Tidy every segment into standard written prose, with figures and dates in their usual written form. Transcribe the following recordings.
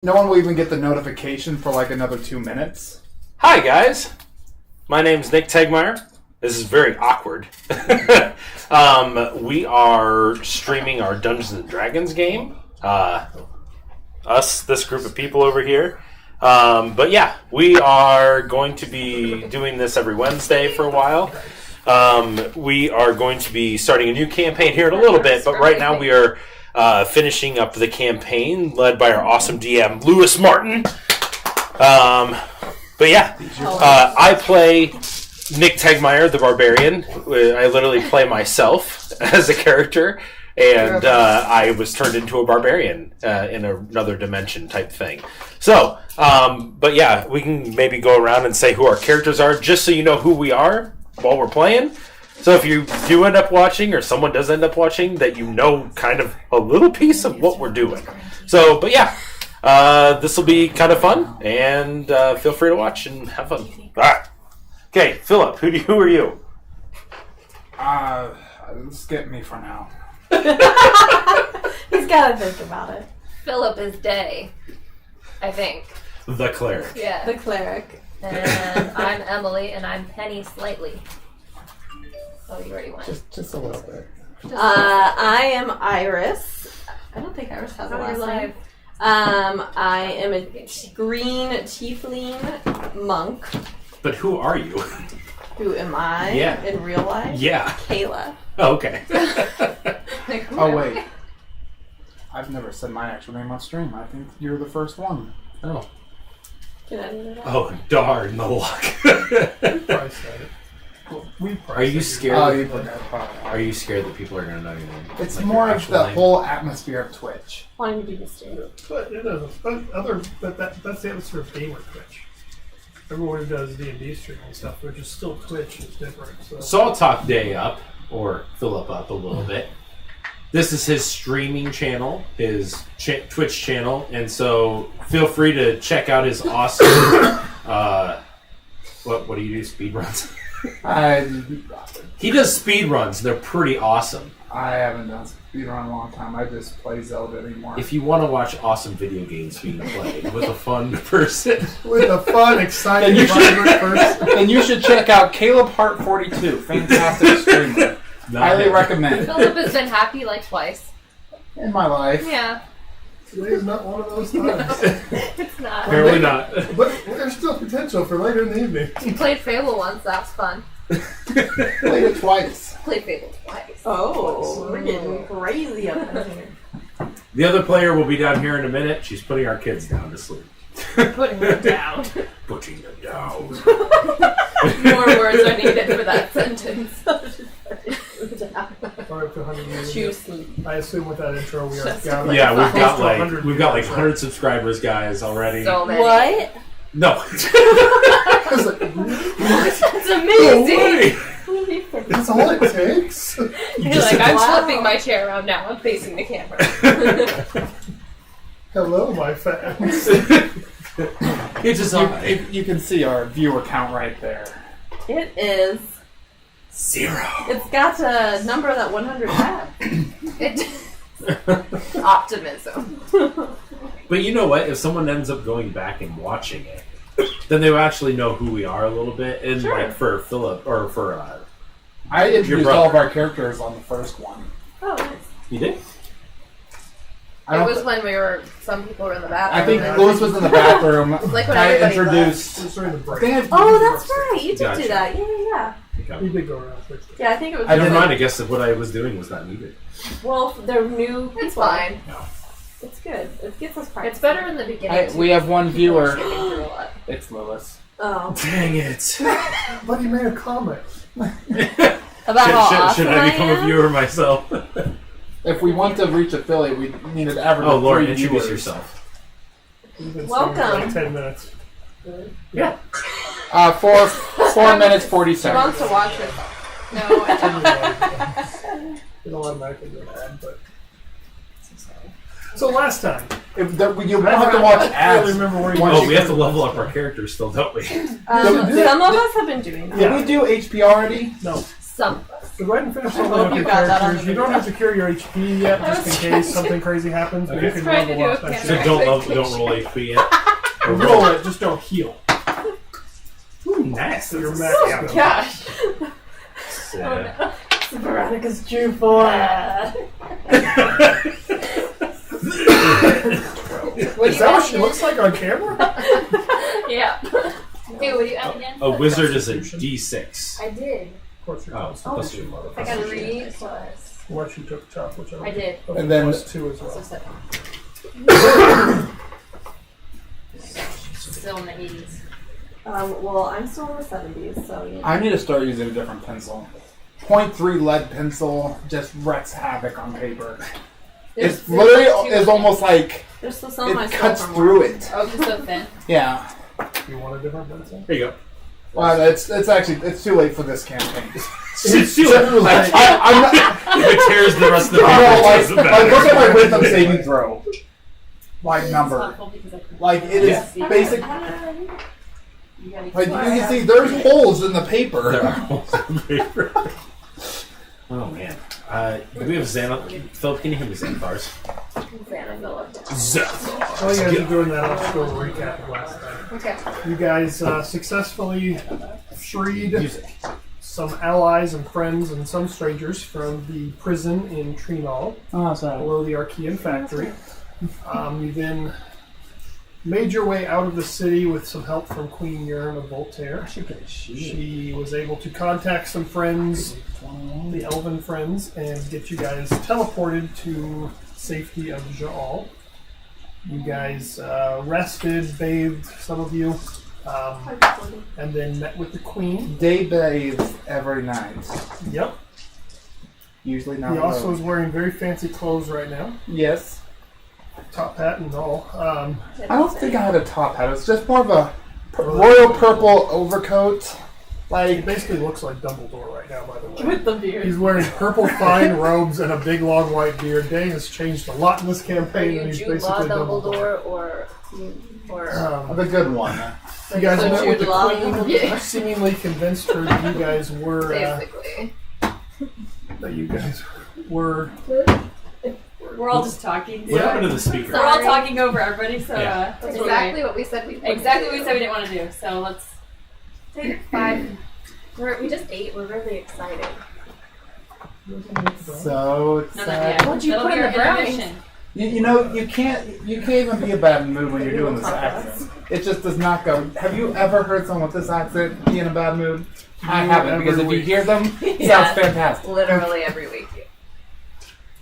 No one will even get the notification for like another 2 minutes. Hi, guys. My name's Nick Tegmeyer. This is very awkward. We are streaming our Dungeons & Dragons game. This group of people over here. But yeah, we are going to be doing this every Wednesday for a while. We are going to be starting a new campaign here in a little bit, but right now we are finishing up the campaign led by our awesome DM, Lewis Martin. But yeah, I play Nick Tegmeyer, the Barbarian. I literally play myself as a character, and I was turned into a barbarian in another dimension type thing. So, but yeah, we can maybe go around and say who our characters are, just so you know who we are while we're playing. So if you do end up watching, or someone does end up watching, that you know kind of a little piece of what we're doing. So, but yeah, this will be kind of fun, and feel free to watch and have fun. All right. Okay, Philip, who are you? Skip me for now. He's got to think about it. Philip is Day, I think. The cleric. Yeah. The cleric. And I'm Emily, and I'm Penny Slightly. Oh, you already went. Just a little bit. I am Iris. I don't think Iris has a last name. I am a green tiefling monk. But who are you? Who am I? Yeah. In real life? Yeah. Kayla. Oh, okay. Oh, wait. I've never said my actual name on stream. I think you're the first one. Oh. Did I do that? Oh, darn the luck. Probably said it. Are you scared? Are you scared that people are going to know your name? It's like more your of actual the name? whole atmosphere of Twitch. Wanting to be mysterious. But it doesn't. That's the atmosphere of gamer Twitch. Everyone who does D&D streaming and stuff, which is still Twitch, is different. So I'll talk Day up, or Philip up a little bit. This is his streaming channel, his Twitch channel, and so feel free to check out his awesome. What do you do? Speed runs. He does speed runs. They're pretty awesome. I haven't done speedrun in a long time. I just play Zelda anymore. If you want to watch awesome video games being played with a fun person, with a fun, exciting, vibrant person, then you should check out Caleb Hart 42. Fantastic streamer. Highly recommend. Philip has been happy like twice. In my life. Yeah. Today's not one of those times. It's not. apparently not. But there's still potential for later in the evening. You played Fable once, that's fun. Played it twice. Played Fable twice. Oh, we're getting crazy up in here. The other player will be down here in a minute. She's putting our kids down to sleep. Putting them down. Putting them down. More words are needed for that sentence. Or up to 100 years. Choose sleep. I assume with that intro we are Just gathering. Yeah, we've got close to 100 like viewers, 100 subscribers, guys, already. So many. What? No. That's amazing. That's all it takes. You're like, I'm flipping my chair around now. I'm facing the camera. Hello, my fans. You can see our viewer count right there. It is 0. It's got a number that 100 had. Optimism. But you know what? If someone ends up going back and watching it, then they will actually know who we are a little bit. And Sure. like for Philip, or for I introduced brother. all of our characters on the first one. Oh, nice. you did? It was when some people were in the bathroom. I think Lewis was in the bathroom. Like when I everybody introduced. It was during the break. They had- Oh, that's right. You did Gotcha. do that. Yeah. Okay. You did go around quickly. Yeah, I think it was. Never did. mind. I guess that what I was doing was not needed. Well, they're new people. It's fine. It's good. It gets us practice. It's better in the beginning. We have one viewer. Skipping through a lot. It's Lewis. Oh. Dang it. But you made a comment. About how awesome should I become a am? viewer myself? If we want to reach affiliate, we needed to average. Oh, Lord, 3 introduce viewers. yourself. You've been Welcome. streaming for like 10 minutes. Yeah. 4 minutes 40 She wants seconds. to watch it. No, I don't. It automatically go bad, but... So last time... You won't have to watch I ads. don't remember where you Once Oh, you we have to get- level up our characters still, don't we? Some of us have been doing that. Did we do HP already? No. Some of us. So go ahead and finish I leveling hope up you your got that on characters. the You don't video. have to cure your HP yet, just in case something crazy happens. But you Okay. can Trying to level do up. a That's So it. don't roll HP yet. Or Roll it, just don't heal. Ooh, nice. So your That's max Oh goes. gosh. yeah. Veronica's true form. Is that what she looks like on camera? Yeah. Okay, what do you add again? A wizard is a D6. I did. Of course, your Oh, constitution plus I modifier. got 3 plus. What you took, chop, whichever. I did. Okay, And then- plus 2 as well. So 7. Still in the 80s. Well, I'm still in the 70s, so you know. I need to start using a different pencil. 0.3 lead pencil just wreaks havoc on paper. It's literally is almost like There's still some of my it stuff cuts from through work. it. Oh, just so thin. Yeah. You want a different pencil? There you go. Well, it's too late for this campaign. It's too late. I'm not. If it tears the rest of the No, paper, it like, doesn't like, matter. look at my wisdom saving throw. Like number. Thoughtful because I couldn't- Like it is Yeah. basic. You gotta Like you can see, there's holes in the paper. There are holes in the paper. Oh man. Do we have Xanath? Philip, can you hand me Xanathars? While you guys are doing that, I'll just go over a recap of last time. Okay. You guys successfully freed Music. some allies and friends and some strangers from the prison in Trinal Oh, sorry. below the Arkeyan factory. You then made your way out of the city with some help from Queen Yurn of Voltaire. She was able to contact some friends, the elven friends, and get you guys teleported to safety of Ja'al. You guys rested, bathed, some of you, and then met with the Queen. Day bathes every night. Yep. Usually not. He also alone. is wearing very fancy clothes right now, Yes. top hat and all. I don't think I had a top hat. It's just more of a royal purple overcoat. He Like basically looks like Dumbledore right now, by the way. With the beard. He's wearing purple fine robes and a big long white beard. Day has changed a lot in this Are campaign, you and he's Jude Law basically Dumbledore. Dumbledore or the good one. You guys So met with the Jude Law Queen, Dumbledore. seemingly convinced her that you guys were basically? We're all just talking. What Yeah. happened to the speaker? We're all talking over everybody, so Yeah. that's Exactly what we said we exactly what we said we didn't want to do. So let's take 5. We just ate. We're really excited. So it's No, not yet. What'd you That'll put be in our the brownies? intermission. you know you can't even be a bad mood when you're doing this accent. It just does not go. Have you ever heard someone with this accent be in a bad mood? I haven't, because if you week. hear them, it Yeah. sounds fantastic. Literally every week.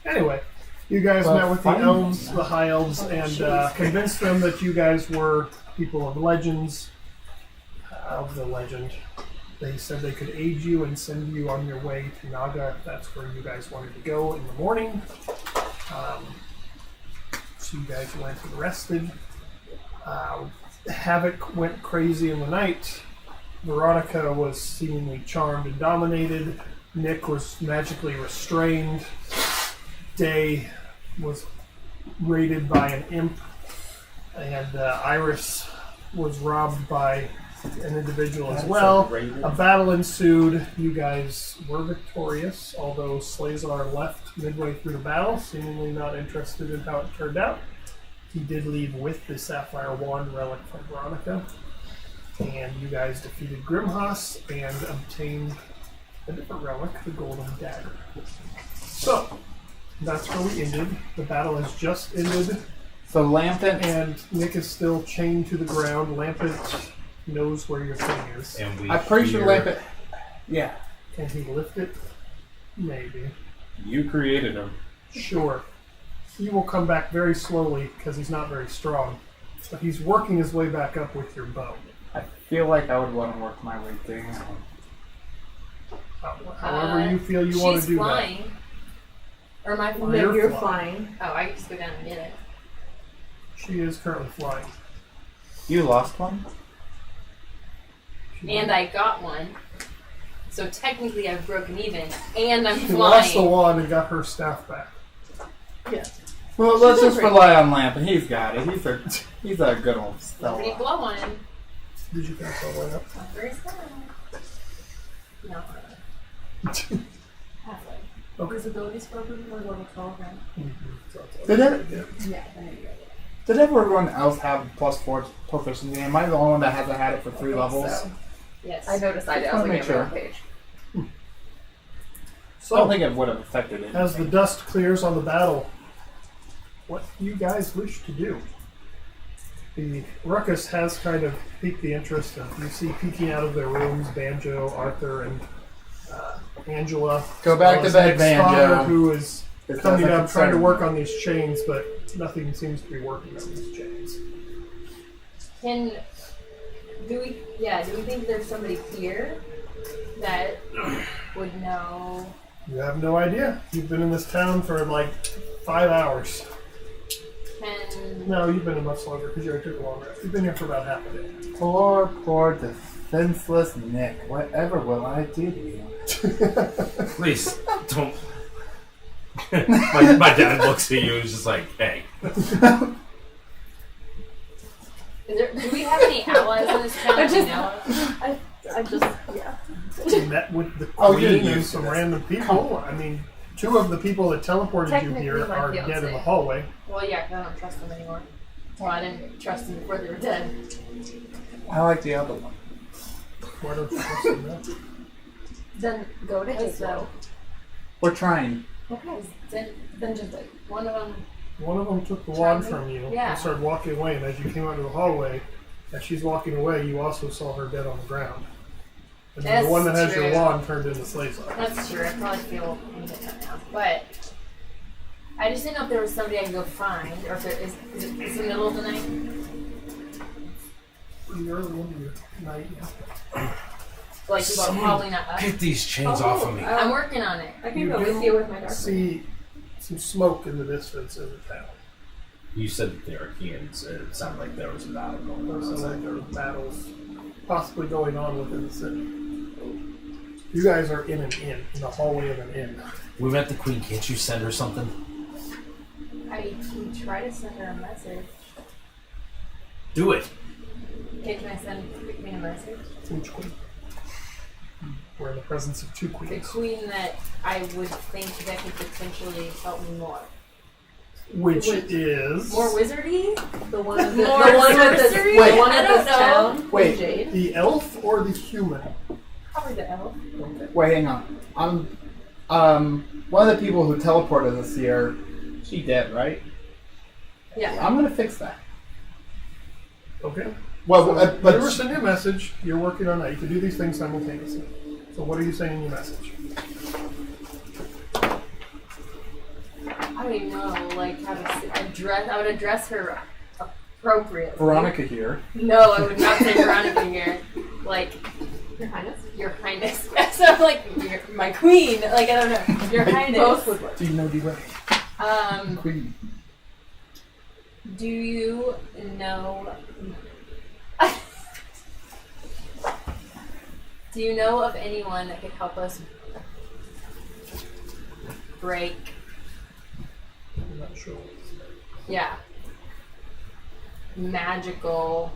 Anyway, you guys Well, met with the fine. elves, the high elves, and convinced them that you guys were people of legends, of the legend. They said they could aid you and send you on your way to Naga if that's where you guys wanted to go in the morning. So you guys went and rested. Havoc went crazy in the night. Veronica was seemingly charmed and dominated. Nick was magically restrained. Day was raided by an imp. And Iris was robbed by an individual as well. A battle ensued. You guys were victorious, although Slazar left midway through the battle, seemingly not interested in how it turned out. He did leave with the Sapphire Wand relic from Veronica. And you guys defeated Grimhaus and obtained a different relic, the Golden Dagger. So, that's where we ended. The battle has just ended, So Lampent and Nick is still chained to the ground. Lampet knows where your thing is. And we I'm pretty sure fear- Lampent. Yeah. Can he lift it? Maybe. You created him. Sure. He will come back very slowly because he's not very strong. But he's working his way back up with your bow. I feel like I would want to work my way down. However you feel you want to She's do flying. Or am I flying? You're You're flying. flying. Oh, I can just go down and get it. that. She is currently flying. You lost one? And I got one. So technically I've broken even. And I'm She lost the flying. wand and got her staff back. Well, let's just rely on Lampent. He's got it. He's a good old Pretty fella. blowing. Did you finish all the way up? Not very slow. No. Visibility spoken or level 12, right? Did everyone else have +4 proficiency? Am I the only one that hasn't had it for 3 levels? So, yes. I noticed I did. I was looking at my own page. I don't So, think it would have affected it. as the dust clears on the battle, what do you guys wish to do? The ruckus has kind of piqued the interest of you see peeking out of their rooms Banjo, Arthur, and Angela. Go back to bed, Nick's father, Banjo. who is It coming doesn't up trying to concern work me. on these chains, but nothing seems to be working on these chains. Do we think there's somebody here that would know? You have no idea. You've been in this town for like 5 hours. No, you've been in much longer because you already took a long rest. You've been here for about half a day. Poor defenseless Nick. Whatever will I do to you? Please don't. my dad looks at you and is just like, hey. Do we have any allies in this town? You met with the Oh, you're queen and used to some this. random people. I mean, 2 of the people that teleported you Technically, here my are dead in fiancé. the hallway. Well, yeah, 'cause I don't trust them anymore. Well, I didn't trust them before they were dead. I like the other one. Why don't you trust them now? Then go to his though. We're trying. Okay. Then just like one of them. One of them took the wand from you Yeah. and started walking away, and as you came out of the hallway, as she's walking away, you also saw her dead on the ground. And then the That's one that has your true. wand turned into Slazear. That's true. I probably feel indifferent now, but I just didn't know if there was somebody I could go find, or if there is it the middle of the night? Pretty early into your night. Like people are probably not up. Get these chains off of me. I'm working on it. I can go with you with my dark. See some smoke in the distance in the town. You said that the Arkeans, it sounded like there was a battle going on. Sounds like there are battles possibly going on within the city. You guys are in an inn, in the hallway of an inn. We met the queen. Can't you send her something? I can try to send her a message. Do it. Okay, can I send the queen a message? Which queen? We're in the presence of 2 The queens. queen that I would think that could potentially help me more. Which is More wizardy? The one with the, More the one with this, sorcery? the Wait. one I with don't this know. town. Wait. Jade. the elf or the human? Probably the elf. Wait, hang on. One of the people who teleported us here, she dead, right? Yeah. I'm gonna fix that. Okay. Well, So but you were sending a message. You're working on that. You can do these things simultaneously. So what are you saying in your message? I don't even know, like, how to address. I would address her appropriately. Veronica here. No, I would not say Veronica here. Like, Your Highness. Your Highness. So, like, my queen. Like, I don't know. Your Highness. Both would work. Do you know the way? Queen. Do you know? Do you know of anyone that could help us break? I'm not sure. Yeah. Magical,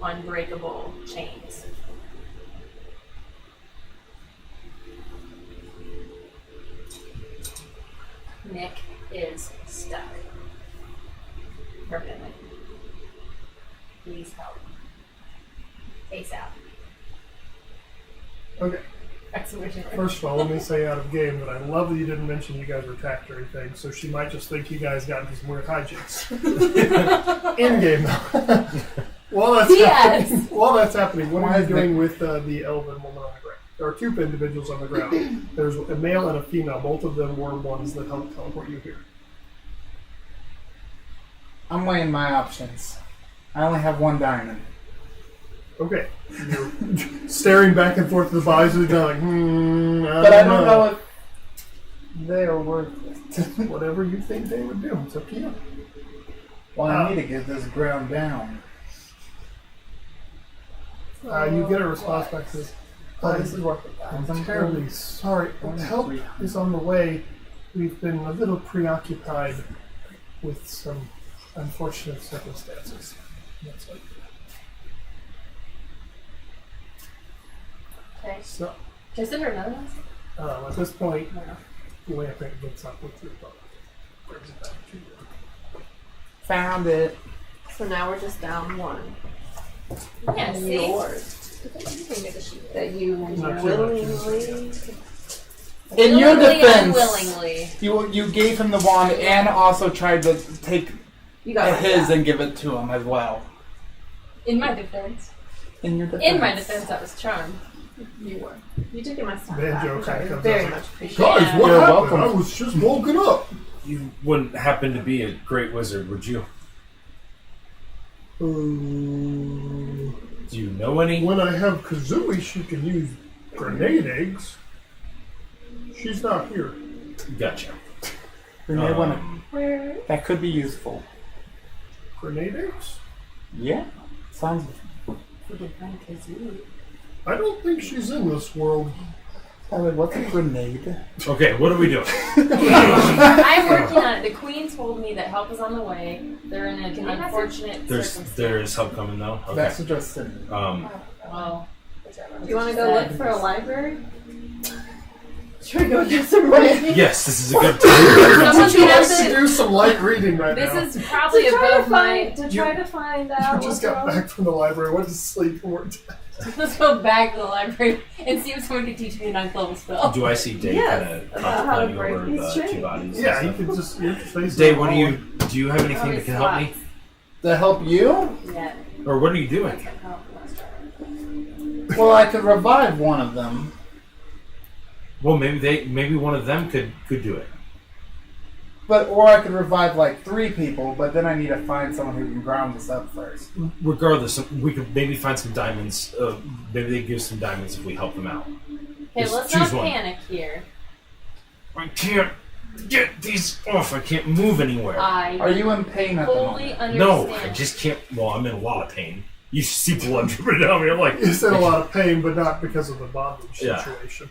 unbreakable chains. Nick is stuck. Permanently. Please help. ASAP. Okay. Exclamation mark. First of all, let me say out of game that I love that you didn't mention you guys were attacked or anything, so she might just think you guys got into some weird hijinks. In game, though. While that's happening, what are you doing with the elven woman on the ground? There are 2 individuals on the ground. There's a male and a female. Both of them were ones that helped teleport you here. I'm weighing my options. I only have 1 diamond. Okay. You're staring back and forth with the bodies of the guy like, But I don't know if they are worth it. Whatever you think they would do. It's up to you. Well, I need to get this ground down. You get a response back to this. This is worth it. I'm terribly sorry. Help is on the way. We've been a little preoccupied with some unfortunate circumstances. That's like Okay. so. Just send her another one? At this point, lamping gets up with your book. Brings it back to you. Found it. So now we're just down one. Yeah, see? Yours. That you Not too willingly. In your Willingly, defense, unwillingly. you gave him the wand and also tried to take You got his and give it to him as well. In my defense. In your defense. In my defense, I was charmed. You were. You did get my stuff Banjo back, which I kinda comes very out much appreciate. Guys, what You're happened? welcome. I was just woken up. You wouldn't happen to be a great wizard, would you? Do you know any? When I have Kazooie, she can use grenade eggs. She's not here. Gotcha. We may want Um, Where? that could be useful. Grenade eggs? Yeah. Sounds. I don't think she's in this world. What's a grenade? Okay, what are we doing? I'm working on it. The queen told me that help is on the way. They're in an unfortunate circumstance. There's help coming though. Okay. That's just Cindy. Well, Do you want to go look for a library? Should we go get some reading? Yes, this is a good time. someone's She gonna have wants to to. do some light reading right now. This is probably above my. To try to find You out. just got back from the library, went to sleep, and we're Let's go back to the library and see if someone can teach me a 9th level spell. Do I see Dave Yes, kind of about how to contemplating break over these the chains. two bodies? Yeah, you and can just your face. stuff? Dave, what do you have anything that can help me? To help you? Yeah. Or what are you doing? Well, I could revive one of them. Well, maybe one of them could do it. Or I could revive like 3 people, but then I need to find someone who can ground us up first. Regardless, we could maybe find some diamonds. Maybe they give some diamonds if we help them out. Okay, Just let's not choose one. panic here. I can't get these off. I can't move anywhere. Are you in pain at the fully moment? understand. No, I just can't. Well, I'm in a lot of pain. You see blood dripping down me. I'm like, He's in a lot of pain, but not because of the bondage Yeah. situation.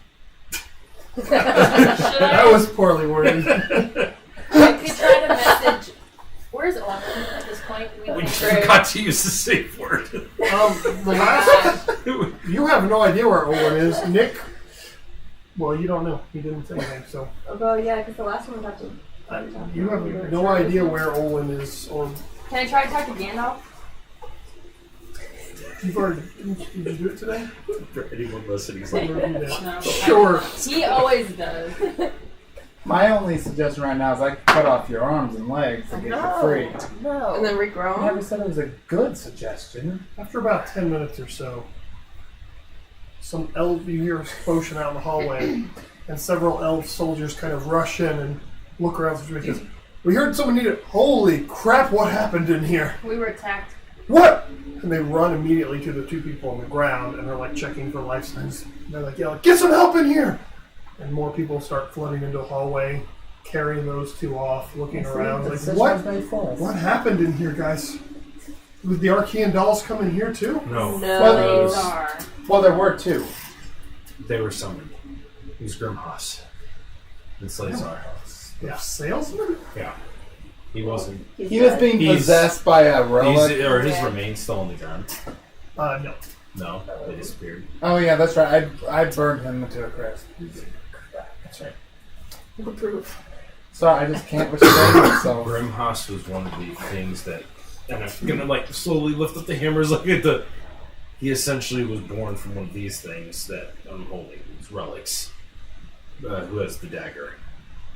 Should That I? was poorly worded. I could try to message. Where's Owen at this point? we forgot to use the safe word. The last, you have no idea where Owen is. Nick, well, you don't know. He didn't say anything, so Oh, yeah, because the last one got to. you have no idea where Owen is, or Can I try to talk to Gandalf? you've already. Did you do it today? For anyone listening, he's Or like, you did? No. Sure. He always does. My only suggestion right now is I could cut off your arms and legs to get you free. No. And then I regrow never them? said it was a good suggestion. After about 10 minutes or so, some elf, you hear a commotion out in the hallway, and several elf soldiers kind of rush in and look around the situation. We heard someone needed. Holy crap! What happened in here? We were attacked. What? And they run immediately to the 2 people on the ground, and they're like checking for life signs. And they're like yelling, "Get some help in here!" And more people start flooding into the hallway, carrying those 2 off, looking around. Like, what happened in here, guys? Did the Arkeyan dolls come in here too? no, No. These are. Well, there were 2. they were summoned. It was Grimhouse and Slazar. Yeah, salesman? Yeah, he wasn't. He was being He's- possessed by a relic. His remains still on the ground. No. No, they disappeared. Oh yeah, that's right. I burned him to a crisp. That's right. Sorry, I just can't restrain myself. Grimhouse was one of the things that, and I'm gonna like slowly lift up the hammers. Look at the. He essentially was born from one of these things that unholy, these relics. Who has the dagger?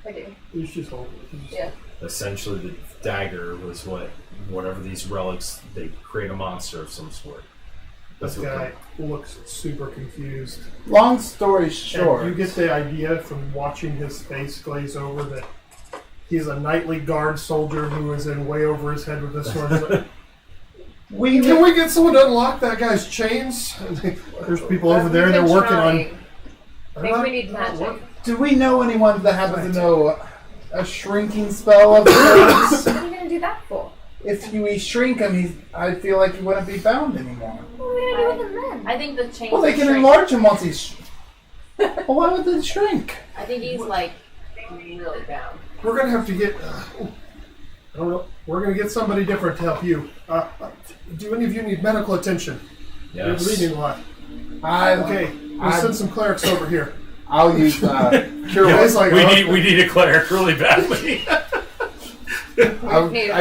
I do. It's just holy. Yeah. Essentially, the dagger was whatever these relics, they create a monster of some sort. This That's what guy looks super confused. Long story short, And you get the idea from watching his face glaze over that he's a knightly guard soldier who is in way over his head with this sword. He's like, Can we get someone to unlock that guy's chains? There's people over there, they're working on. I think we need magic. do we know anyone that happens to know a shrinking spell of sorts? What are you going to do that for? If you shrink him, I feel like he wouldn't be bound anymore. What are we going to do with him then? I think the chains. Well, they can shrink. enlarge him once he's. Well, why would they shrink? I think he's like really bound. We're gonna have to get. I don't know. We're gonna get somebody different to help you. Do any of you need medical attention? Yes. You're bleeding a lot. I Okay, we'll send some clerics over here. I'll use cure It's wounds. like, we need a cleric really badly. I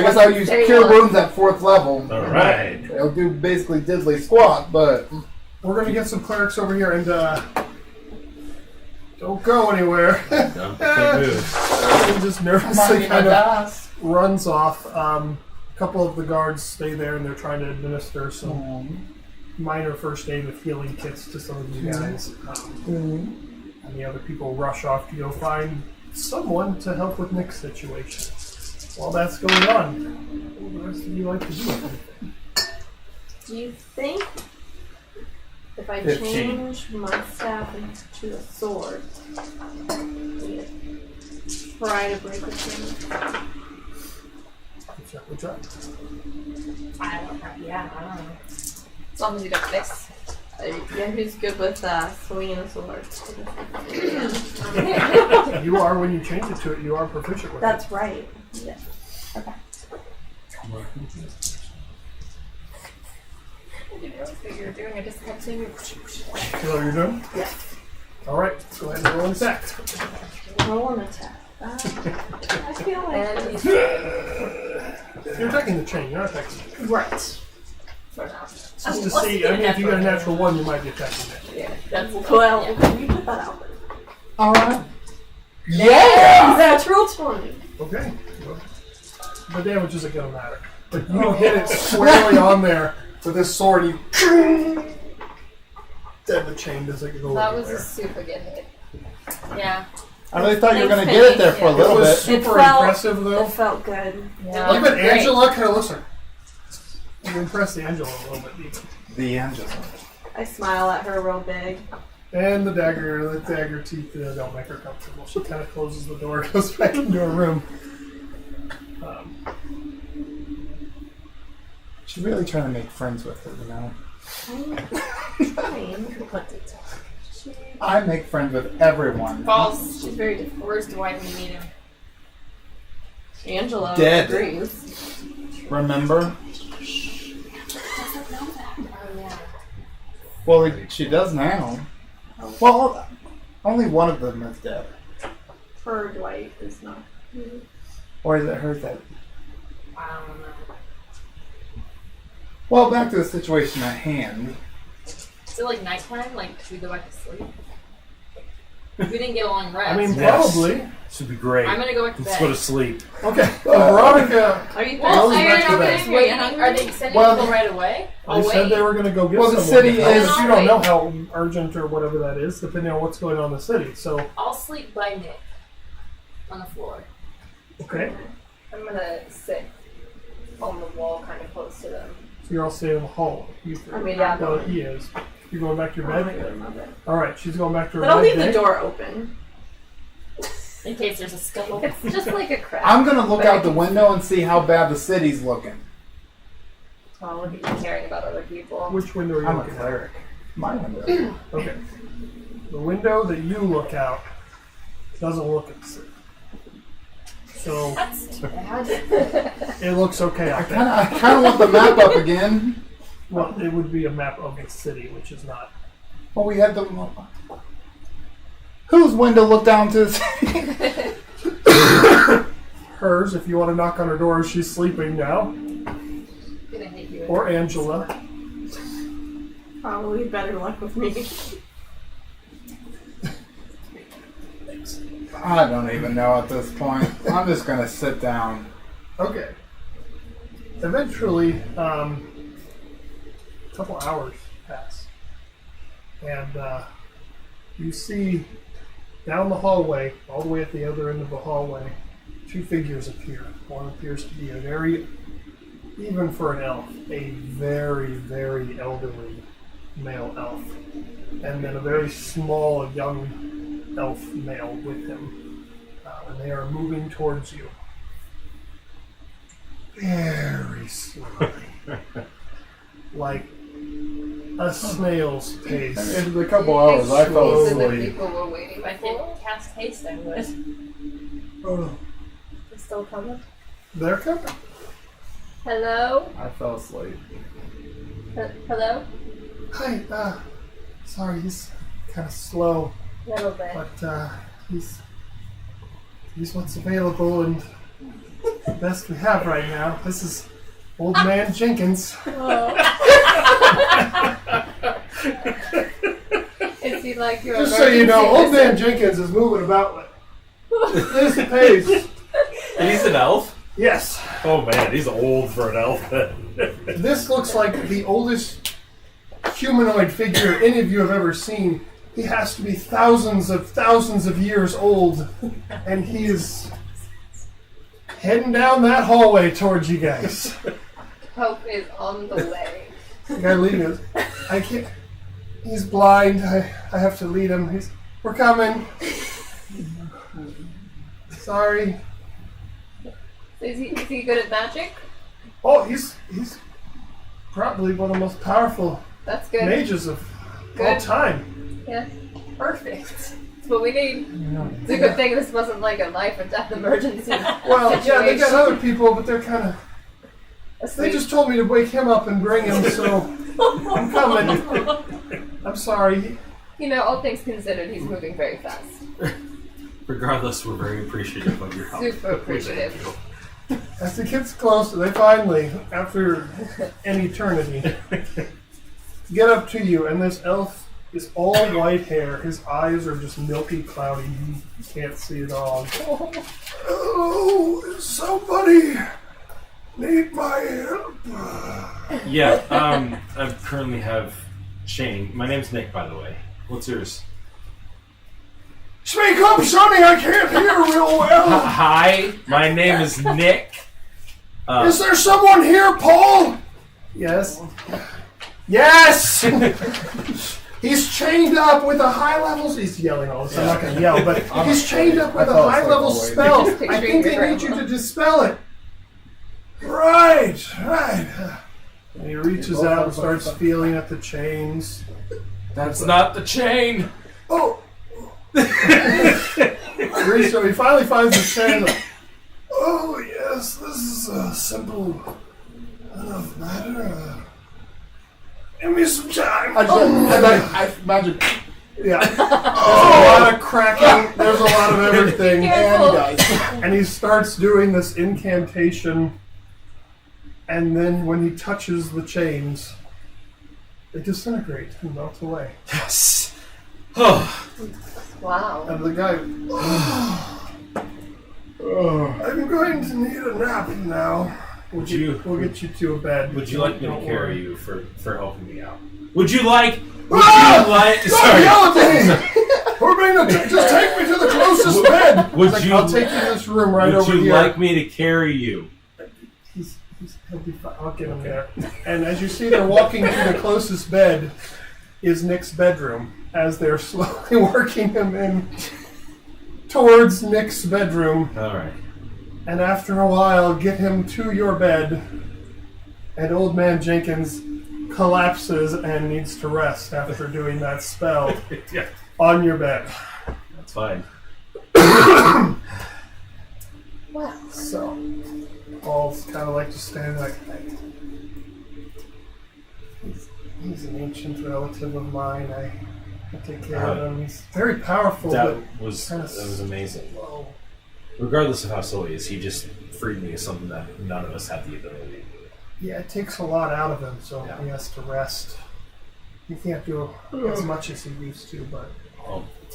guess I'll use cure wounds at 4th level. All right. It'll do basically diddly squat, but we're going to get some clerics over here and don't go anywhere. No, can't move. He just nervously kind of runs off. A couple of the guards stay there and they're trying to administer some minor first aid with healing kits to some of you guys. And the other people rush off to go find someone to help with Nick's situation. While that's going on, what would the rest of you like to do? Do you think if I 15. change my staff into a sword, try to break the chain? Good job. I don't know. As long as you don't miss. Yeah, who's good with swinging a sword? You are, when you change it to it, you are proficient with That's right. Yeah. Okay. I didn't realize what you were doing. I just kept saying it. You know what you're doing? Yeah. Alright, let's go ahead and roll an attack. Roll an attack. I feel like You're attacking the chain, you're not attacking the right. Just to see, I mean, if you got a natural 1, you might be attacking it. Yeah, that's well. You put that out there. all right. Yeah, natural 20. Okay. Well, the damage isn't going to matter. But you hit it squarely on there with this sword, you then the chain doesn't go that was anywhere. a super good hit. Yeah. I really thought you were Thanks, going to get it there for a Penny. It little was bit. super felt- impressive, though. It felt good. Yeah. Even Great. Angela kind of listen. You impressed the Angela a little bit, even. The Angela. I smile at her real big. And the dagger teeth don't make her comfortable. She kind of closes the door, goes back into her room. She's really trying to make friends with her, you know? I'm trying. I make friends with everyone. False. She's very difficult. Where's Dwight when you meet him? Angela Dead. agrees. Remember? Oh, yeah. Well, she does now. Well, only one of them is dead. Her Dwight is not. Or is it her that... I don't know. Well, back to the situation at hand. Is it like nighttime? Like, should we go back to sleep? We didn't get a long rest. I mean, Yes. probably. This would be great. I'm gonna go back to Let's go to bed. sleep. Okay, Veronica. Are you Well, Rose I is back to don't bed. know. Wait, are they sending Well, people right away? They said they were going to go get Well, the someone. city to help, is- but you don't know how urgent or whatever that is, depending on what's going on in the city. So, I'll sleep by Nick on the floor. okay. I'm gonna sit on the wall, kind of close to them. So you're all staying in the hall. You three. I mean, Well, he is. You're going back to your bed? Alright, she's going back to her But I'll bed. leave the Nick? door open. In case there's a scuttle. It's just like a crab. I'm going to look out the window and see how bad the city's looking. Oh, look at you caring about other people. Which window are you I'm a looking at? cleric. My window. Okay. The window that you look out doesn't look at the city. So, That's too bad. it looks okay I out there. kind of want the map up again. Well, it would be a map of the city, which is not. Well, we had the... Whose window looked down to the city? Hers, if you want to knock on her door, she's sleeping now. I'm gonna hate you. Or Angela. Probably better luck with me. I don't even know at this point. I'm just going to sit down. Okay. Eventually, a couple hours pass. And you see down the hallway, all the way at the other end of the hallway, two figures appear. One appears to be a very, even for an elf, a very, very elderly male elf. And then a very small young elf male with him. And they are moving towards you. Very slowly. Like a snail's pace. In a couple hours, I fell So the asleep. people were waiting. If I could cast haste, I would. Oh, They're still coming. they're coming. Hello? I fell asleep. Hello? Hi, sorry, he's kind of slow. Little bit. But he's what's available and the best we have right now. This is Old Man Jenkins. Is he like your Just so you know, Old Man Jenkins is moving about like this pace. He's an elf? Yes. Oh man, he's old for an elf. This looks like the oldest humanoid figure any of you have ever seen. He has to be thousands of years old, and he is heading down that hallway towards you guys. Hope is on the way. The guy leading us. I can't. He's blind. I have to lead him. We're coming. Sorry. Is he good at magic? Oh, he's probably one of the most powerful That's good. mages of all time. Yeah. Perfect. That's what we need. It's a good thing this wasn't like a life or death emergency. Well, yeah, they got other people, but they're kind of. They Asleep. just told me to wake him up and bring him, so I'm coming. I'm sorry. You know, all things considered, he's moving very fast. Regardless, we're very appreciative of your help. Super appreciative. As the kids close, they finally, after an eternity, get up to you, and this elf is all white hair. His eyes are just milky, cloudy. You can't see it all. Oh, somebody need my help. Yeah, I currently have Shane. My name's Nick, by the way. What's yours? Speak up, Sonny. I can't hear real well. Hi, my name is Nick. Is there someone here, Paul? Yes. Yes! He's chained up with a high level. He's yelling all this. I'm not going to yell, but he's chained up with a high level spell. I think they need you to dispel it. Right. And he reaches out and starts feeling at the chains. That's not the chain. Oh! So he finally finds the chain. Oh, yes, this is a simple enough matter. Give me some time. I imagine. Yeah. There's a lot of cracking. There's a lot of everything. And he does. And he starts doing this incantation. And then when he touches the chains, they disintegrate and melt away. Yes. Oh. Wow. And the guy, I'm going to need a nap now. We'll get you to a bed. Would you like me to Don't carry worry. you for helping me out? Would you like? Don't Sorry. yell at me! We're being just take me to the closest bed. Would Like, you? I'll take you to this room right over Would you here. like me to carry you? He'll be fine. I'll get him there. And as you see, they're walking to the closest bed is Nick's bedroom as they're slowly working him in towards Nick's bedroom. All right. And after a while, get him to your bed. And Old Man Jenkins collapses and needs to rest after doing that spell Yeah, on your bed. that's fine. Wow. So, Paul's kind of like just standing like, he's an ancient relative of mine. I take care of him. He's very powerful, That but was kinda amazing. slow. Regardless of how slow he is, he just freed me of something that none of us have the ability. Yeah, it takes a lot out of him, so Yeah. he has to rest. He can't do as much as he used to, but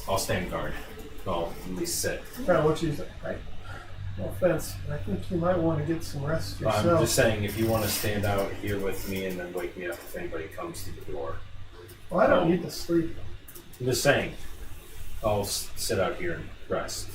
I'll stand guard. I'll at least sit. kind of what you say, right? No offense, but I think you might want to get some rest yourself. I'm just saying, if you want to stand out here with me and then wake me up if anybody comes to the door. Well, I don't need to sleep. I'm just saying, I'll sit out here and rest.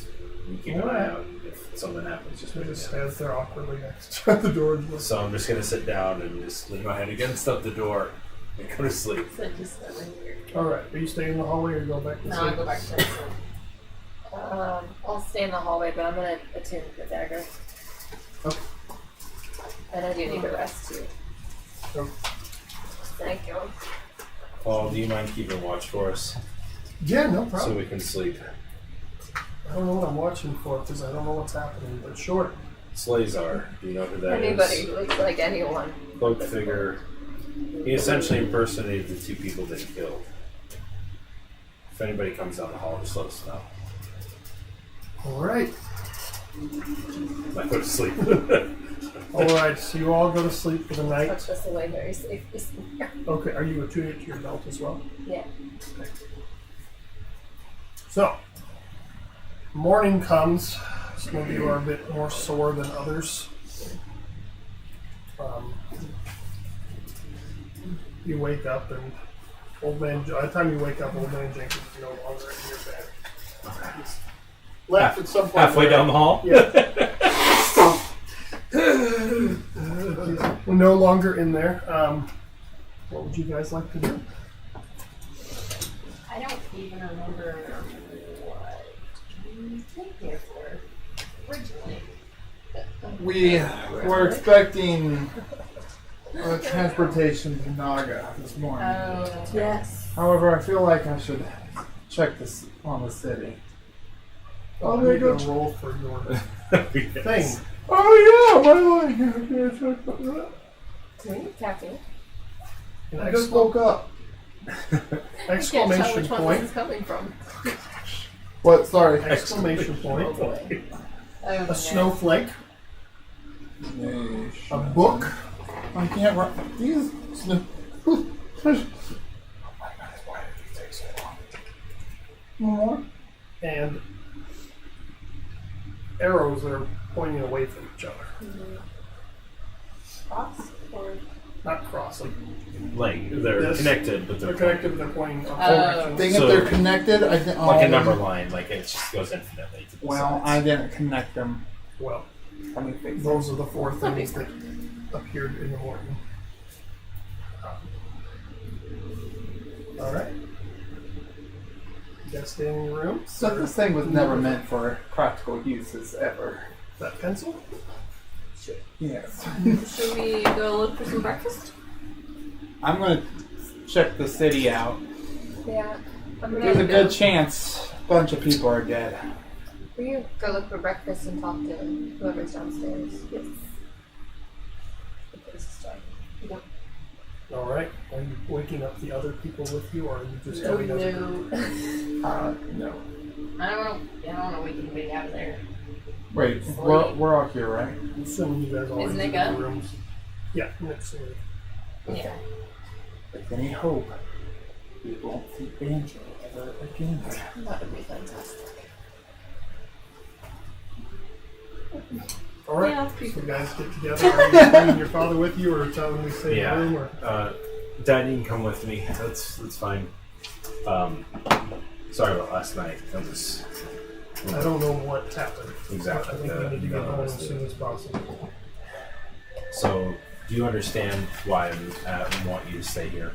You keep an eye out. If something happens, just He wake me just up. stands there awkwardly next to the door. So I'm just going to sit down and just lean my head against the door and go to sleep. So just here. All right, are you staying in the hallway or go back to No, sleep? I'll go back to bed. I'll stay in the hallway, but I'm gonna attune the dagger. Okay. And I do need to rest too. Okay. Thank you. Paul, do you mind keeping watch for us Yeah, no so problem. we can sleep? I don't know what I'm watching for because I don't know what's happening, but sure. Slazar, do you know who that is? Anybody who looks like anyone. Cloaked figure. He essentially impersonated the two people that he killed. If anybody comes down the hall, just let us know. All right. I go to sleep. All right. So you all go to sleep for the night. Tucked us away very safely. Okay. Are you attuned to your belt as well? Yeah. Okay. So, morning comes. Some of you are a bit more sore than others. You wake up and by the time you wake up, Old Man Jenkins is no longer in your bed. He's left at some point. Halfway down the hall? Yeah. We're no longer in there. What would you guys like to do? I don't even remember what we came here for originally. We were expecting transportation to Naga this morning. Oh, that's right. Yes. However, I feel like I should check this on the city. Oh, there you go. Roll for your Yes. thing. Oh yeah, my leg. Caffeine. An I just woke up. exclamation Can't tell which one point. this is coming from. What? Sorry. Exclamation point. Oh, A snowflake. A A book. I can't write these. Oh my goodness, why did it take so long? More? And arrows that are pointing away from each other. Cross or Not cross, Like, they're Yes. connected, but they're they're connected, but they're pointing Oh. directions. Dang it, So- they're connected. I didn't. like a number line. Like, it just goes infinitely to the Well, I sides. didn't connect them. Well, Let me fix those are the four things that appeared in the morning. All right. You guys stay in your room. So this thing was never meant for practical uses ever. That pencil? Yes. Should we go look for some breakfast? I'm gonna check the city out. yeah. I'm There's a gonna good chance a bunch of people are dead. Will you go look for breakfast and talk to whoever's downstairs? Yes. The place is dark. Yep. All right. Are you waking up the other people with you, or are you just No. going as a group? No. I don't want to wake anybody out of there. Wait, we're all here, right? I'm assuming you guys all Is entered Nick the up? rooms. Yeah, Nick's in. Yeah. With any hope, we won't see Banjo ever again. That would be fantastic. All right. Yeah, So you guys get together. Are you bringing your father with you, or telling him to stay Yeah. in the room? Or? Dad, you can come with me. That's fine. Sorry about last night. That was I don't know what happened. Exactly. I think we need to get No, home as it's- soon as possible. So, do you understand why I want you to stay here?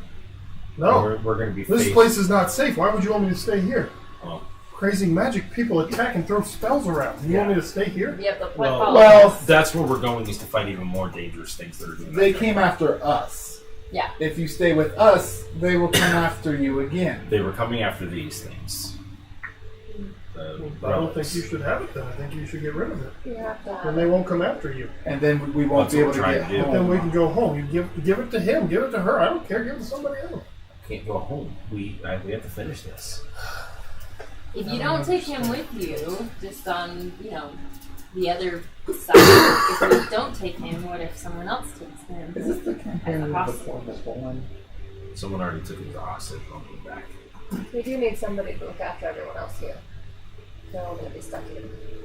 No, We're going to be this faced- place is not safe. Why would you want me to stay here? Well, Crazy magic people attack and throw spells around. You want me to stay here? Yep. The Well, that's where we're going, is to fight even more dangerous things that are doing they that. came after us. Yeah. If you stay with us, they will come after you again. They were coming after these things. I don't think you should have it then. I think you should get rid of it. You have to Then have they won't come after you. And then we won't That's be what able to we're get trying to do. home. Then we can go home. You give it to him. Give it to her. I don't care. Give it to somebody else. Can't go home. We have to finish this. If you don't take him with you, just on, the other side, if you don't take him, what if someone else takes him? Is this the campaign As a of the hostage. portable one? Someone already took him to hostage. I'll be back. We do need somebody to look after everyone else here. They're all going to be stuck here.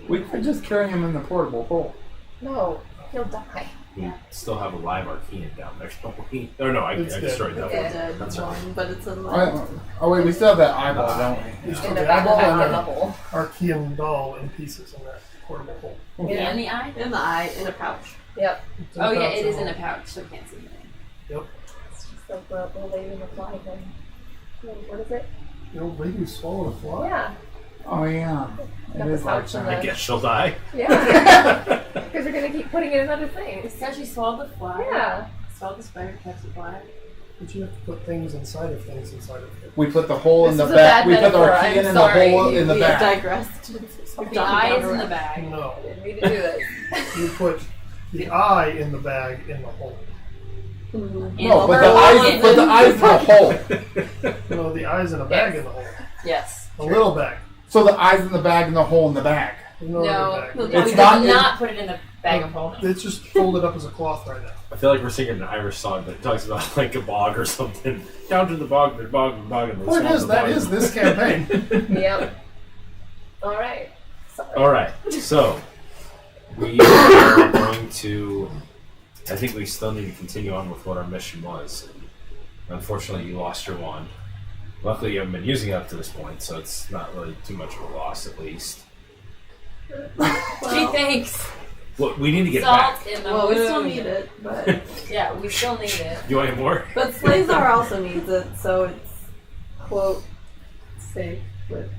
We could just carry him in the portable hole. No, he'll die. We still have a live Arkeyan down there, don't we? Oh no, I It's destroyed that It's a one. dead That's right. one, but it's a Oh wait, we still have that eyeball, don't we? You still In get the back eyeball and in the an hole. Arkeyan doll in pieces in that portable hole. Yeah. In the eye? in the eye, in a pouch. Yep. It's in Oh the yeah, pouch it is and in a all. pouch, so we can't see anything. Yep. It's just like the lady in the fly thing. What is it? The old lady who swallowed a fly? Yeah. Oh yeah, it Got is the like pouch in that. I guess she'll die. Yeah. Because we're going to keep putting in other things. So she swallowed the fly. Yeah. Swallowed the spider, catch the fly. But you have to put things inside of things inside of things. We put the hole in This the is a back. bad We put the metaphor, Arkeyan I'm in sorry. the hole in the We back. digressed. The eye is in the bag. No. I didn't mean to do this. You put the eye in the bag in the hole. No, but the eyes in the hole. No, the eye's in a bag in the hole. Yes. A little bag. So the eyes in the bag and the hole in the bag. No, No, bag. no, It's we not- did not put it in the bag of holding. It's just folded up as a cloth right now. I feel like we're singing an Irish song that talks about like a bog or something. Down to the bog, the bog, the bog, and the Point swamp, is, the that bog. is this campaign. Yep. All right. Sorry. All right, so we are going to. I think we still need to continue on with what our mission was. Unfortunately, you lost your wand. Luckily, you haven't been using it up to this point, so it's not really too much of a loss, at least. Gee, thanks. Well, we need to get it Salt back. in the Well, we still wound. need it, but Yeah, we still need it. You want any more? but Slazar also needs it, so it's quote safe with it.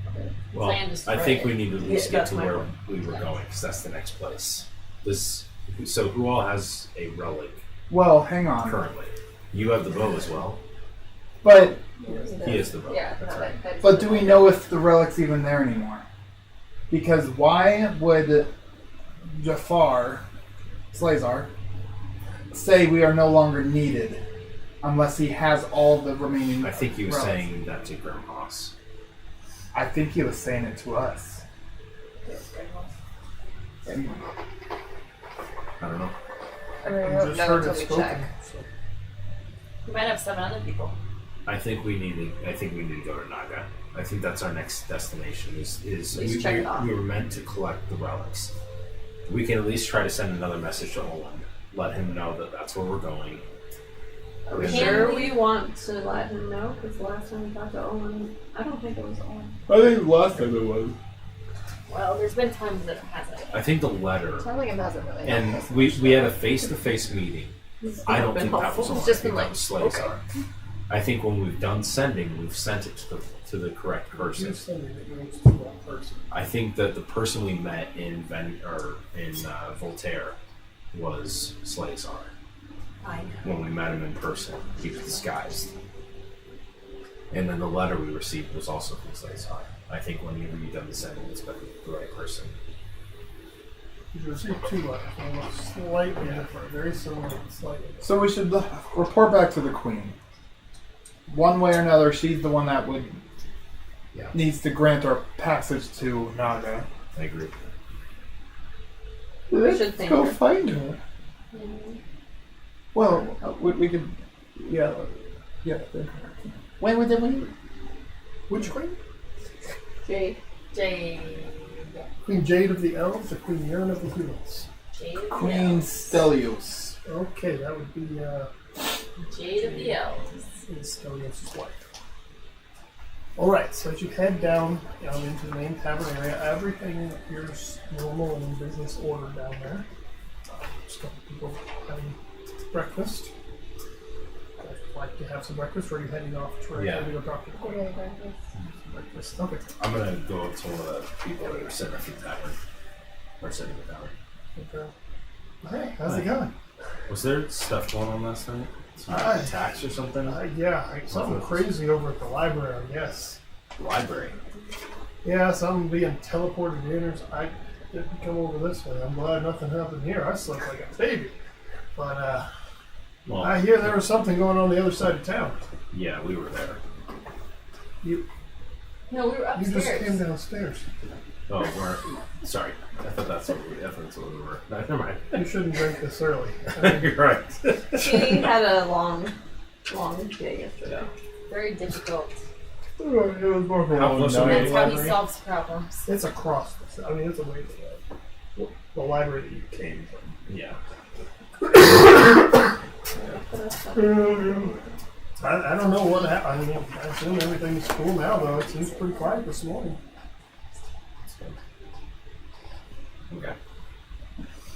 Well, Plan to I think spread we need to at Yeah, least get that's to my where one. we were going, because that's the next place. So who all has a relic Well, hang on. currently? You have the bow as well. But He is the bow. Yeah, That's right. but do we know if the relic's even there anymore? Because why would Jafar, Slazar, say we are no longer needed unless he has all the remaining I think he was relics? saying that to Grim Haas. I think he was saying it to us. I don't know. I mean, we You won't just know heard until it we spoken. check. We might have 7 other people. I think we need to go to Naga. I think that's our next destination. Is Please check it off. we were meant to collect the relics. We can at least try to send another message to Olin. Let him know that that's where we're going. Are we Can sure we- we want to let him know? Because the last time we talked to Owen, I don't think it was Owen. I think last time it was. Well, there's been times that it hasn't. I think the letter, Sounds like it hasn't really. and we had a face-to-face meeting. I don't been think that helpful. was Olin. It's just I think been that was Slazar. I think when we've done sending, we've sent it to the correct person. You're sending it goes to that person. I think that the person we met in Voltaire was Slazar. I know. When we met him in person, he was disguised. And then the letter we received was also from Slazar. I think when you've done the sending, it's been the right person. You received 2 letters. One looks slightly different, very similar, but slightly different. So we should report back to the Queen. One way or another, she's the one that would Yeah. needs to grant our passage to Naga. I agree. We should thank go her. find her. Well, we could, yeah. When would we? Which queen? Jade. Jade. Queen Jade of the Elves or Queen Urine of the Humans? Jade of the Queen Elves. Stelios. Okay, that would be Jade of the Elves. Stelios' wife. Alright, so as you head down into the main tavern area, everything appears normal and in business order down there. Just a couple people having breakfast. I'd like to have some breakfast, or are you heading off to Yeah. go talk to the queen? Breakfast. Okay. I'm gonna go up to one of the people that are sitting at the tavern. Or sitting at the tavern. Okay. Hey, how's it going? Was there stuff going on last night? Some Aye. attacks or something? Something crazy over at the library, yes. Library. Yeah, something being teleported in, or I didn't come over this way. I'm glad nothing happened here. I slept like a baby. But, Well, I hear there was something going on the other side of town. yeah, we were there. No, we were You just came upstairs. downstairs. Oh, we're sorry. I thought that's what we were. No, never mind. You shouldn't drink this early. I mean, You're right. She had a long day yesterday. Very difficult. It was more of a How long close are we night. to That's how he library? solves problems. it's across the I mean, it's away from the library that you came from. Yeah. I don't know what happened. I mean, I assume everything's cool now, though. It seems pretty quiet this morning. Okay.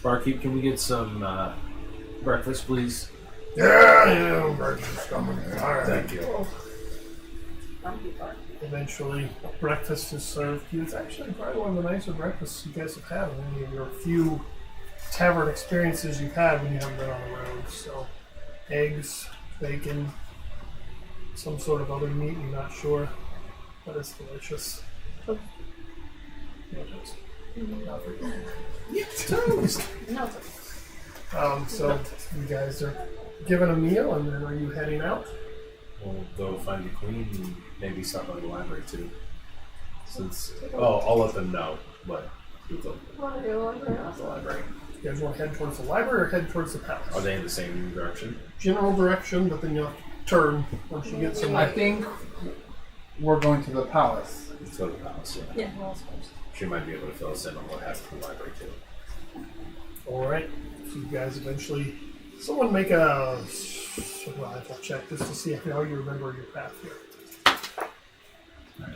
Barkeep, can we get some breakfast, please? Yeah, breakfast coming. All right. Thank you. Eventually, breakfast is served to you. It's actually probably one of the nicer breakfasts you guys have had in any of your few tavern experiences you've had when you haven't been on the road. So, eggs, bacon, some sort of other meat, you're not sure, but it's delicious. Yeah, it's not very good. No, So, you guys are given a meal, and then are you heading out? We'll go find the queen and maybe stop by the library too. Since I'll let them know. But the library. You guys want to head towards the library or head towards the palace? Are they in the same direction? General direction, but then you'll have to turn once you get some. I think we're going to the palace. Let's go to the palace. Yeah. She might be able to fill us in on what happened in the library too. All right. So you guys eventually. Someone make a survival check just to see how you remember your path here.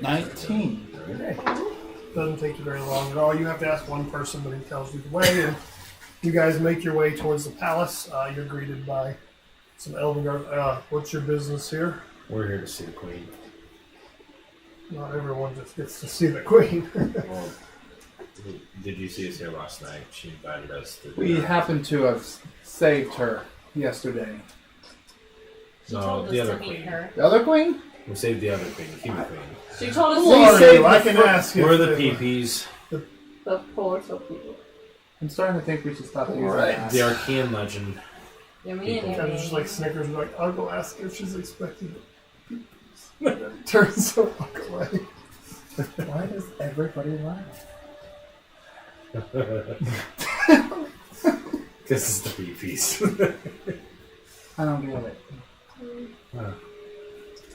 19. Okay. Doesn't take you very long at all. You have to ask one person, but he tells you the way, and you guys make your way towards the palace. You're greeted by some elven guard. What's your business here? We're here to see the queen. Not everyone just gets to see the queen. Well, did you see us here last night? She invited us to. We happen to have saved her yesterday. She No, told us the to other meet queen. her. The other queen? We saved the other queen, the human queen. She told us Who are saved you? I can the ask you. We're if the they- PPs. the portal people. I'm starting to think we should stop using Right. that. The Arkeyan legend. Yeah, me and Kind of just you. like Snickers, like, I'll go ask her if she's expecting it. Turns to walk away. Why does everybody laugh? This is the PPs. I don't get it.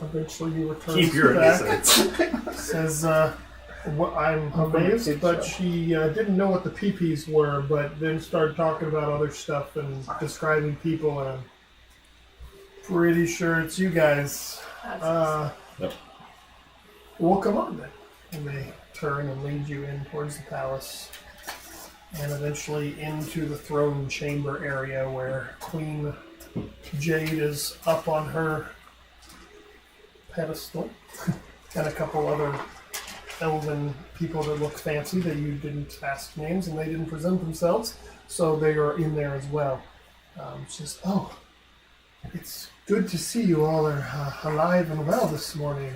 Eventually you return Keep your back. innocence. Says, I'm amazed, but she didn't know what the peepees were, but then started talking about other stuff and describing people, and I'm pretty sure it's you guys. Yep. Well, come on then. And they turn and lead you in towards the palace, and eventually into the throne chamber area where Queen Jade is up on her pedestal, and a couple other elven people that look fancy that you didn't ask names and they didn't present themselves, so they are in there as well. Says, oh, it's good to see you all are alive and well this morning.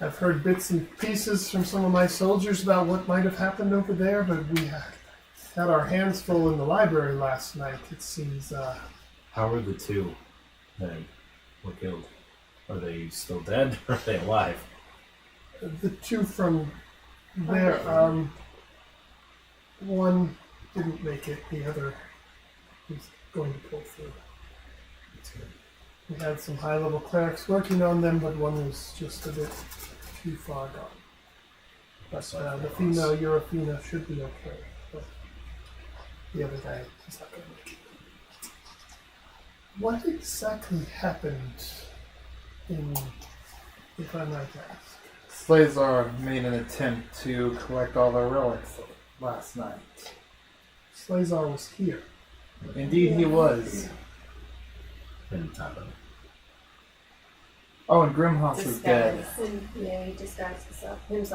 I've heard bits and pieces from some of my soldiers about what might have happened over there, but we had our hands full in the library last night. It seems, How are the two that were killed? Are they still dead or are they alive? the two from there, one didn't make it, the other is going to pull through. We had some high-level clerics working on them, but one was just a bit too far gone. But the female Eurofina should be okay. But the other guy is not going to make it. What exactly happened if I might ask? Slazar made an attempt to collect all the relics last night. Slazar was here. Indeed, he was. And Tabo. Oh, and Grimhouse was dead. And, yeah, he disguised himself as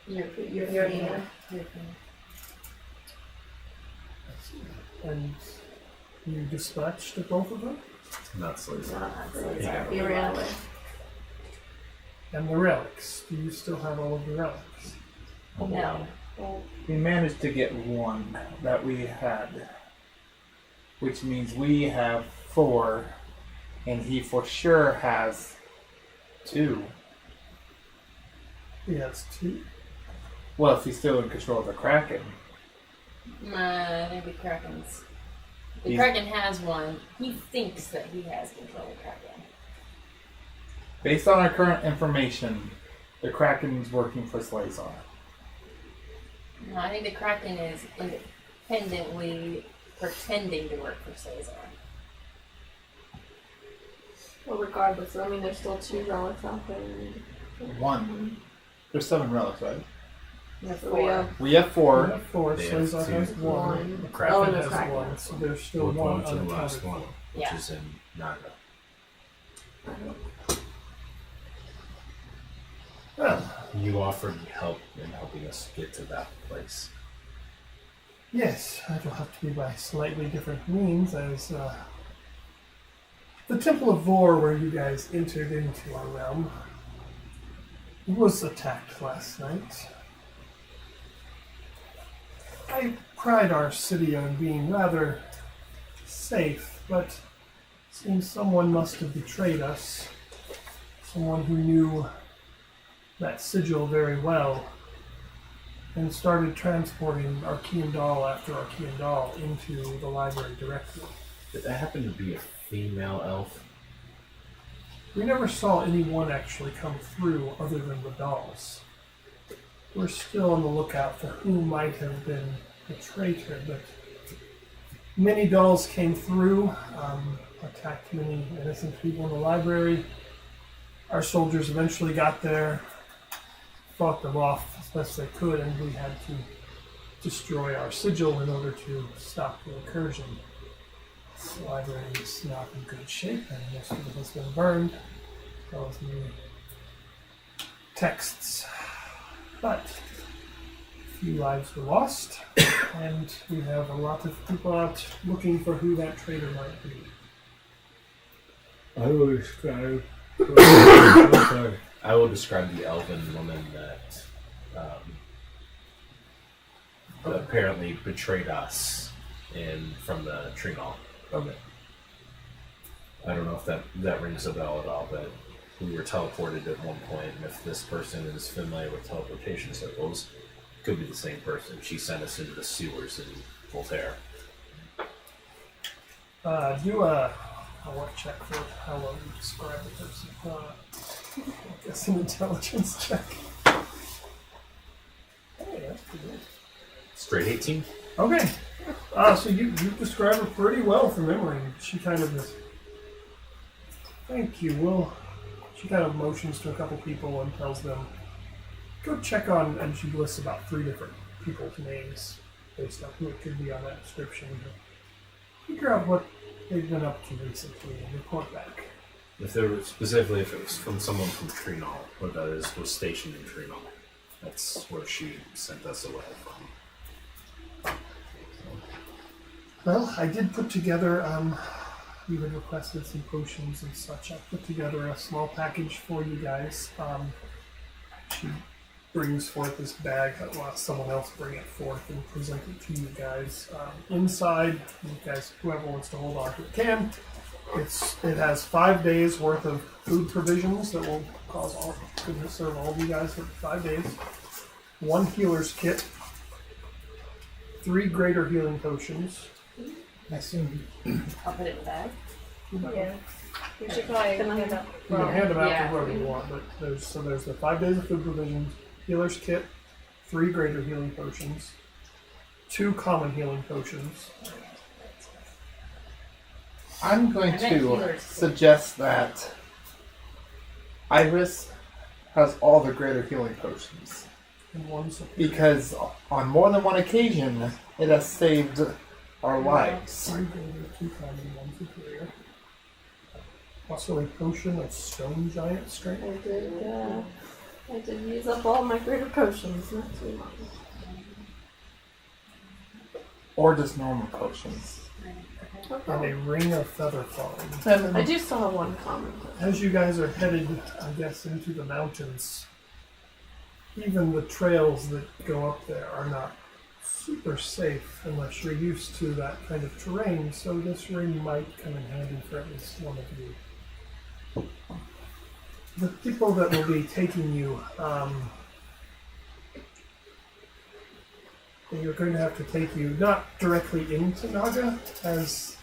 your And you dispatched both of them? Not Slazer. He ran away. And the relics. Do you still have all of the relics? No. We managed to get one that we had, which means we have 4, and he for sure has 2. He has 2. Well, if he's still in control of the Kraken. I think the Kraken's. The He's- Kraken has one. He thinks that he has control of Kraken. Based on our current information, the Kraken's working for Slazar. No, I think the Kraken is independently pretending to work for Caesar. Well, regardless, I mean, there's still 2 relics out there. 1. There's 7 relics, right? That's So we have We have 4. 4. They have Slazar 2. has 1. one. The Oh, Kraken and the has Kraken. 1, so there's still We're 1 going to the unaccounted last for. one, which Yeah. is in Naga. Well, You offered help in helping us get to that place. yes, it'll have to be by slightly different means, as the Temple of Vor, where you guys entered into our realm, was attacked last night. I pride our city on being rather safe, but it seems someone must have betrayed us. Someone who knew that sigil very well and started transporting Arkeyan doll after Arkeyan doll into the library directly. Did that happen to be a female elf? We never saw anyone actually come through other than the dolls. We're still on the lookout for who might have been the traitor, but many dolls came through, attacked many innocent people in the library. Our soldiers eventually got there, fought them off as best they could, and we had to destroy our sigil in order to stop the incursion. The library is not in good shape, and most of it has been burned, as well as many texts. But a few lives were lost, and we have a lot of people out looking for who that traitor might be. I will describe the elven woman that apparently betrayed us from the tree knoll. Okay. I don't know if that rings a bell at all, but we were teleported at one point, and if this person is familiar with teleportation circles, it could be the same person. She sent us into the sewers in Voltaire. Do a work check for how well you describe the person. I guess an intelligence check. Hey, that's pretty good. Straight 18? Okay. So you describe her pretty well from memory. She kind of is. Thank you. She kind of motions to a couple people and tells them, go check on, and she lists about 3 different people's names based on who it could be on that description. Figure out what they've been up to recently and report back. If it was from someone from Tree Knoll, or that was stationed in Tree Knoll. That's where she sent us away from. Well, I did put together, you had requested some potions and such. I put together a small package for you guys. She brings forth this bag, let someone else bring it forth and present it to you guys. Inside, you guys, whoever wants to hold on to it can. It has 5 days worth of food provisions that will serve all of you guys for 5 days. 1 healer's kit, 3 greater healing potions. I assume. I'll put it in the bag. Yeah. We should probably Can I hand up. You can hand them out Yeah. to whoever you want, but there's the 5 days of food provisions, healer's kit, 3 greater healing potions, 2 common healing potions. I'm going I bet to healers- suggest that Iris has all the greater healing potions. And 1 supply. Because on more than one occasion, it has saved our lives. 3 greater, 2 common, 1 superior. Also a potion of stone giant strength. I did use up all my greater potions, not too much. Or just normal potions. And a ring of feather falling. I do still have 1 common. As you guys are headed, I guess, into the mountains, even the trails that go up there are not super safe unless you're used to that kind of terrain, so this ring might come in handy for at least one of you. The people that will be taking you, you're going to have to take you not directly into Naga, as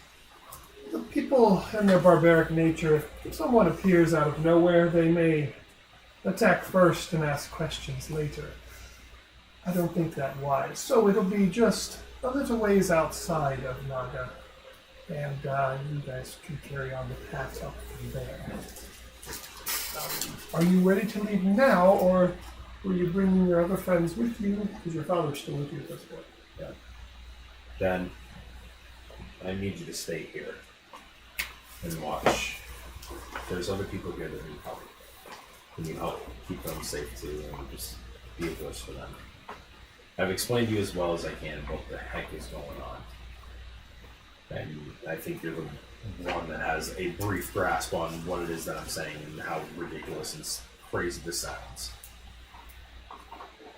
the people and their barbaric nature, if someone appears out of nowhere, they may attack first and ask questions later. I don't think that wise. So it'll be just a little ways outside of Naga, and you guys can carry on the path up from there. Are you ready to leave now, or were you bringing your other friends with you? Because your father's still with you at this point. Yeah. Then I need you to stay here and watch. There's other people here that need help. We need help keep them safe too, and just be a voice for them. I've explained to you as well as I can what the heck is going on. And I think you're the one that has a brief grasp on what it is that I'm saying and how ridiculous and crazy this sounds.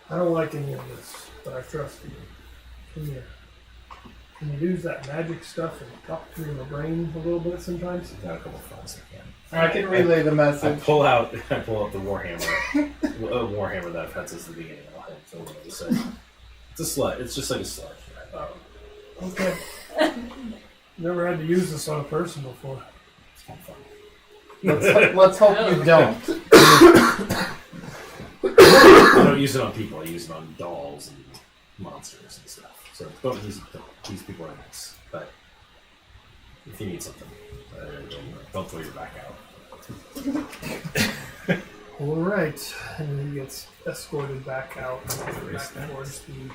I don't like any of this, but I trust you. Can you use that magic stuff and talk to me in the brain a little bit sometimes? I've got a couple of friends that can. I can relay the I message. pull out the warhammer Warhammer that I've had since the beginning. So it's a sludge. It's just like a sludge. Okay. Never had to use this on a person before. It's kind of fun. Let's hope you don't. I don't use it on people. I use it on dolls and monsters and stuff. So don't use it. These people are nice. But if you need something, don't throw your back out. All right. And he gets escorted back out back towards the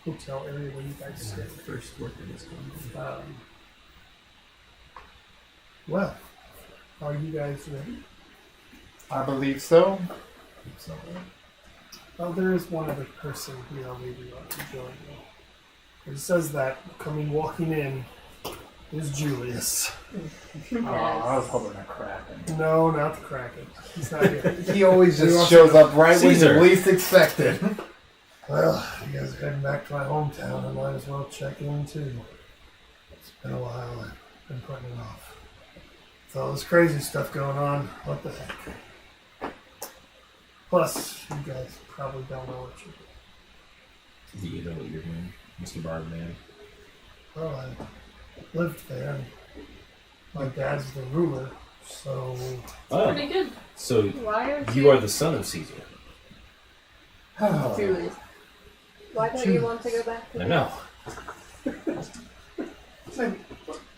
hotel area where you guys stay. First worker is going. Well, are you guys ready? I believe so. Well, there is one other person here I'll leave you to join me. It says that walking in is Julius. Oh, I was hoping to Kraken. No, not the Kraken. He's not here. He always just shows up right Caesar. when you least expect it. Well, you guys are heading back to my hometown. I might as well check in too. It's been a while. I've been putting it off. With all this crazy stuff going on, what the heck? Plus, you guys probably don't know what you're doing. Do you know what you're doing, Mr. Bardman? Well, I lived there. And my dad's the ruler, so Pretty good. So Why are you are the son of Caesar. Julius. Why don't you want to go back to I know.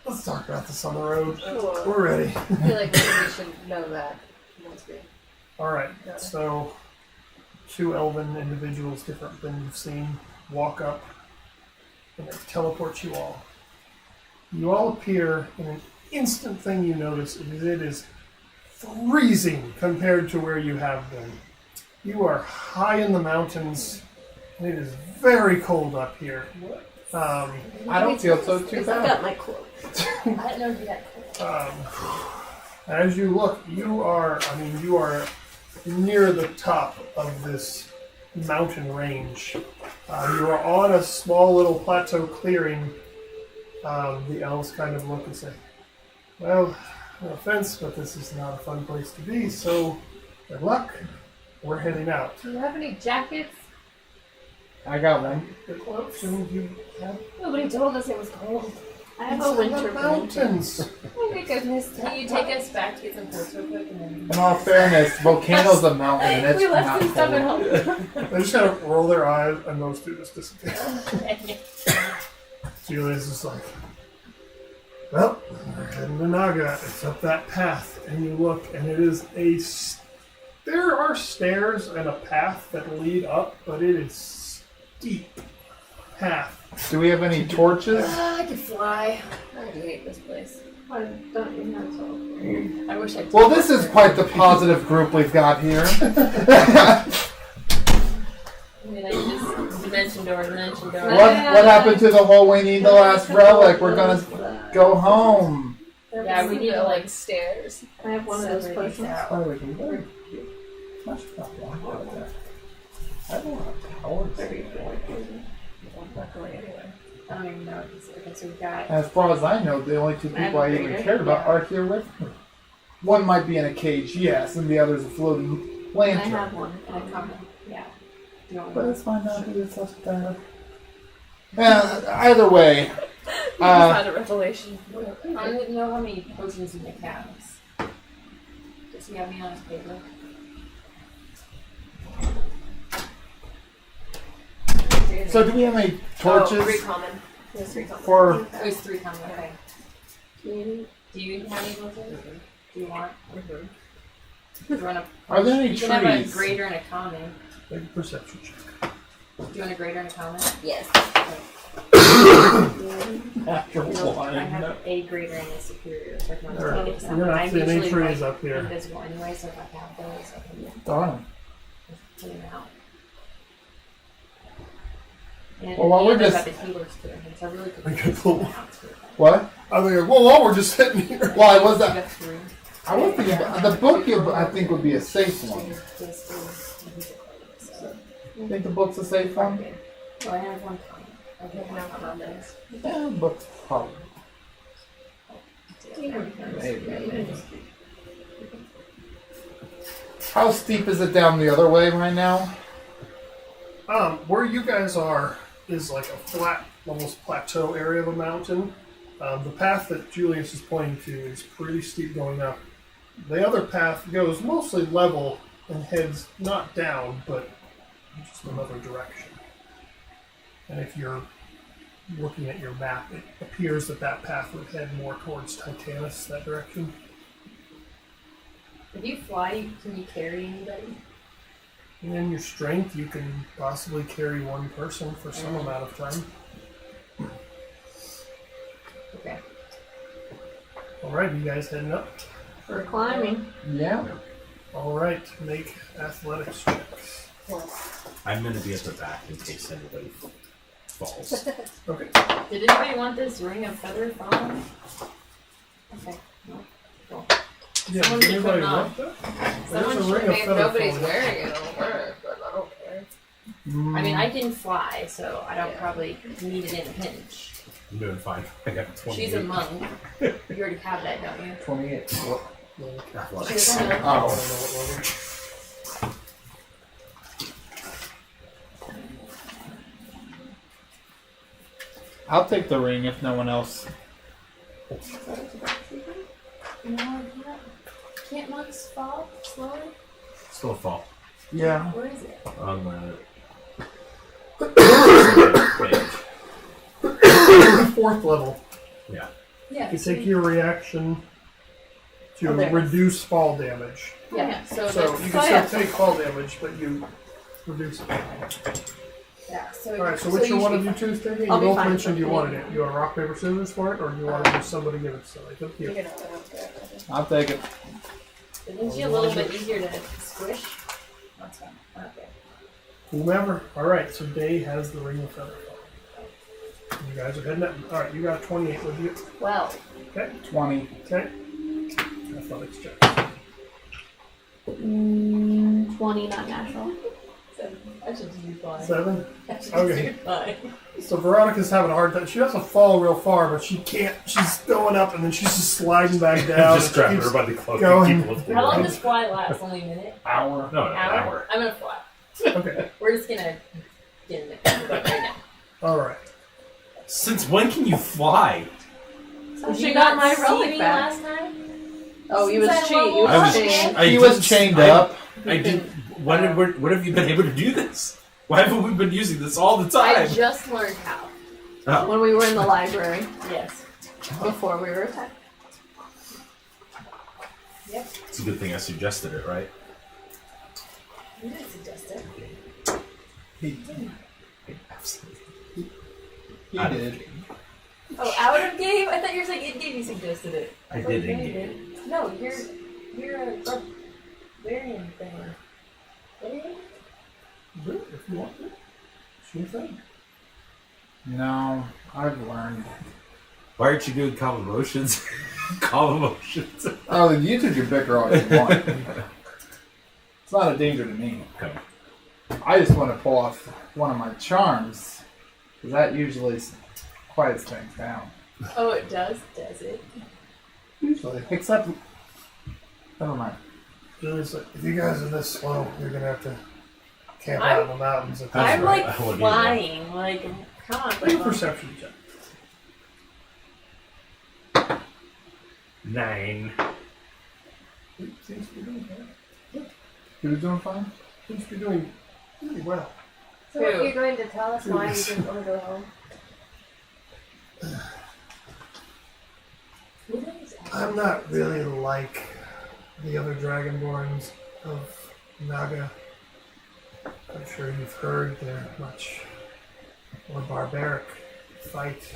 let's talk about this on the road. Sure. We're ready. I feel like maybe we should know that once we... All right, so two elven individuals, different than you've seen, walk up and they teleport you all. You all appear, and an instant thing you notice is it is freezing compared to where you have been. You are high in the mountains, and it is very cold up here. I don't feel so too I've bad. got my cloak. I don't know if you got As you look, you are near the top of this mountain range. You are on a small little plateau clearing. The elves kind of look and say, well, no offense, but this is not a fun place to be, so good luck. We're heading out. Do you have any jackets? I got one. The cloaks you have Nobody told us it was cold. I have it's a in winter the blanket. mountains. Oh my goodness. Can you take us back to get some clothes real quick and then... In all fairness, Volcano's a mountain and it's We left not some stuff at cold. home. They just kind of roll their eyes and those two just disappear. Julius is like, well, we're heading to Naga. It's up that path. And you look, and it is there are stairs and a path that lead up, but it is steep path. Do we have any torches? I could fly. I hate this place. Why don't you have so? I wish I did. Well, this is quite the positive group we've got here. I mean, like just dimension door. What happened to the whole we need the last relic? We're gonna go home. Yeah, we need to like stairs. I have one of those separate these potions. out. Oh, we can go. Much stuff like that. I don't want to power I don't even know what this is. Okay, so we've got... As far as I know, the only two people I even cared about are here with me. One might be in a cage, yes, and the other's a floating I lantern. have one. And a comment. Yeah. Do you want But one? it's fine not to be such bad. Either way, You just had a revelation. I don't even know how many potions in the cabs. Does he have me on his paper? so do we have any torches Oh, 3 common. There's 3 common. for? Oh, it's 3 common. Okay. Do you have any potions? Do you want? Do you want a... Are there any You can have a trees? greater and a common. Make a perception check. Do you want a greater and a common? Yes. After I one. have a greater and a superior. So if you want to Alright, take it, you're not I'm seeing any usually trees like up here. invisible anyway, so if I have those, I can Darn. put them out. And Well, while we're those just- have the healers too, so I really could We put could pull- them out too. What? I think, well, we're just sitting here. Well, I was I that. got 3. I was thinking about, the book. I think would be a safe one. You think the book's a safe one? Well, I have 1 common. I have 1 common. Yeah, the book's probably. How steep is it down the other way right now? Where you guys are is like a flat, almost plateau area of a mountain. The path that Julius is pointing to is pretty steep going up. The other path goes mostly level and heads not down, but just another direction. And if you're looking at your map, it appears that that path would head more towards Titanus, that direction. If you fly, can you carry anybody? And in your strength, you can possibly carry one person for some amount of time. Okay. Alright, you guys heading up? For climbing. Yeah. Alright, make athletics checks. I'm going to be at the back in case anybody falls. Okay. Did anybody want this ring of feather falling? Okay. No. Cool. Yeah, Someone does should anybody put it on. want that? Someone There's a should ring of make- feather Nobody's falling. wearing it, it'll work, but I don't care. I mean, I can fly, so I don't probably need it in a pinch. I'm doing fine. I got 28. She's a monk. You already have that, don't you? 28. What? Athletics. She's a monk. I don't know Oh. what level. I'll take the ring if no one else. No, can't monks fall slowly? Still a fall. Yeah. Where is it? On the page. 4th level. Yeah. Yeah. You take your reaction to Oh, there. reduce fall damage. Yeah. So, So that's, you can still take fall damage, but you reduce it. yeah. So Alright, so which one of you two is taking? You I'll be both fine mentioned with you it. wanted it. You want to rock, paper, scissors for it, or do you want to have somebody give it to somebody? It's up to you. Take it out, I don't care. I'll take it. isn't she a little bit easier to squish? That's fine. Okay. Whomever. Alright, so Day has the ring of feather fall. You guys are heading up. Alright, you got 28 with you. Well, Okay. 20. Okay. Athletics check. 20, not natural. I should do fine. 7. I should Okay. do fine. So Veronica's having a hard time. She doesn't fall real far, but she can't. She's going up and then she's just sliding back down. Just and grab keeps her by the cloak going. and keep lifting how her long up. does fly last? Only a minute? Hour. No, an hour. I'm gonna fly. Okay. We're just gonna get in the car right now. Alright. Since when can you fly? So Did she you got not my see relic me back. last time? Oh, you was Since I cheat. You leveled I was was- cheat. I He was just- chained I- up. I did. When have you been able to do this? Why haven't we been using this all the I time? just learned how. Oh. When we were in the library Yes. before we were attacked. Yep. It's a good thing I suggested it, right? You didn't suggest it. He I did. Oh, out of game? I thought you were saying in game you suggested it. I thought did you in did. game. No, you're a barbarian thing. Barbarian? Do it if you want to. It's your thing. No, I've learned. Why aren't you doing calm emotions? Calm emotions. Oh, you two can bicker all you want. It's not a danger to me. Okay. I just want to pull off one of my charms. Because that usually quiets things down. Oh, it does? Does it? Usually. Except. Never mind. Julie's like, if you guys are this slow, you're going to have to camp out in the mountains. At this I'm rate. like I wouldn't flying. Like, come on. Make a Grandma. perception check. 9. Seems to be doing that. He was doing fine? Seems to be doing really well. So what are you going to tell us why you didn't want to go home? I'm not really like the other Dragonborns of Naga. I'm sure you've heard they're much more barbaric. Fight.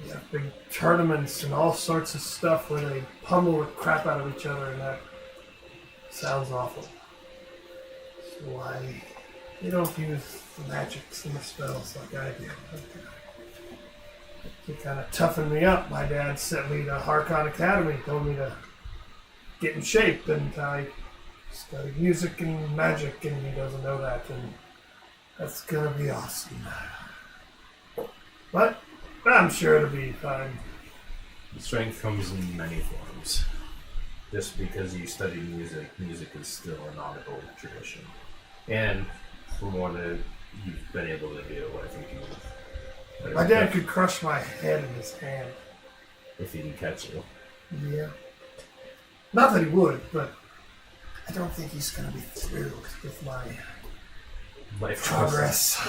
They have big tournaments and all sorts of stuff where they pummel the crap out of each other, and that sounds awful. So why they don't use the magics and the spells like I do. To kind of toughen me up, my dad sent me to Harkon Academy, told me to get in shape, and I studied music and magic, and he doesn't know that, and that's gonna be awesome. But I'm sure it'll be fine. Strength comes in many forms. Just because you study music, music is still an audible tradition. And from what you've been able to do, I think you... My dad could crush my head in his hand. If he can catch you. Yeah. Not that he would, but I don't think he's going to be thrilled with my Life progress.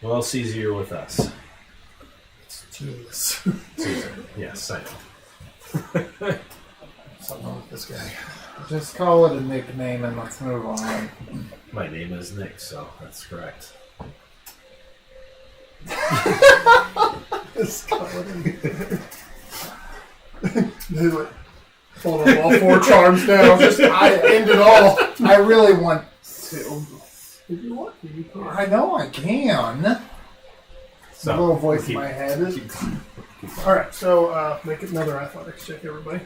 Well, Caesar, you're with us. It's genius. Caesar. Yes, I know. Something wrong with this guy. Just call it a nickname and let's move on. My name is Nick, so that's correct. This guy. He's like, hold on, all 4 charms now. I end it all. I really want to. If you want to, you can. I know I can. So, a little voice keep- in my head. Alright, so make it another athletics check, everybody.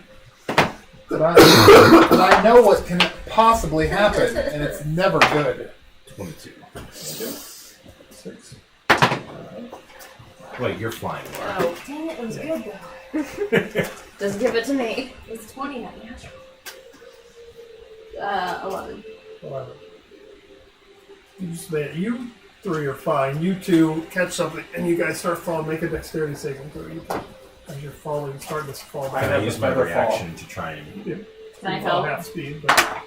But I know what can possibly happen, and it's never good. 22. 6. Wait, you're flying, Laura. Oh, dang it, it was good though. Just give it to me. It's 20, not natural. 11. 11. You 3 are fine. You 2 catch something, and you guys start falling. Make a dexterity saving throw. You two. As you're falling, starting to fall back. And I use my feather reaction to try and... Yeah. Can I You fall help? half speed, but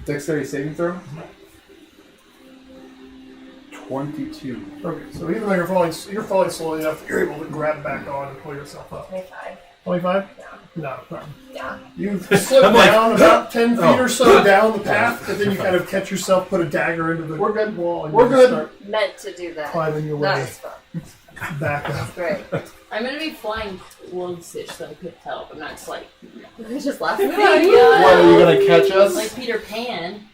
Dexterity saving throw? 22. okay. So even though you're falling slowly enough, you're able to grab back on and pull yourself up. 25. 25? No, no problem. Yeah. You slip down about 10 feet or so down the path, and then you kind of catch yourself, put a dagger into the wall, and We're you good. start Meant to do that. climbing your That way was fun. back up. Great. I'm gonna be flying towards Stitch so I could tell, but not just like We just laughing. What, are you gonna catch us? like Peter Pan.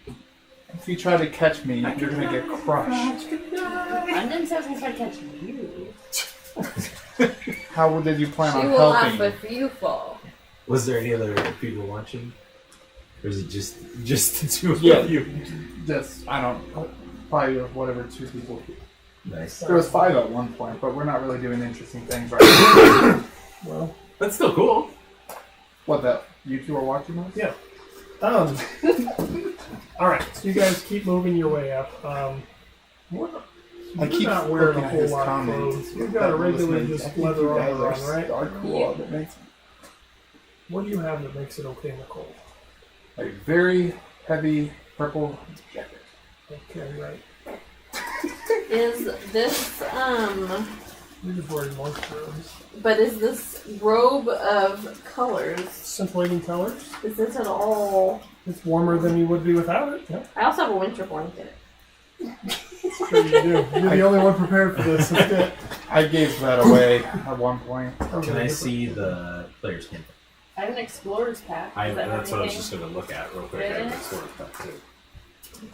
If you try to catch me, you're gonna get crushed. I didn't say I was gonna try to catch you. How did you plan She on will laugh helping? if you fall. Was there any other people watching? Or is it just the two of Yeah. you? Just, I don't, probably whatever 2 people. Nice. There was 5 at one point, but we're not really doing interesting things right now. Well, That's still cool. What, that you 2 are watching us? yeah. Alright, so you guys keep moving your way up. You're not wearing looking a at whole his lot of comments. clothes. You've got a regular Listening. I just think leather you guys armor on, right? are cool. That makes What do you have that makes it okay in the cold? a very heavy purple jacket. Okay, right. Is this, You're just wearing moisture robes. but is this robe of colors, Scintillating colors. is this at all... It's warmer than you would be without it. Yep. I also have a winter blanket. Sure you do. You're the only one prepared for this. That's it. I gave that away at one point. Can I see the player's handbook? I have an explorer's pack. Does that have That's what I was anything? just going to look at real quick. I have an explorer's pack too.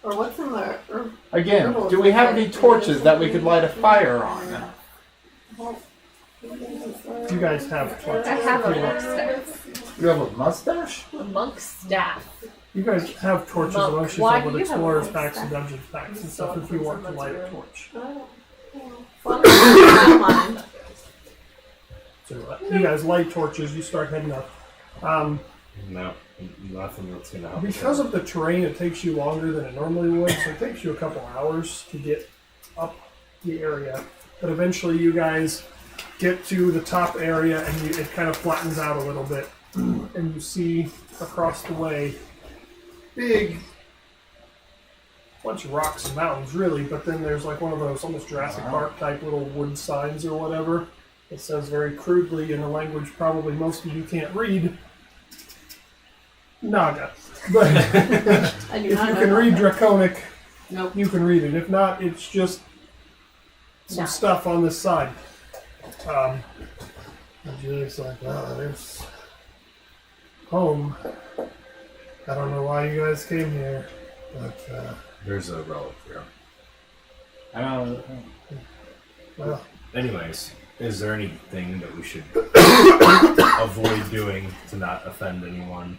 Or what's in the... Or, Again, do we have any torches that we could light a fire on? You guys have torches. I have a If you monk want. staff. You have a mustache? A monk staff. You guys have torches Monk. amongst Why yourself do with you have a explorers monk packs staff? and dungeons packs and stuff if you want to light a torch. Well, I don't mind. So you guys light torches, you start heading up. No, nothing that's going to help. Because of the terrain, it takes you longer than it normally would, so it takes you a couple hours to get up the area. But eventually you guys get to the top area and it kind of flattens out a little bit. And you see across the way big bunch of rocks and mountains really, but then there's like one of those almost Jurassic Park type little wood signs or whatever. It says very crudely in a language probably most of you can't read. Naga. But I do if not you know can that. read Draconic, Nope. you can read it. If not, it's just some stuff on this side. And Julie's like, oh, there's home. I don't know why you guys came here, but, There's a relic here. I don't know. well, Anyways, is there anything that we should avoid doing to not offend anyone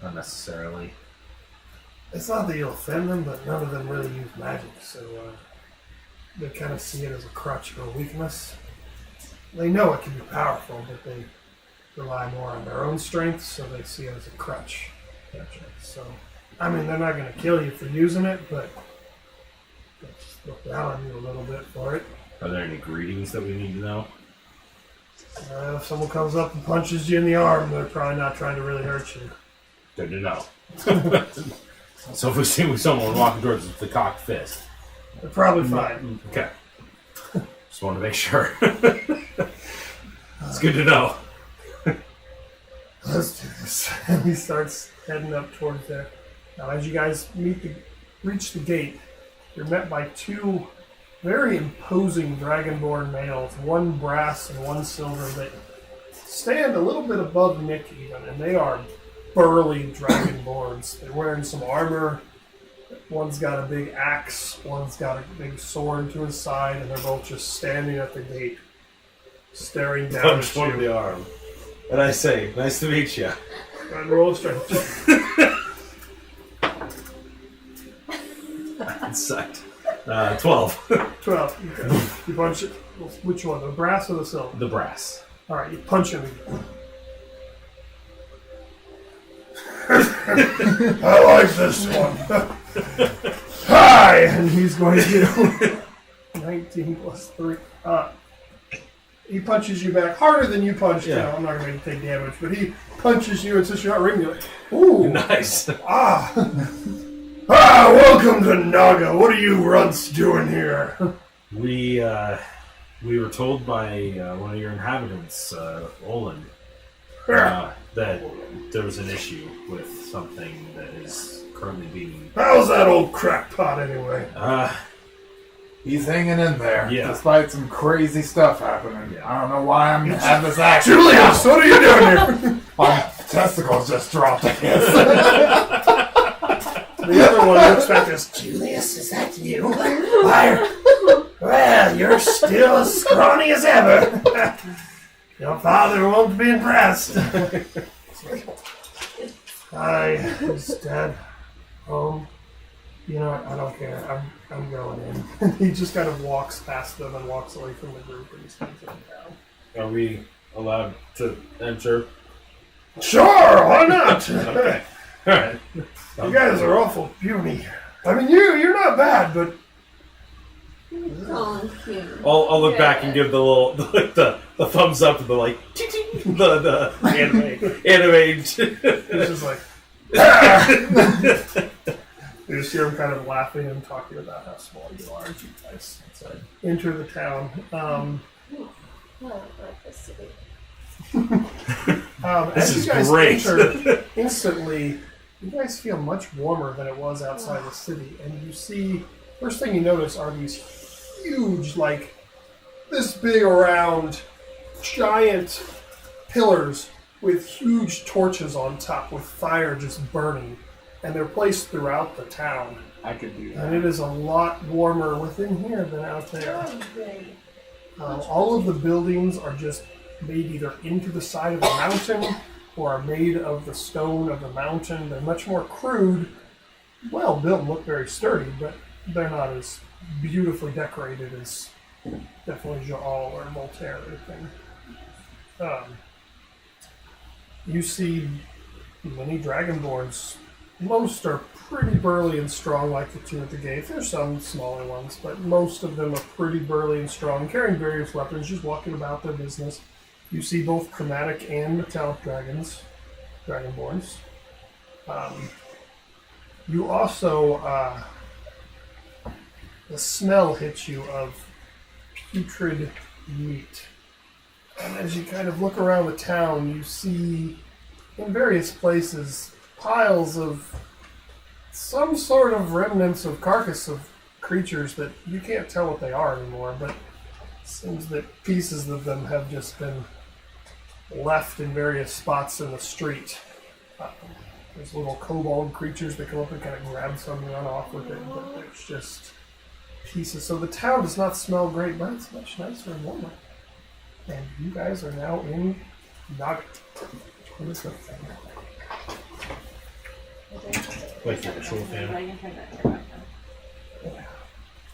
unnecessarily? it's not that you'll offend them, but none of them really use magic, so, they kind of see it as a crutch or a weakness. They know it can be powerful, but they rely more on their own strength, so they see it as a crutch. So, I mean, they're not going to kill you for using it, but they'll just look down on you a little bit for it. Are there any greetings that we need to know? If someone comes up and punches you in the arm, they're probably not trying to really hurt you. Good to know. So if we see someone walking towards us with the cocked fist, They're probably fine. okay. Just want to make sure. It's good to know. Let's do this. And he starts heading up towards there. Now, as you guys reach the gate, you're met by two very imposing dragonborn males, one brass and one silver, that stand a little bit above Nick even, and they are burly dragonborns. They're wearing some armor. One's got a big axe, one's got a big sword to his side, and they're both just standing at the gate, staring down Punch at one in you. the arm. And I say, nice to meet you. And roll a strength. That sucked. 12. 12. Okay. You punch it. Which one? The brass or the silver? The brass. Alright, you punch him. I like this one. Hi! And he's going to 19 plus 3. He punches you back harder than you punched him. Yeah. I'm not going to take damage, but he punches you and since you're not ringing, you're like, ooh. Nice. Welcome to Naga. What are you runts doing here? We were told by one of your inhabitants, Olin, that there was an issue with something that is currently being... How's that old crackpot anyway? He's hanging in there, Yeah. despite some crazy stuff happening. Yeah. I don't know why I'm having this action. Julius, what are you doing here? My testicles just dropped, I guess. The other one looks back and says, Julius, is that you? Why? Well, you're still as scrawny as ever. Your father won't be impressed. Hi, is Dad home? You know what? I don't care. I'm going in. He just kind of walks past them and walks away from the group and he's heading down. Are we allowed to enter? Sure, why not? Okay. Alright. You guys are awful puny. I mean, you're not bad, but Oh, cute. I'll look back and give the little the thumbs up and the like the anime. he's just like, ah! You just hear him kind of laughing and talking about how small you are as you guys enter the town. This As is you guys great. enter, instantly, you guys feel much warmer than it was outside the city. And you see, first thing you notice are these huge, like this big around, giant pillars with huge torches on top with fire just burning. And they're placed throughout the town. I could do And that. it is a lot warmer within here than out there. All of the buildings are just made either into the side of the mountain or are made of the stone of the mountain. They're much more crude, well built, look very sturdy, but they're not as beautifully decorated as definitely Jaal or Voltaire or anything. You see many dragonborns. Most are pretty burly and strong, like the two at the gate. There's some smaller ones, but most of them are pretty burly and strong, carrying various weapons, just walking about their business. You see both chromatic and metallic dragonborns. You also, the smell hits you of putrid meat. And as you kind of look around the town, you see in various places piles of some sort of remnants of carcass of creatures that you can't tell what they are anymore, but it seems that pieces of them have just been left in various spots in the street. There's little kobold creatures that come up and kind of grab some and run off with it, but there's just pieces. So the town does not smell great, but it's much nicer and warmer. And you guys are now in Naga. What is the thing? Like the actual fan.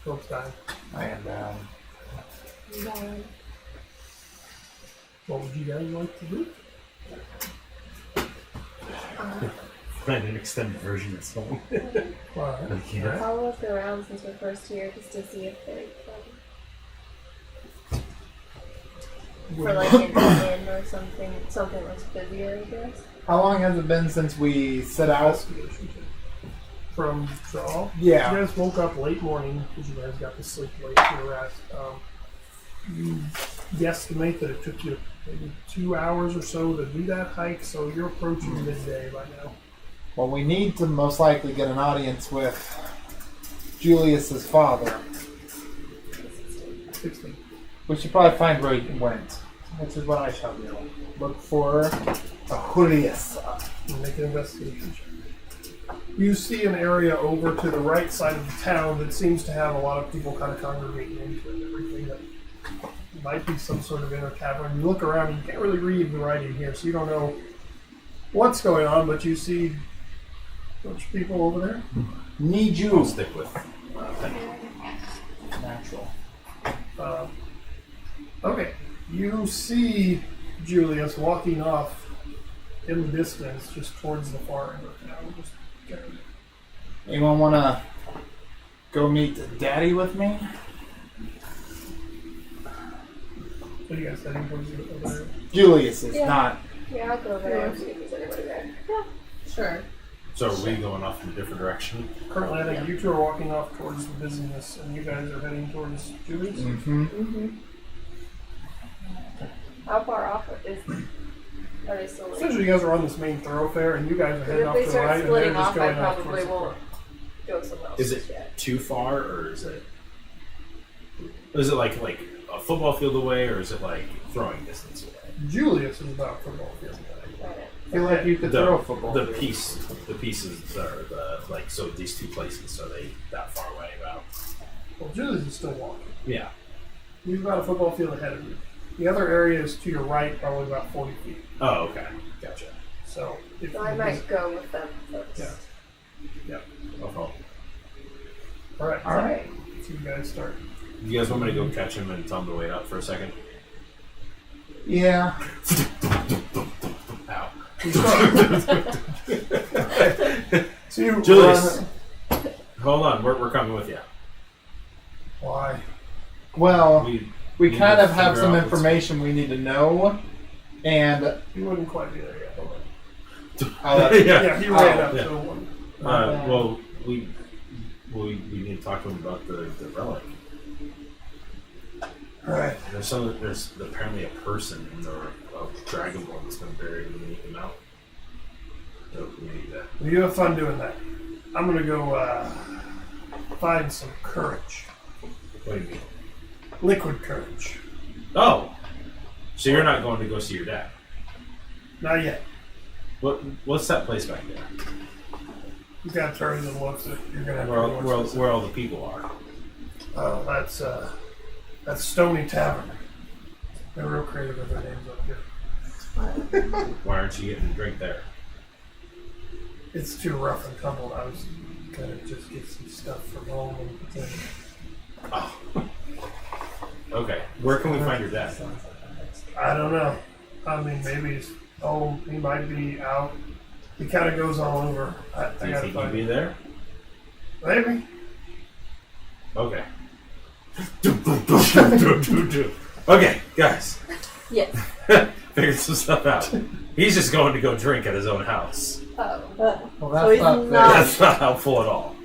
Hope's dying. I am down. What would you guys like to do? Find an extended version of song. Alright. Yeah. I'll look around since we're first here just to see if they for like an inn or something that's busier, I guess. How long has it been since we set out? Investigation check. From Shaw? Yeah. You guys woke up late morning because you guys got to sleep late to your rest. You guesstimate that it took you maybe 2 hours or so to do that hike, so you're approaching midday by now. Well, we need to most likely get an audience with Julius's father. 16. We should probably find where he went, which is what I shall do. Look for Julius. Make an investigation check. You see an area over to the right side of the town that seems to have a lot of people kind of congregating into it. Everything that might be some sort of inner tavern. You look around, you can't really read the writing here, so you don't know what's going on, but you see a bunch of people over there. Need I'll you. stick with Natural. Okay, you see Julius walking off in the distance, just towards the far end of town. Just kind of- Anyone want to go meet Daddy with me? What are you guys heading towards over there? Julius is Yeah. not. Yeah, I'll go there and see if there's anybody there. Sure. So are we going off in a different direction? Currently, I think you two are walking off towards the business, and you guys are heading towards Julius. Mm-hmm. How far off are they still like? Essentially, you guys are on this main thoroughfare, and you guys are heading If off they to the start right, and they're splitting just off, I going off probably towards the won't front. go somewhere else. Is it too far, or is it like a football field away, or is it like throwing distance away? Julius is about football field away. I feel like you could throw a football. The pieces are so these two places, are they that far away about? Well, Julius is still walking. Yeah. He's about a football field ahead of you. The other area is to your right, probably about 40 feet. Oh, okay. Gotcha. So, if So I you might go with them first. Yeah. No problem. All right. All right. So you guys start. You guys want me to go catch him and tell him to wait up for a second? Yeah. Ow. So you Julius. run. Hold on, we're coming with you. Why? Well, we need kind to of have figure some out information we need to know, and You wouldn't quite be there yet. Hold on. yeah. He ran up Yeah. to one. Well, we need to talk to him about the relic. All right. There's apparently a person or a dragonborn that's been buried beneath the mountain. So we need that. Well, you have fun doing that. I'm gonna go find some courage, What do you mean? liquid courage. Oh, so you're not going to go see your dad? Not yet. What's that place back there? You gotta turn and look. So you're gonna have to go Where all the people are? Oh, that's Stony Tavern. They're real creative with their names up here. Why aren't you getting a drink there? It's too rough and tumble. I was gonna just get some stuff from home and pretend. Oh. Okay. Where can we find your dad? I don't know. I mean, maybe he's home. He might be out. He kind of goes all over. I Do you gotta think he'd find be him. there? Maybe. Okay. Okay, guys. Yes. Figured some stuff out. He's just going to go drink at his own house. Oh. Well, So that's he's not not- That's not helpful at all.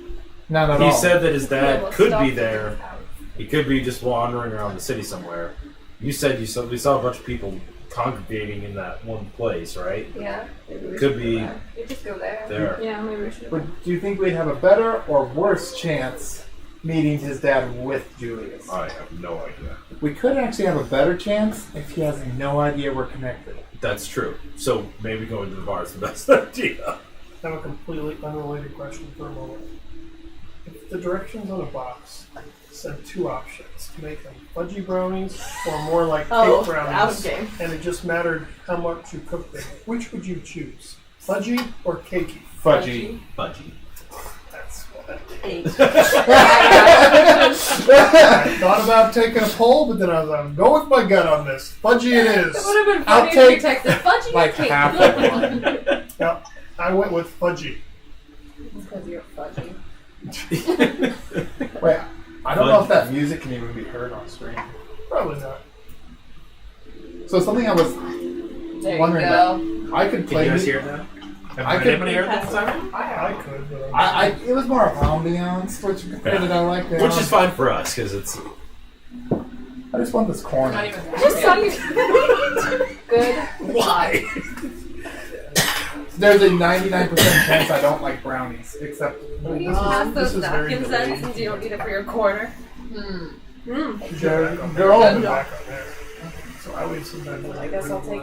Not at He all. said that his Yeah, dad we'll could stop be at there. his house. He could be just wandering around the city somewhere. You said we saw a bunch of people congregating in that one place, right? Yeah. Maybe we Could should be go there. You just go there. there. Yeah, maybe we should. But do you think we'd have a better or worse chance meeting his dad with Julius? I have no idea. We could actually have a better chance if he has no idea we're connected. That's true. So maybe going to the bar is the best idea. I have a completely unrelated question for a moment. If the directions on a box said two options, to make them fudgy brownies or more like cake Oh, brownies, out of game. and it just mattered how much you cooked them, which would you choose? Fudgy or cakey? Fudgy. Budgie. That's why. 8. I thought about taking a poll, but then I was like, I'm going with my gut on this. Fudgy it is. It would have been I'll funny if you take, texted fudgy like cake. half of one. Yep. I went with fudgy. Because you're fudgy. Wait, I don't know if that music can even be heard on screen. Probably not. So something I was There wondering you go. about, I could Can play. you guys hear it now? I could- anybody heard that time? I could, but It was more of ambiance, which that I like. The Which is fine for us because it's. I just want this corn. Not even Just good. Why? There's a 99% chance I don't like brownies, except Will you This is- pass this those is very napkins then, delayed. since you don't need it for your corner? they're all- back on there. So I leave some bed. I guess I'll take.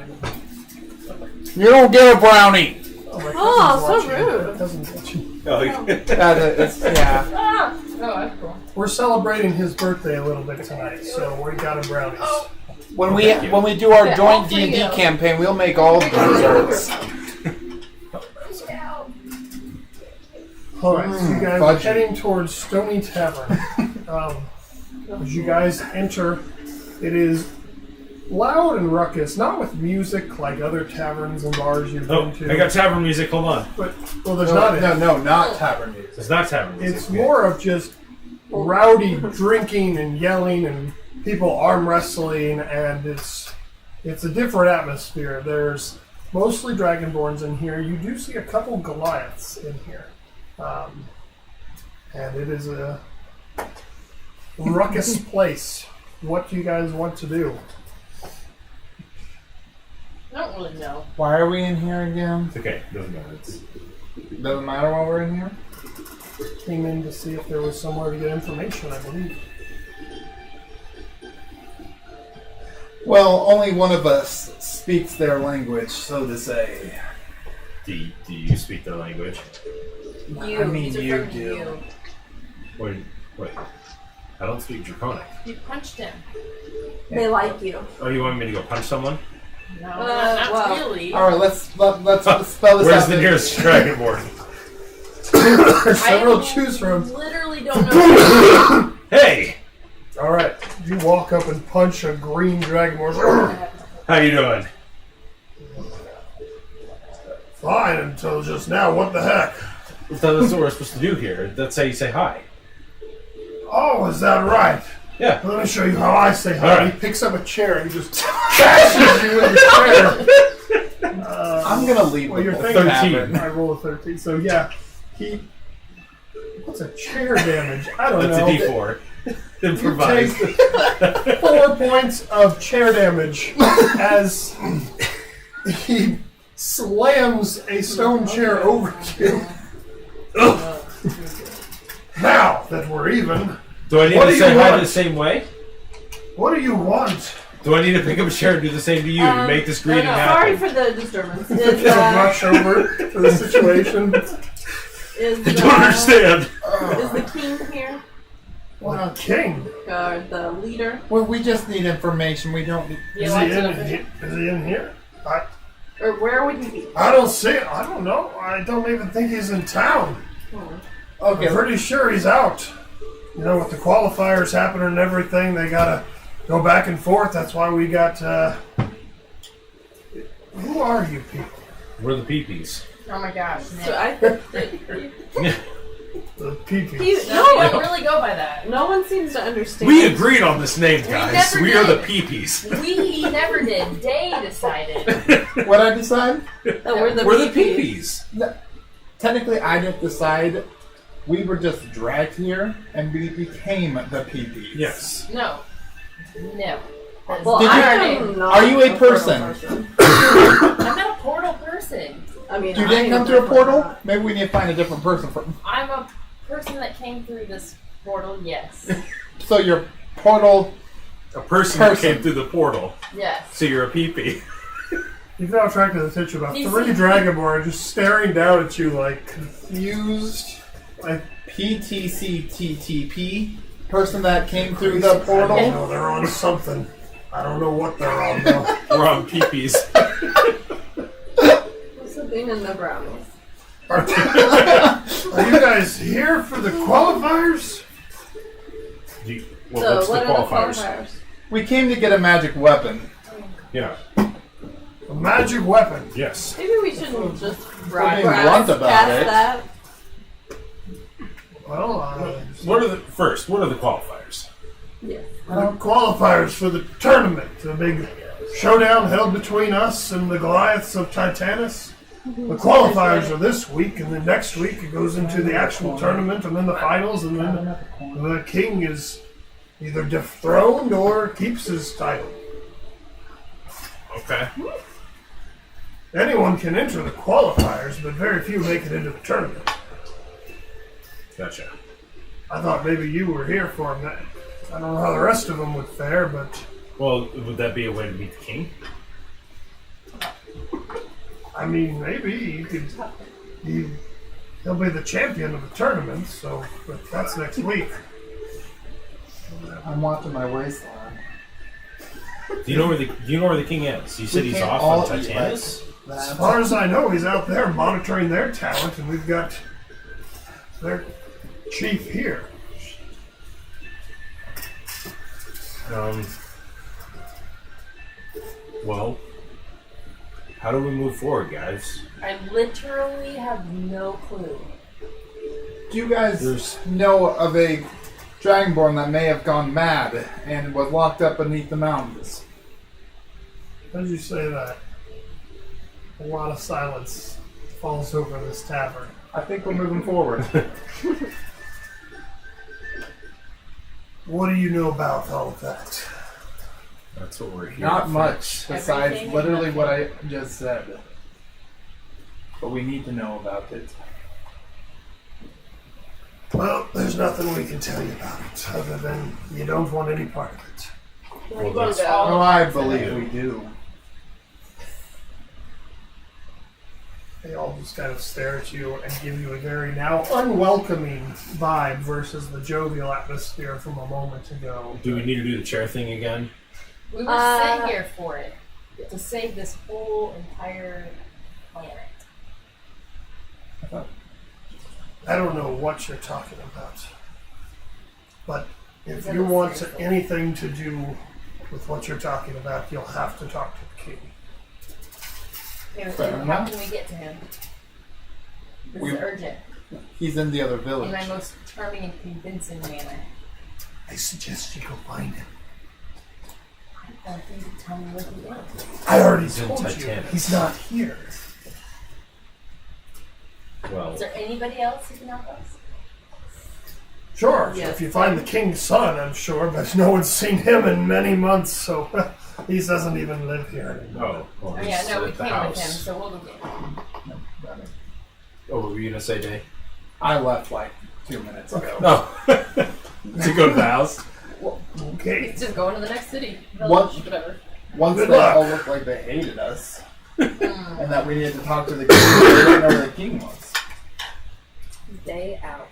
you don't get a brownie. Oh, my Oh, cousin's so watching. rude. My cousin's watching. Oh, Yeah. Oh, that's cool. We're celebrating his birthday a little bit tonight, so we got him brownies. When we do our Yeah, joint all for D&D you. campaign, we'll make all the desserts. All right, so you guys are fudgy. heading towards Stony Tavern. As you guys enter, it is loud and ruckus, not with music like other taverns and bars you've Oh, been to. I got tavern music. Hold on. But well, there's not. Not tavern music. It's not tavern music. It's more of just rowdy drinking and yelling and people arm wrestling, and it's a different atmosphere. There's mostly Dragonborns in here. You do see a couple Goliaths in here, and it is a ruckus place. What do you guys want to do? I don't really know. Why are we in here again? It's okay. Doesn't matter. It's, Doesn't matter why we're in here. Came in to see if there was somewhere to get information, I believe. Well, only one of us speaks their language, so to say. do you speak their language? You. I mean, These are you from do. You. Wait. I don't speak Draconic. You punched him. They like you. Oh, you want me to go punch someone? No, not well, really. All right, let's spell this out. Where's the nearest Dragonborn? There's several I to choose from. literally don't know. Hey, All right, you walk up and punch a green Dragonborn. how you doing? Fine until just now. What the heck? That's what we're supposed to do here. That's how you say hi. Oh, is that right? Yeah. Let me show you how I say hi. All right. He picks up a chair and he just bashes you with the chair. I'm gonna leave. Well, you're the thinking tavern. I roll a 13. So yeah, he. What's a chair damage? I don't That's know. a D4. You Improvise. take 4 points of chair damage as he slams a stone chair over you. Now that we're even, Do I need What to do say you hi want? the same way? what do you want? Do I need to pick up a chair and do the same to you to make this greeting Sorry happen? for the disturbance. Is Is, rush over to the situation? is, I don't understand. is the king here? Well, king. Or the leader? Well, we just need information. We don't need. You Is like he, to in, is he in here? Or where would he be? I don't see it. I don't know. I don't even think he's in town. Okay, I'm pretty sure he's out. You know, with the qualifiers happening and everything, they gotta go back and forth. That's why we got. Who are you people? We're the peepees. Oh my gosh. So Nick. I The PP. he, No, we don't really go by that. no one seems to understand. We agreed on this name, guys. never We are the did. peepees. We never did. Day decided. what I decide? that we're the We're the peepees. peepees. Technically, I didn't decide. We were just dragged here, and we became the PP. Yes. No. No. That's Well, Did I you- am not Are you a portal person? I'm not a portal person. I mean, You I didn't am come through a definitely portal? not. Maybe we need to find a different person. I'm a person that came through this portal, yes. So your portal. A person that Person. came through the portal. Yes. So you're a peepee. You've now attracted the attention of about He's- 3 Dragonborn just staring down at you like confused. Like, PTCTTP. Person that came through the I don't portal. know, they're on something. I don't know what they're on though. We're on peepees. What's the thing in the brownies? Are you guys here for the qualifiers? So What's the what are the qualifiers? qualifiers? We came to get a magic weapon. Yeah. A magic weapon. Yes. Maybe we shouldn't just We're being blunt about broadcast it. that. Well, What are the qualifiers? Yes. the qualifiers for the tournament. The big showdown held between us and the Goliaths of Titanus. The qualifiers are this week, and then next week it goes into the actual tournament, and then the finals, and then the king is either dethroned or keeps his title. Okay. Anyone can enter the qualifiers, but very few make it into the tournament. Gotcha. I thought maybe you were here for him. I don't know how the rest of them would fare, but Well, would that be a way to meet the king? I mean, maybe you could. He'll be the champion of the tournament, so but that's next week. I'm watching my waistline. Do you know where the king is? You said We he's can't off all on eat Titanus. As far as I know, he's out there monitoring their talent, and we've got their chief here. Well, how do we move forward, guys? I literally have no clue. Do you guys know of a dragonborn that may have gone mad and was locked up beneath the mountains? As you say that, a lot of silence falls over this tavern. I think we're moving forward. What do you know about all of that? That's what we're here. Not for. much, besides Everything literally and what I just said. But we need to know about it. Well, there's nothing we can tell you about it, other than you don't want any part of it. Well, that's Oh, I believe we do. They all just kind of stare at you and give you a very now unwelcoming vibe versus the jovial atmosphere from a moment ago. Do we need to do the chair thing again? We were sent here for it. To save this whole entire planet. I don't know what you're talking about. But if Is you it want seriously? anything to do with what you're talking about, you'll have to talk to the king. Okay, Fair how enough. can we get to him? This We- is urgent. He's in the other In village. my most charming and convincing manner. I suggest you go find him. I want you to tell me what he is. I already He's in told you, Titanic. he's not here. Well, Is there anybody else who can help us? Sure, Yes. if you find the king's son, I'm sure, but no one's seen him in many months, so he doesn't even live here anymore. well, Oh, yeah, he's no, we at the came house. with him, so we'll go get him. Oh, what were you gonna say, Jay? I left like 2 minutes ago. No. To go to the house. Okay. He's just going to the next city. What? Village, whatever. Once Good they luck. all looked like they hated us. And that we needed to talk to the king. They didn't know where the king was. Day out.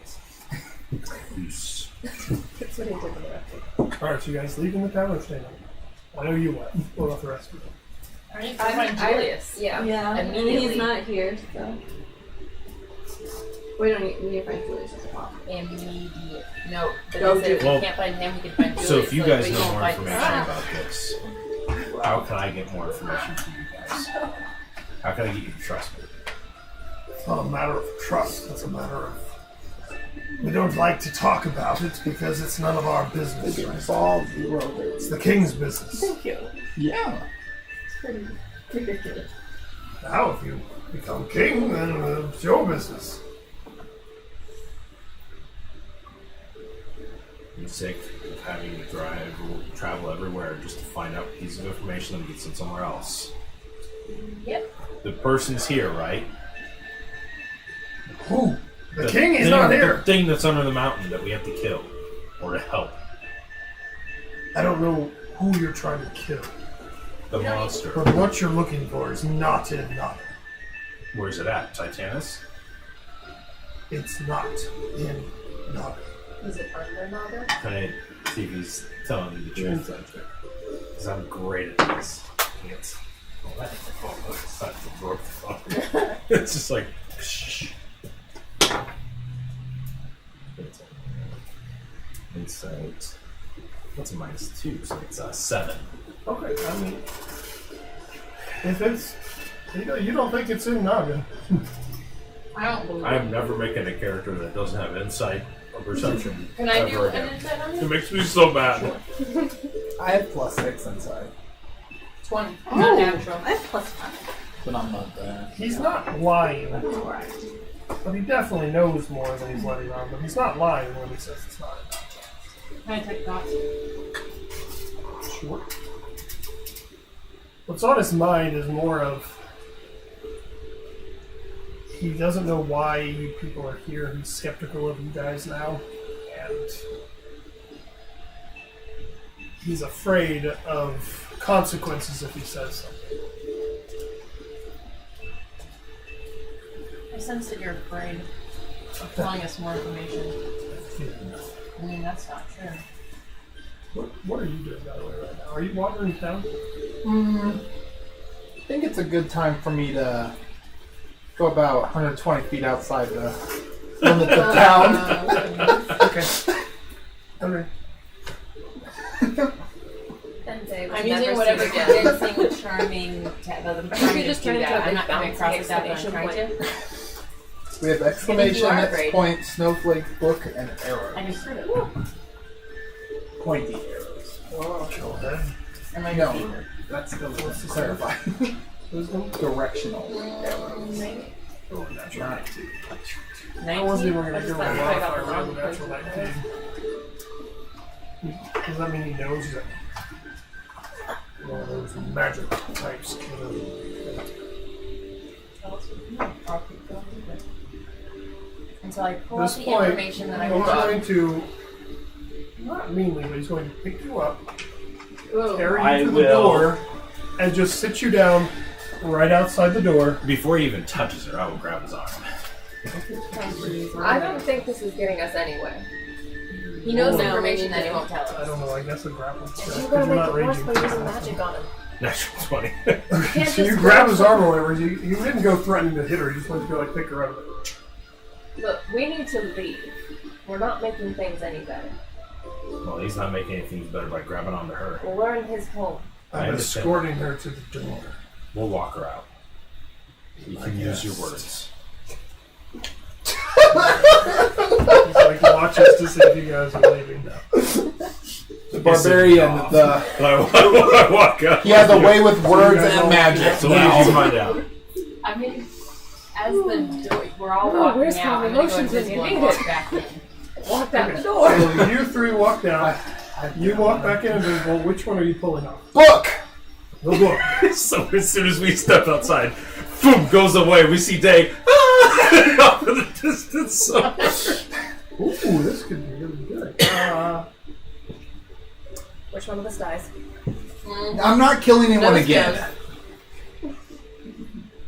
Peace. That's what he did to the rest of Alright, so you guys leaving the town or staying? I know you left. What about the rest of them? I need to find Julius. Yeah. Yeah, Immediately. he's not here, so we don't need. We need to find Julius as well. Immediate. No, but Go they said if Well, we can't find him, we can find Julius. So if you like, guys we know won't more find information him. about this, how can I get more information from you guys? How can I get you to trust me? It's not a matter of trust, it's a matter of... We don't like to talk about it because it's none of our business. Resolved, you wrote it. It's the king's business. Thank you. Yeah. Pretty ridiculous. Now, if you become king, then it's your business. I'm sick of having to travel everywhere just to find out a piece of information that gets it somewhere else. Yep. The person's here, right? Who? The king is not The here. thing that's under the mountain that we have to kill or to help. I don't know who you're trying to kill, The monster. but what you're looking for is not in Nada. Where's it at? Titanus? It's not in Nada. Is it under Naga? Can I see if he's telling you the truth? Because I'm great at this. It's it's just like, shh. Insight. What's a -2? So it's 7. Okay, I mean, if it's, you don't think it's in Naga. I don't believe I'm never making a character that doesn't have insight or perception. Can I do ever an again. insight on It you? makes me so bad. I have +6 inside, 20. Not natural. I have +5. but I'm not there. He's not lying, but he definitely knows more than he's letting on. But he's not lying when he says it's not. Can I take thoughts? Sure. What's on his mind is more of he doesn't know why you people are here. He's skeptical of you guys now, and he's afraid of consequences if he says something. I sense that you're afraid of telling us more information. I mean, that's not true. What are you doing, by the way, right now? Are you wandering town? I think it's a good time for me to go about 120 feet outside the limits of town. Okay. Okay. And Dave I'm was never using whatever seen again. convincing, charming, You just turn into a I'm big not coming across it that way. I'm exclamation trying to. We have exclamation, are X, afraid. point, snowflake, book, and arrow. I just heard it. Pointy arrows. Okay. Am I No, defeated? that's still to clarify. Wisdom? Directional arrows. Oh, natural 19. I 19? wasn't even going I to just give him a thought I got modifier the for wrong the natural place. 19. Does that mean he knows that one of those magic types can Until I pull At up this the point, information that I he's got. going to, not meanly, but he's going to pick you up, carry I you to the will- door, and just sit you down right outside the door. Before he even touches her, I will grab his arm. I don't think this is getting us anywhere. He knows No, information that he won't tell I us. don't know, I guess a grapple check, You're because gonna you're make not it worse raging. by using magic on him. Natural 20. Can't So you just grab go- his arm or whatever, you didn't go threatening to hit her, you just went to go like pick her up. Look, we need to leave. We're not making things any better. Well, he's not making anything better by grabbing onto her. We're in his home. I I'm understand. escorting her to the door. We'll walk her out. You can use your words. He's like watches to see if you guys are leaving now. The barbarian, I walk out. he has a way with words and magic. So what did you find out? I mean, as the door, we're all Oh, walking where's out. calm I'm gonna go emotions when you invisible and need walk it? back in. Walked out the Okay, door. so you three walk down. You walk back in invisible. Which one are you pulling off? Book! The book. So as soon as we step outside, boom, goes away. We see Day off in the distance. Ooh, this could be really good. Which one of us dies? I'm not killing anyone Nose again. goes.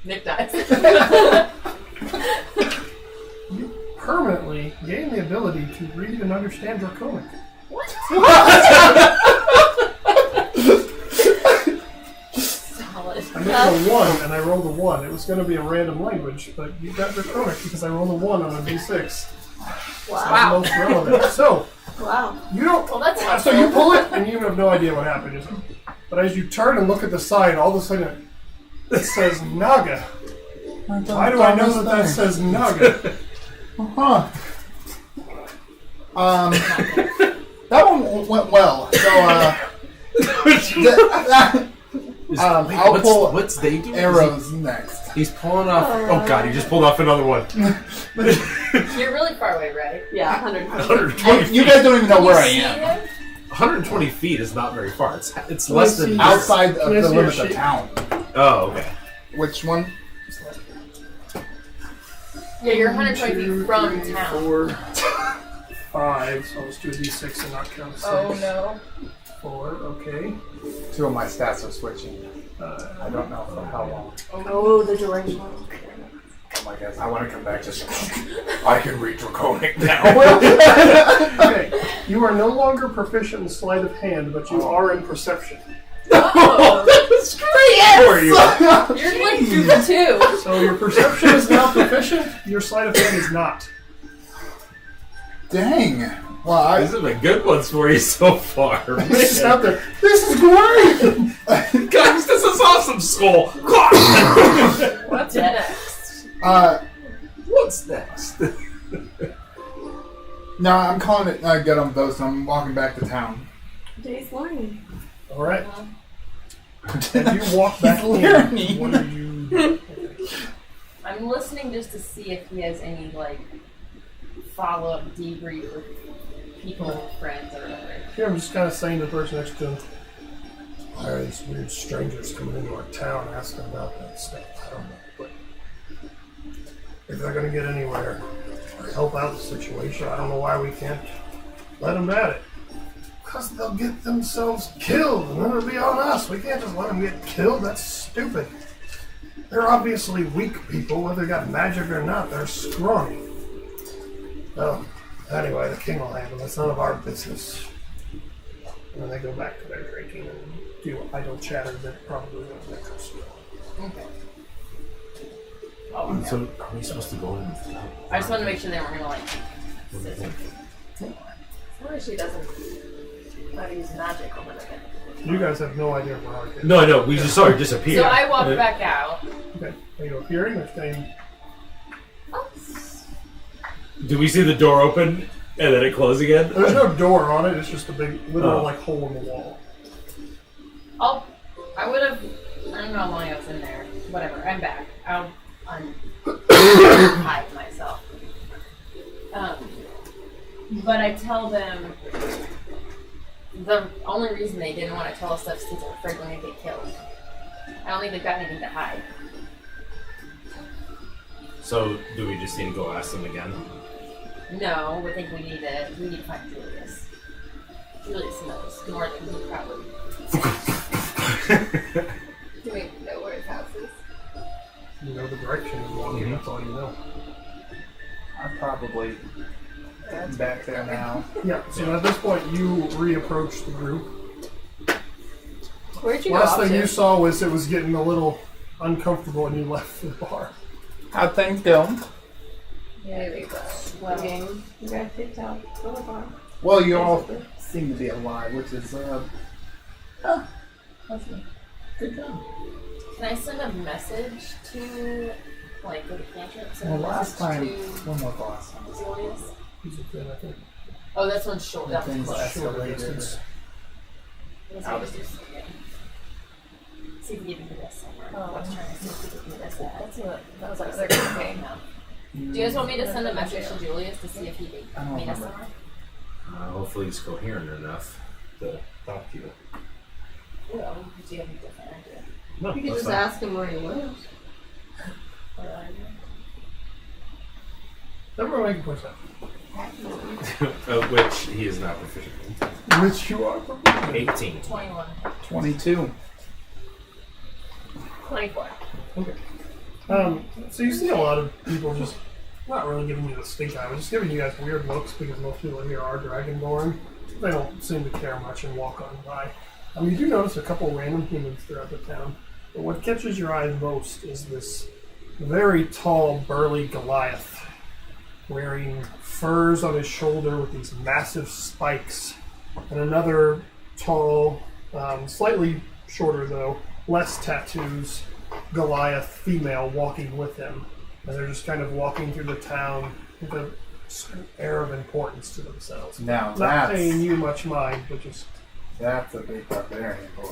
Nick dies. Permanently gain the ability to read and understand Draconic. Solid. I made a 1 and I rolled a 1. It was going to be a random language, but you got Draconic because I rolled a 1 on a d6. Wow. Most relevant. So, Wow. you don't. Well, that's So you pull it and you have no idea what happened. But as you turn and look at the sign, all of a sudden it says Naga. Why do I know that says Naga? Huh. That one went well. So, I'll pull what's Day doing? arrows next. He's pulling off. Oh god, he just pulled off another one. You're really far away, right? Yeah, 100. 120 You guys don't even know where I See am. him? 120 feet is not very far. It's Can less I than see- Outside of Can I the see limits your of sheet? town. Oh, okay. Which one? Yeah, you're 120 feet from 3, town. 4, 5. So let's do a d6 and not count 6. Oh no. 4, okay. 2 of my stats are switching. I don't know for how long. Oh, the duration. Oh my god, I want to come back to I can read Draconic now. Okay. You are no longer proficient in sleight of hand, but you are in perception. Oh, That's great! For you. you're like through the two. So your perception is now proficient, your sleight of hand is not. Dang. Well, These have been good ones for you so far. this is out there. This is great. Guys, this is awesome, Skull. What's next? What's next? No, I'm calling it good on both, so I'm walking back to town. Jay's learning. All right. As you walk back in, what are you? I'm listening just to see if he has any like follow-up debrief with people, friends, or whatever. Yeah, I'm just kind of saying to the person next to him, why are these weird strangers coming into our town asking about that stuff? I don't know. But if they're going to get anywhere or help out the situation, I don't know why we can't let them at it. Because they'll get themselves killed, and then it'll be on us. We can't just let them get killed. That's stupid. They're obviously weak people, whether they got magic or not. They're scrawny. Oh, anyway, the king will handle it. It's none of our business. And then they go back to their drinking and do idle chatter that probably won't make us well. Okay. Oh, So, are we supposed to go in? I just wanted to make sure they weren't gonna like. What do you think? As long as she doesn't try to use magic over the You guys have no idea where Arkeya is. No, we just saw her disappear. So I walked back out. Okay. Are you appearing or staying? Do we see the door open and then it close again? There's no door on it. It's just a big, literal, Oh. like, hole in the wall. I would have. I don't know how long I was in there. Whatever. I'm back. I'll hide myself. But I tell them the only reason they didn't want to tell us stuff is because they're afraid we're going to get killed. I don't think they've got anything to hide. So, do we just need to go ask them again? No, I think we need to find Julius. Julius knows more than he probably. Do we know where his house is? You know the direction he's walking. That's all you know. I'm probably back there now. Yeah. So at this point, you reapproach the group. Where'd you Last go off thing to? you saw was it was getting a little uncomfortable, and you left the bar. How'd things go? Yeah, we go. Well, game. You got kicked out. Go to the bar. Well, you all seem to be alive, which is good job. Can I send a message to, like, the cantrip? Send Well, a last message time, to when was the last time? Julius? He's a kid, I think. Oh, that's one short. That was Things close. Shorter escalated. distance. Let's see if we can do- see if we can do this somewhere. Oh. I was trying to see if we can do this. That was our second game. No. Do you guys want me to send a message to Julius to see if he I can don't meet us remember. somewhere? Hopefully he's coherent enough to talk to you. Well, do you have a different idea? No, You could that's just fine. ask him where he lives. Everyone make a perception. Which he is not proficient in. Which you are. 18. 21. 22. 24. Okay. So you see a lot of people just not really giving you the stink eye, but just giving you guys weird looks because most people here are dragonborn. They don't seem to care much and walk on by. You do notice a couple random humans throughout the town, but what catches your eye most is this very tall, burly Goliath wearing furs on his shoulder with these massive spikes, and another tall, slightly shorter though, less tattoos, Goliath female walking with him. And they're just kind of walking through the town with a certain air of importance to themselves. Now Not paying that's you much mind, but just a big barbarian boy.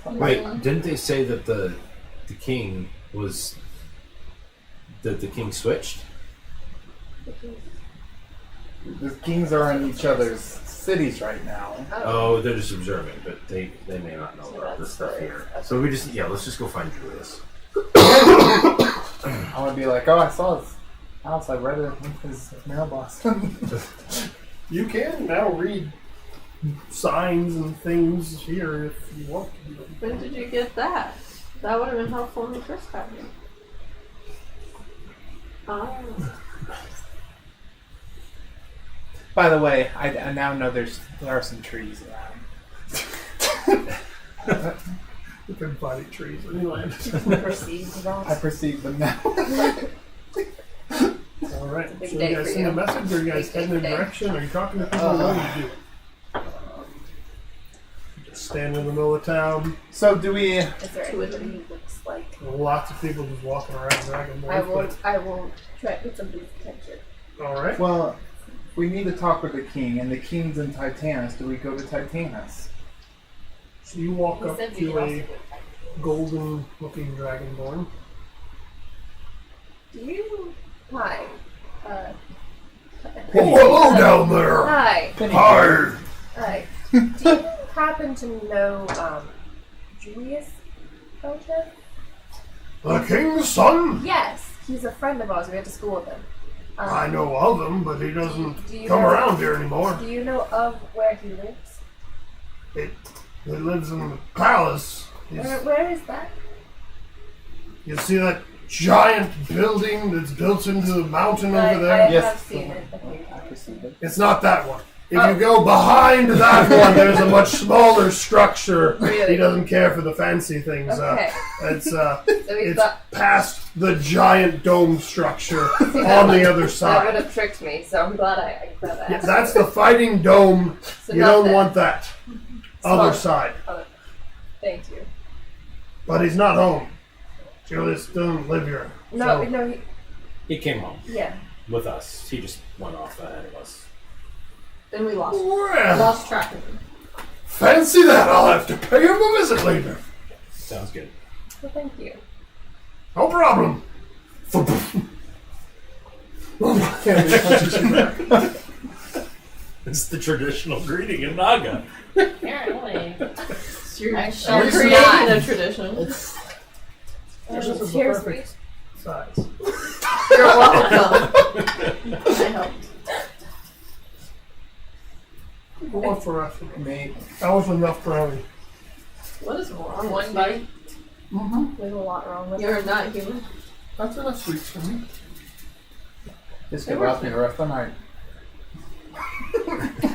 Wait, didn't they say that the king was... that the king switched? The kings are in each other's cities right now. Oh, they're just observing, but they may not know about this stuff here. So we just, let's just go find Julius. I want to be like, oh, I saw his house. I read it in his mailbox. you can now read signs and things here if you want to. When did you get that? That would have been helpful when we first got here. Oh. By the way, I now know there are some trees around. You can find trees anyway. Perceived wrong. I perceive them now. All right. It's a big So day you guys for send a you. message, or you guys Big day, heading in a big day. direction? Are you talking to people? What do you do? Just stand in the middle of town. So do we? Is there anybody who looks like? Lots of people just walking around Dragonborn. I will try to get somebody's attention. All right. Well, we need to talk with the king, and the king's in Titanus. Do we go to Titanus? So you walk He up said we to could also a go. golden-looking Dragonborn. Do you? Hi. Hello down there. Hi. Hi. Hi. Do you happen to know Julius Belcher? The king's son. Yes, he's a friend of ours. We went to school with him. I know of him, but he doesn't Do you come know- around here anymore. Do you know of where he lives? He lives in the palace. Where is that? You see that giant building that's built into the mountain I over there? Yes. have seen it. Okay. It's not that one. If you go behind that one, there's a much smaller structure. Really? He doesn't care for the fancy things. Okay. It's So he's it's not. past the giant dome structure on the other That would side. have tricked me, so I'm glad I Yeah, asked. that's the fighting dome. So You not don't that. want that. Other side. Thank you. But he's not home. Julius doesn't live here. No, So- no, He came home yeah. with us. He just went off ahead of us. Then we lost Well, track of him. fancy that. I'll have to pay him a visit later. Sounds good. Well, thank you. No problem. Candy punches you back. It's the traditional greeting in Naga. Apparently. You're Actually, creating not. a tradition. This is the Cheers, perfect size. You're welcome. I helped. Go on for us. Me. That was enough brownie. What is wrong One with bite. you? Mm-hmm. There's a lot wrong with You're not human. That's enough sweets for me. This could last me the rest of the night.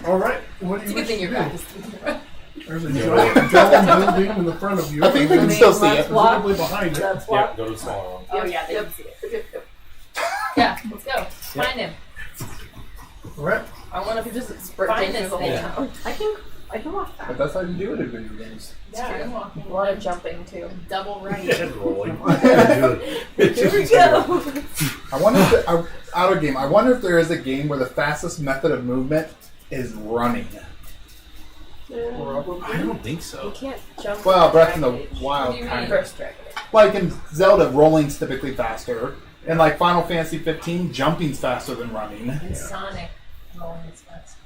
All right. What do It's you a good wish thing you're to do? practicing. There's a giant dome building in the front of you. I think we can still see it. Presumably behind it. That's why. Yep, go to the smaller one. Oh yeah, they can see it. Yeah, let's go. Find him. All right. I want to just Sprinting find through this the thing. whole town. I can walk But that. that's how you do it in video games. Yeah, I'm walking. a lot of jumping too. Double right. And rolling. Here we go. I wonder if out of game. I wonder if there is a game where the fastest method of movement is running. I don't think You so. can't jump. Well, Breath in the Dragon Age. Wild What do you kind mean? of. First Dragon Age. Like in Zelda, rolling's typically faster. And like Final Fantasy 15, jumping's faster than running. And Sonic. Rolling is fast.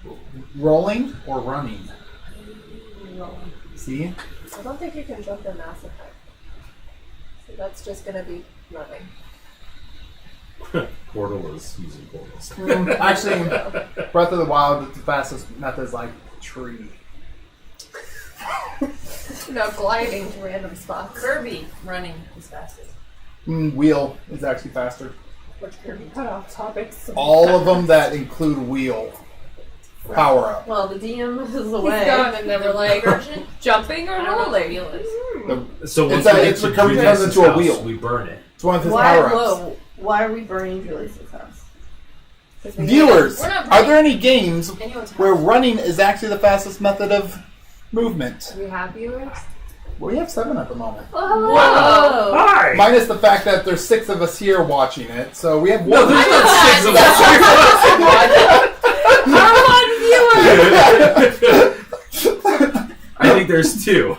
Rolling or running? Rolling. See? I don't think you can jump in Mass Effect. So that's just gonna be running. Portal is using portals. Actually, Breath of the Wild, the fastest method is like tree. No, gliding to random spots. Kirby running is fastest. Wheel is actually faster. Which Kirby? Cut off topics. All of them that include wheel power up. Well, the DM is He's away. gone and then we're like, Version? jumping or I don't know what rolling? wheel is. So once It's we a- get it's to becoming Julius's into a house, wheel. we burn it. It's one of his Why? power ups. Whoa! Why are we burning Julius' house? Viewers, We're not are there any games Anyone's where house. running is actually the fastest method of movement? Do we have viewers? We have 7 at the moment. Whoa! Hi! Minus the fact that there's 6 of us here watching it, so we have No, one. there's not 6 of us I think there's 2.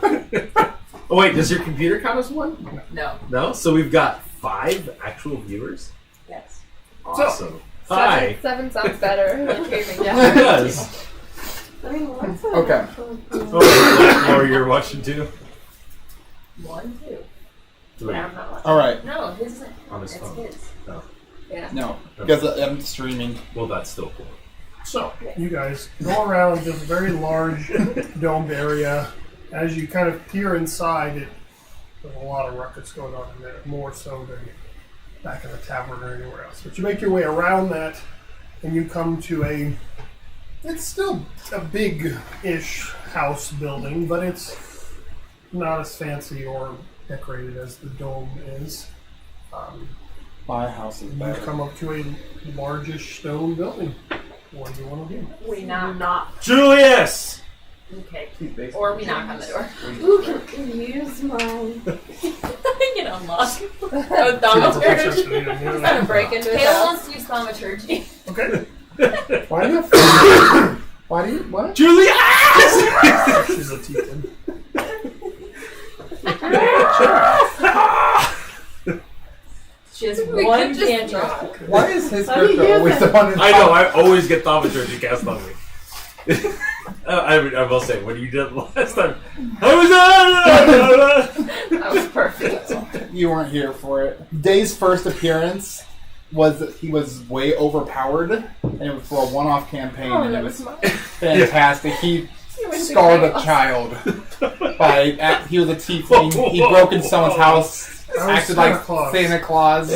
Oh wait, does your computer count as 1? No. No? So we've got 5 actual viewers? Yes. Awesome. Hi. Seven sounds better. Like gaming. It does. I mean, what's that? Okay. Oh, Laura, you're watching too? 1, 2. 3. Yeah, I'm not watching. Alright, No, his isn't. On his It's phone. his. Yeah. no, because I'm streaming. Well, that's still cool. So, you guys go around this very large domed area. As you kind of peer inside, there's a lot of ruckus going on in there, more so than back in the tavern or anywhere else. But you make your way around that, and you come to it's still a big-ish house building, but it's not as fancy or decorated as the dome is. My house is You better. come up to a largish stone building. What do you want to do? We knock. Julius! Okay. Or we knock on the door. Who can use mine? You know, unlock. Oh, thaumaturgy. Okay. Gonna break into his Hale house. wants to use thaumaturgy. Why do you? Why do you? What? Julius! She's a tiefling. She has We one could just cantrip. Why is his How do you character use always it? the one in I know, I always get thaumaturgy cast on me. I will say, when you did it last time, That was perfect. You weren't here for it. Day's first appearance was that he was way overpowered, and it was for a one-off campaign, and it was fantastic. He scarred a child he was a tiefling. He broke into someone's house, acted Santa like Claus. Santa Claus.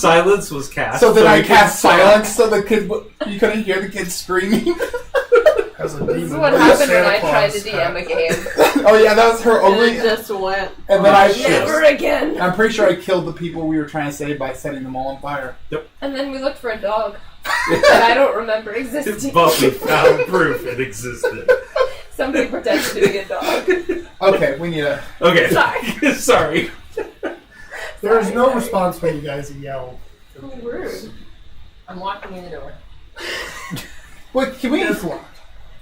Silence was cast. So then I you cast could- silence, so the kid you couldn't hear the kids screaming. Has a demon. This is what with a happened when Santa I tried to Claus DM a hat. game. Oh yeah, that was her And only. it just went. And then I Never again. I'm pretty sure I killed the people we were trying to save by setting them all on fire. And then we looked for a dog that I don't remember existing. But we found proof it existed. Somebody pretended to be a dog. Okay, we need a. Okay. Sorry. Sorry. There is no response when you guys yell. Rude. I'm walking in the door. Wait, can we? It's locked.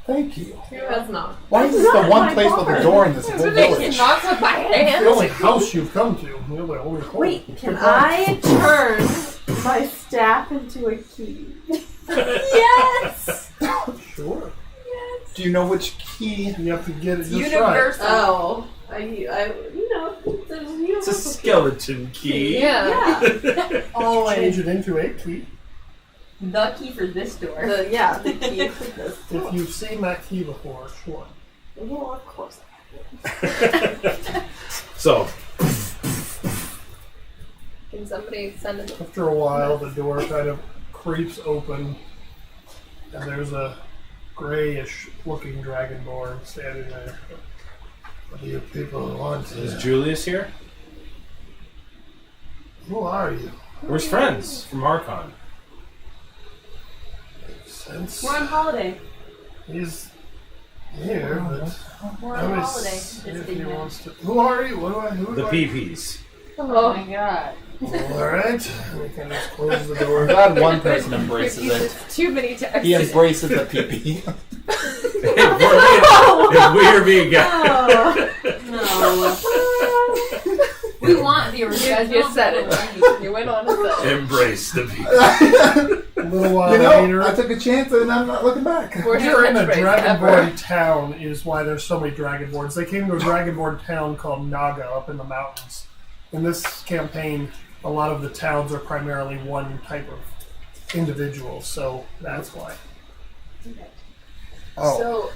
Thank you. That's not. Why is this the one place with a door in this whole village? Knocks with my It's hand. the only house you've come to. You're the only home. Wait, can I turn my staff into a key? Yes. Sure. Do you know which key? You have to get it just right. Universal. Oh, It's a skeleton key. Yeah. Change Always. it into a key. The key for this door. The key for this. If you've seen that key before, sure. Well, of course. So, Can somebody send it? After a while, the door kind of creeps open, and there's a grayish-looking dragonborn standing there. What do you people want? is Julius here? Who are you? We're his friends from Archon. Since We're on holiday. he's here, but We're let on me holiday. see if Visiting he him. wants to. Who are you? Who The do I? PPs. Oh my god. All right, we can just close the door. I'm glad one person embraces it. Too many times. He embraces the PP. If we're being guys. No. We want viewers. You guys You don't said have it. to worry. You went on and said it. Embrace the people. A little while You know, later, I took a chance and I'm not looking back. Worst you're in a catchphrase ever. dragonborn town. Is why there's so many dragonborns. They came to a dragonborn town called Naga up in the mountains. In this campaign, a lot of the towns are primarily one type of individual, so that's why. Oh, So,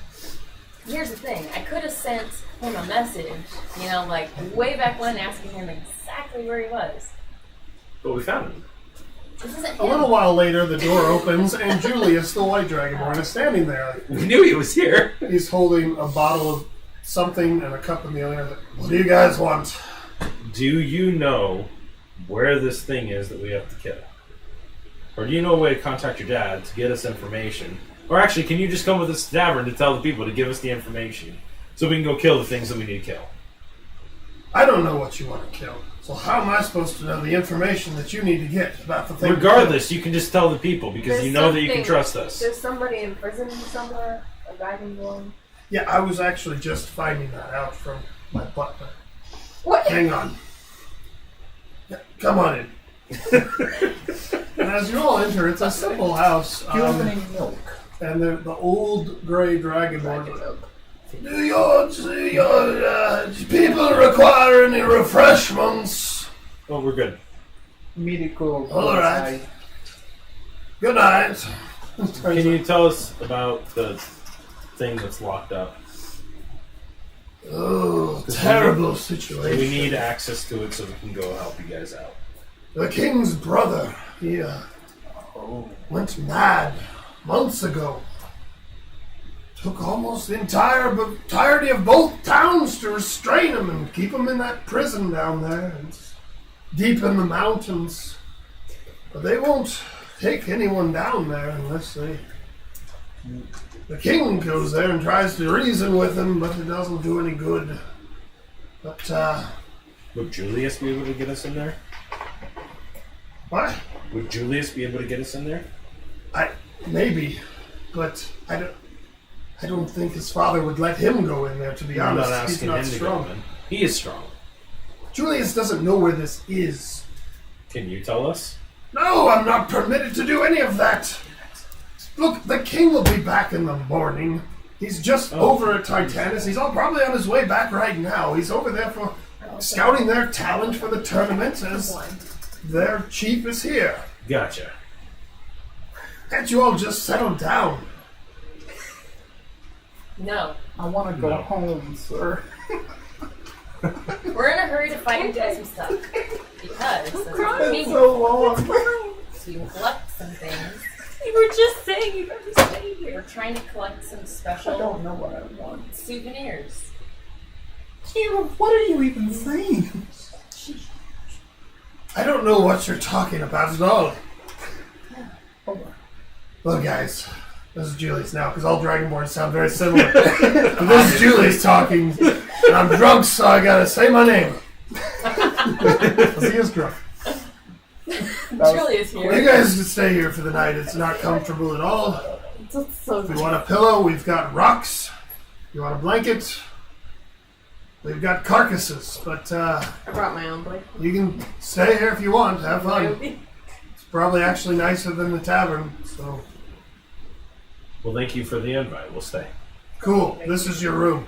here's the thing. I could have sent him a message, like way back when, asking him exactly where he was. But we found him. This isn't A little him. while later, the door opens, and Julius, the white dragonborn, is standing there. We knew he was here. He's holding a bottle of something and a cup in the other. What do you guys want? Do you know where this thing is that we have to kill? Or do you know a way to contact your dad to get us information? Or actually, can you just come with this tavern to tell the people to give us the information so we can go kill the things that we need to kill? I don't know what you want to kill. So how am I supposed to know the information that you need to get about the thing? Regardless, you can just tell the people because There's you know that you can something- trust us. There's somebody in prison somewhere. A dragonborn. Yeah, I was actually just finding that out from my butler. What? Hang on. Yeah, come on in. And as you all enter, it's a simple house. do you have any milk? And the old gray dragonborn. Do your people require any refreshments? Oh, we're good. Medical. All right. Good night. Can you tell us about the thing that's locked up? Oh, terrible We situation. need access to it so we can go help you guys out. The king's brother, he went mad months ago. Took almost the entirety of both towns to restrain him and keep him in that prison down there. And deep in the mountains. But they won't take anyone down there unless the king goes there and tries to reason with him, but it doesn't do any good. But, Would Julius be able to get us in there? what? Would Julius be able to get us in there? Maybe, but I don't think his father would let him go in there, to be I'm honest. not He's asking not him to strong. go in. He is strong. Julius doesn't know where this is. Can you tell us? No, I'm not permitted to do any of that. Look, the king will be back in the morning. He's just over at Titanus. He's probably on his way back right now. He's over there for scouting their talent for the tournament as their chief is here. Gotcha. Can't you all just settle down? No. I want to go No. home, sir. We're in a hurry to fight and do some stuff. Because It's so long. so you can collect some things. You were just saying you better stay here. We're trying to collect some I special don't know what I want. souvenirs. Caleb, what are you even saying? I don't know what you're talking about at all. Look, guys, this is Julius now, because all Dragonborns sound very similar. But this is Julius talking, and I'm drunk, so I gotta say my name. 'Cause he is drunk. Julius You here. guys can stay here for the night. It's not comfortable at all. That's so If you want a pillow, we've got rocks. If you want a blanket, we've got carcasses. But I brought my own blanket. you can stay here if you want. Have fun. It's probably actually nicer than the tavern, so... Well, thank you for the invite. We'll stay. Cool. This is your room.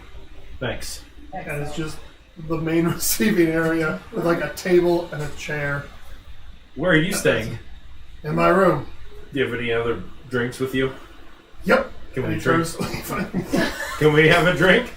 Thanks. And it's just the main receiving area with like a table and a chair Where are you staying? in my room. Do you have any other drinks with you? Yep. Can And we he drink? goes, Can we have a drink?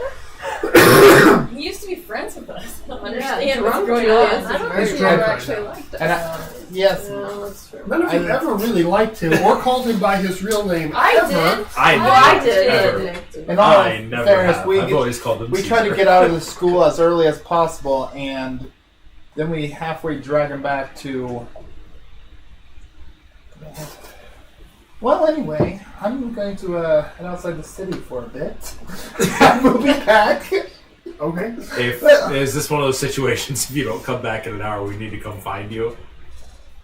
He used to be friends with us. I don't Yeah, understand what's drunk going Julius on. is I don't very think we drunk ever right actually now. liked it. And yes, No, that's true. None of you ever really liked him or called him by his real name I ever. did. I never. I did. Ever. in all I never fairness, have. we I've always called him we Caesar. tried to get out of the school as early as possible, and then we halfway drag him back to. Well, anyway, I'm going to head outside the city for a bit. We'll be back. Okay. Is this one of those situations, if you don't come back in an hour, we need to come find you?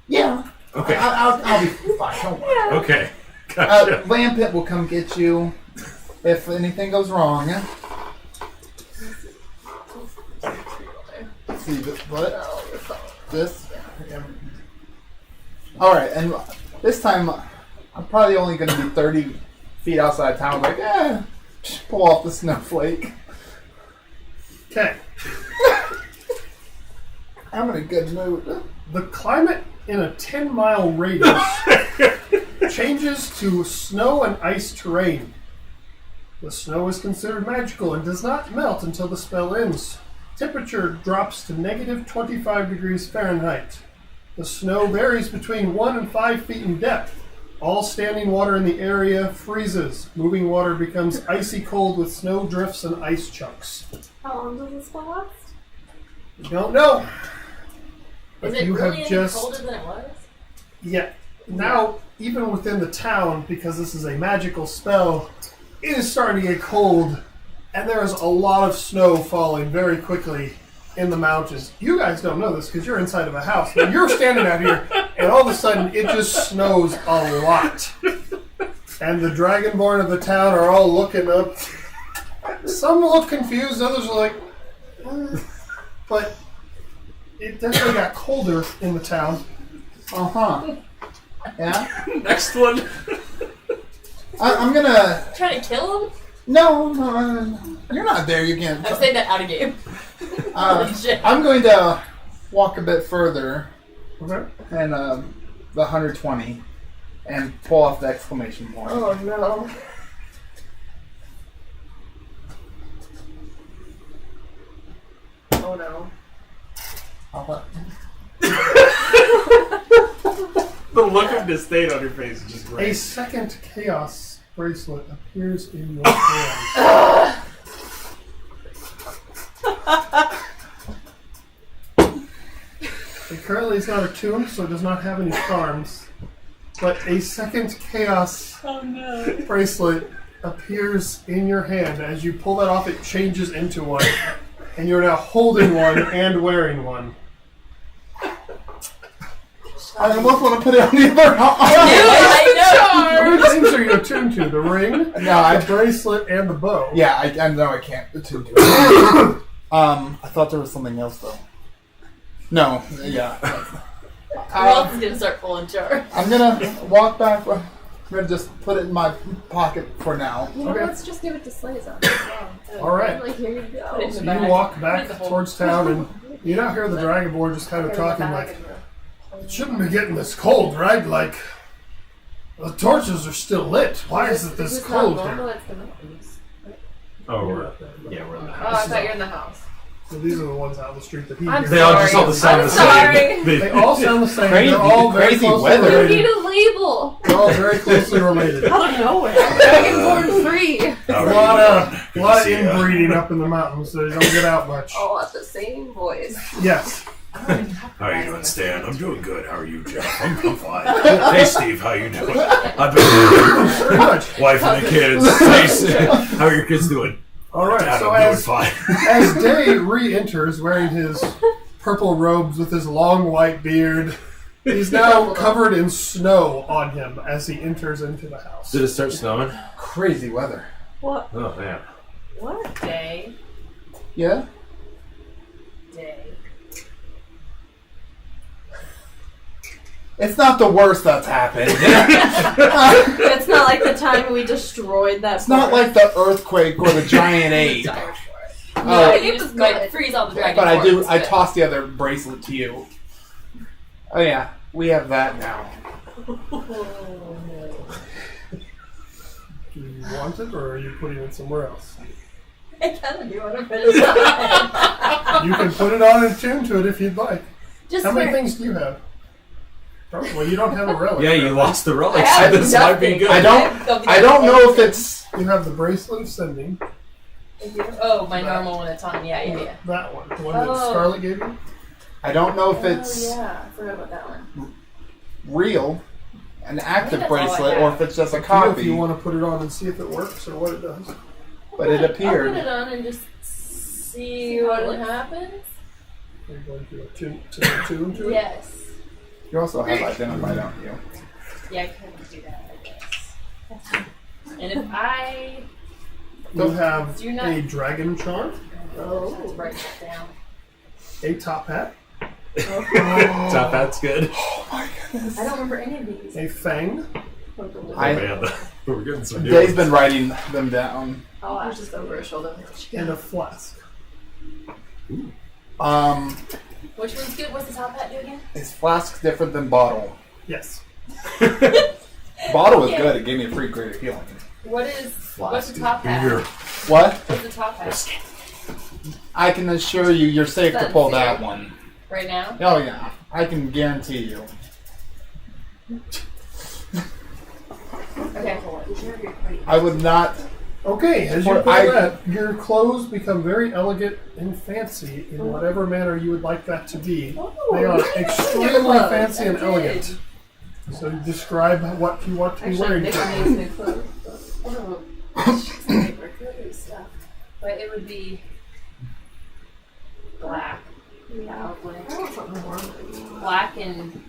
Yeah. Okay. I'll be fine. Don't worry. Okay. Gotcha. Lampit will come get you if anything goes wrong. See what? This. All right, and this time I'm probably only going to be 30 feet outside town. Like, just pull off the snowflake. Okay. I'm in a good mood. The climate in a 10-mile radius changes to snow and ice terrain. The snow is considered magical and does not melt until the spell ends. Temperature drops to negative 25 degrees Fahrenheit. The snow varies between 1 and 5 feet in depth. All standing water in the area freezes. Moving water becomes icy cold with snow drifts and ice chunks. How long does this last? You don't know. Is But it you really have any just... colder than it was? Yeah. Now, even within the town, because this is a magical spell, it is starting to get cold, and there is a lot of snow falling very quickly in the mountains. You guys don't know this because you're inside of a house, but you're standing out here, and all of a sudden it just snows a lot. And the Dragonborn of the town are all looking up. Some look confused, others are like, but it definitely got colder in the town. Yeah. Next one. I'm gonna. Trying to kill him? No, you're not there. You I'm can't. saying that out of game. Shit. I'm going to walk a bit further Okay. and the 120 and pull off the exclamation point. Oh no. Oh no. The look of disdain on your face is just A great. second chaos bracelet appears in your hand. It currently it's not attuned, so it does not have any charms. But a second chaos bracelet appears in your hand. As you pull that off, it changes into one, and you're now holding one and wearing one. I almost want to put it on the other arm. How many things are you attuned to? The ring, No, the bracelet, and the bow. Yeah, I know I can't attune to it. I thought there was something else though. No, yeah. Who else is gonna start pulling jar? I'm gonna walk back. I'm gonna just put it in my pocket for now. You know, Okay. let's just give it to Slazon as well. All right. Like, here you go. Put it in So the you bag. walk back towards town, and you now hear the Dragonborn just kind of talking like, "It shouldn't be getting this cold, right? Like, the torches are still lit. Why is it this cold normal, here?" it's the mountains. Oh, we're in the Oh, I house. thought you're in the house. So these are the ones out on the street that he I'm hears. They all just all sound the same. They all sound the same. Crazy- They're all very crazy closely weather. You related. need a label. They're all very closely related. Out of nowhere. Dragonborn free. A lot of inbreeding up in the mountains, so they don't get out much. All at the same voice. Yes. How are you doing, Stan? I'm doing good. How are you, Jeff? I'm fine. Hey, Steve, how you doing? I've been Pretty much. wife and the kids. Hey, how are your kids doing? All right. Dad, So I'm doing as fine. as Day re-enters wearing his purple robes with his long white beard, he's now covered in snow on him as he enters into the house. Did it start snowing? Crazy weather. What? Oh man. What? Day. Yeah. It's not the worst that's happened. It's not like the time we destroyed that. It's not like the earthquake or the giant ape. No, Oh, you just might freeze all the dragon. but I do. forms, I but- tossed the other bracelet to you. Oh yeah, we have that now. Do you want it, or are you putting it somewhere else? I kind of do want to put it on. You can put it on and tune to it if you'd like. Just How many for- things do you have? Oh, well, you don't have a relic. Yeah, you lost the relics. I have This might be nothing. good. I don't know if it's. You have the bracelet of sending. Oh, my normal one. It's on. Yeah. That one, the one that Oh. Scarlet gave you. I don't know if it's Oh, yeah. I forgot about that one. real, an active that's all I bracelet, or have. if it's just a If copy. you want to put it on and see if it works or what it does. But it I'll appeared. put it on and just see what happens. Are you going to attune to it? Yes. You also have identify, don't you? Yeah, I could do that, I guess. And if I You have Do not- a dragon charm, write that down. a top hat, Top hat's good. I don't remember any of these. a fang, I, Man, we're getting some new Dave's ones. been writing them down. Oh, I was just over his shoulder. and a flask. Which one's good? What's the top hat do again? Is flask different than bottle? Yes. Bottle is Okay. good. It gave me a free greater healing. What's the top hat? Beer. What? What's the top hat? I can assure you, you're safe to pull that one. Right now? Oh yeah, I can guarantee you. Okay. I would not. Okay, as you Or pull I- that, your clothes become very elegant and fancy in whatever manner you would like that to be. They are extremely fancy and elegant. So describe what you want to be Actually, wearing. Nick needs new clothes. Stuff. But it would be black. Probably. Black and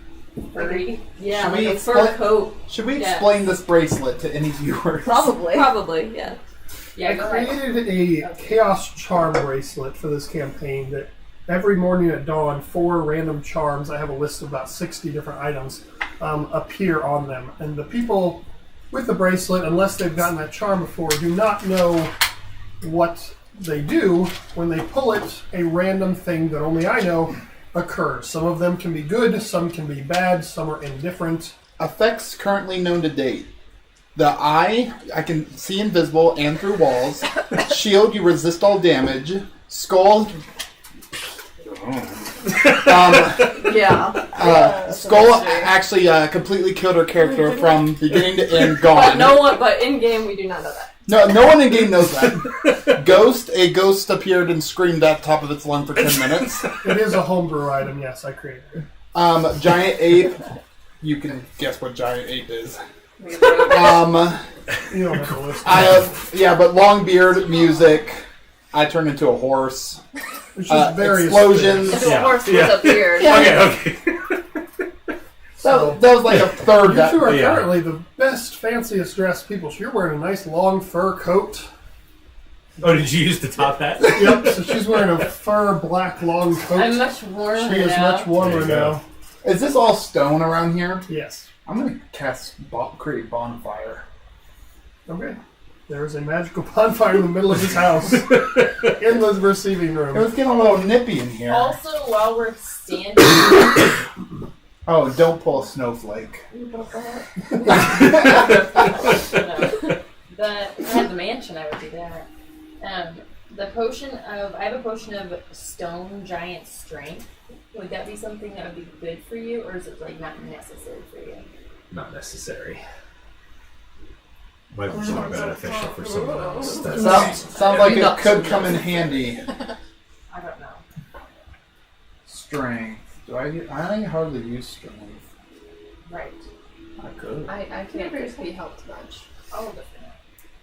furry. Yeah, Should like we a fur explain- coat. Should we Yes. explain this bracelet to any viewers? Probably, yeah. Yeah, I go ahead. created a Chaos Charm bracelet for this campaign that every morning at dawn, 4 random charms, I have a list of about 60 different items, appear on them. And the people with the bracelet, unless they've gotten that charm before, do not know what they do. When they pull it, a random thing that only I know occurs. Some of them can be good, some can be bad, some are indifferent. Effects currently known to date. The eye, I can see invisible and through walls. Shield, you resist all damage. Skull, Yeah. Skull actually completely killed her character from beginning to end. Gone. But in game we do not know that. No one in game knows that. Ghost, a ghost appeared and screamed at the top of its lung for 10 minutes. It is a homebrew item, yes, I created it. Giant ape. You can guess what giant ape is. You don't have to list. Yeah, but long beard, music. I turn into a horse. It's just various explosions. things. It's a horse with a beard. Okay. That was like a third. You two are currently the best, fanciest dressed people. So you're wearing a nice long fur coat. Oh, did you use the top hat? Yep, so she's wearing a fur black long coat. I'm much warmer She is now. much warmer There you go. now. Is this all stone around here? Yes. I'm gonna create bonfire. Okay. There is a magical bonfire in the middle of his house in the receiving room. Let's get a little nippy in here. Also, while we're standing, Oh, don't pull a snowflake. if I had the mansion, I would do that. I have a potion of stone giant strength. Would that be something that would be good for you, or is it like not necessary for you? Not necessary. Might be more beneficial for someone else. Sounds like it could come in handy. I don't know. Strength. I hardly use strength. Right. I could. I can't really be helped much. I'll look for that.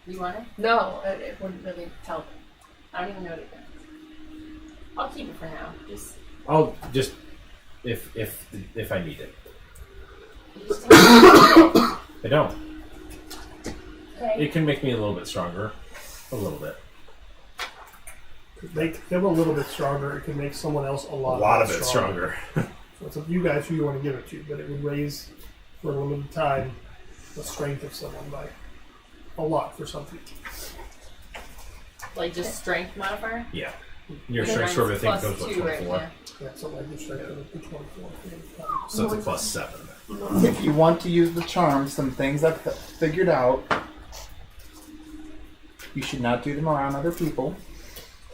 You want it? No, it wouldn't really help. I don't even know what it does. I'll keep it for now. I'll just if I need it. Just take it. I don't. Okay. It can make me a little bit stronger. A little bit. Could make him a little bit stronger. It can make someone else a A lot lot of it stronger. So it's up to you guys who you want to give it to, but it would raise for a limited time the strength of someone by a lot for some people. Like just strength modifier? Yeah. Your Okay, strength sort of thing mine's goes to +2 right 24. now. Yeah, so like your strength of the 24. So it's a +7. If you want to use the charm, some things I've figured out. You should not do them around other people.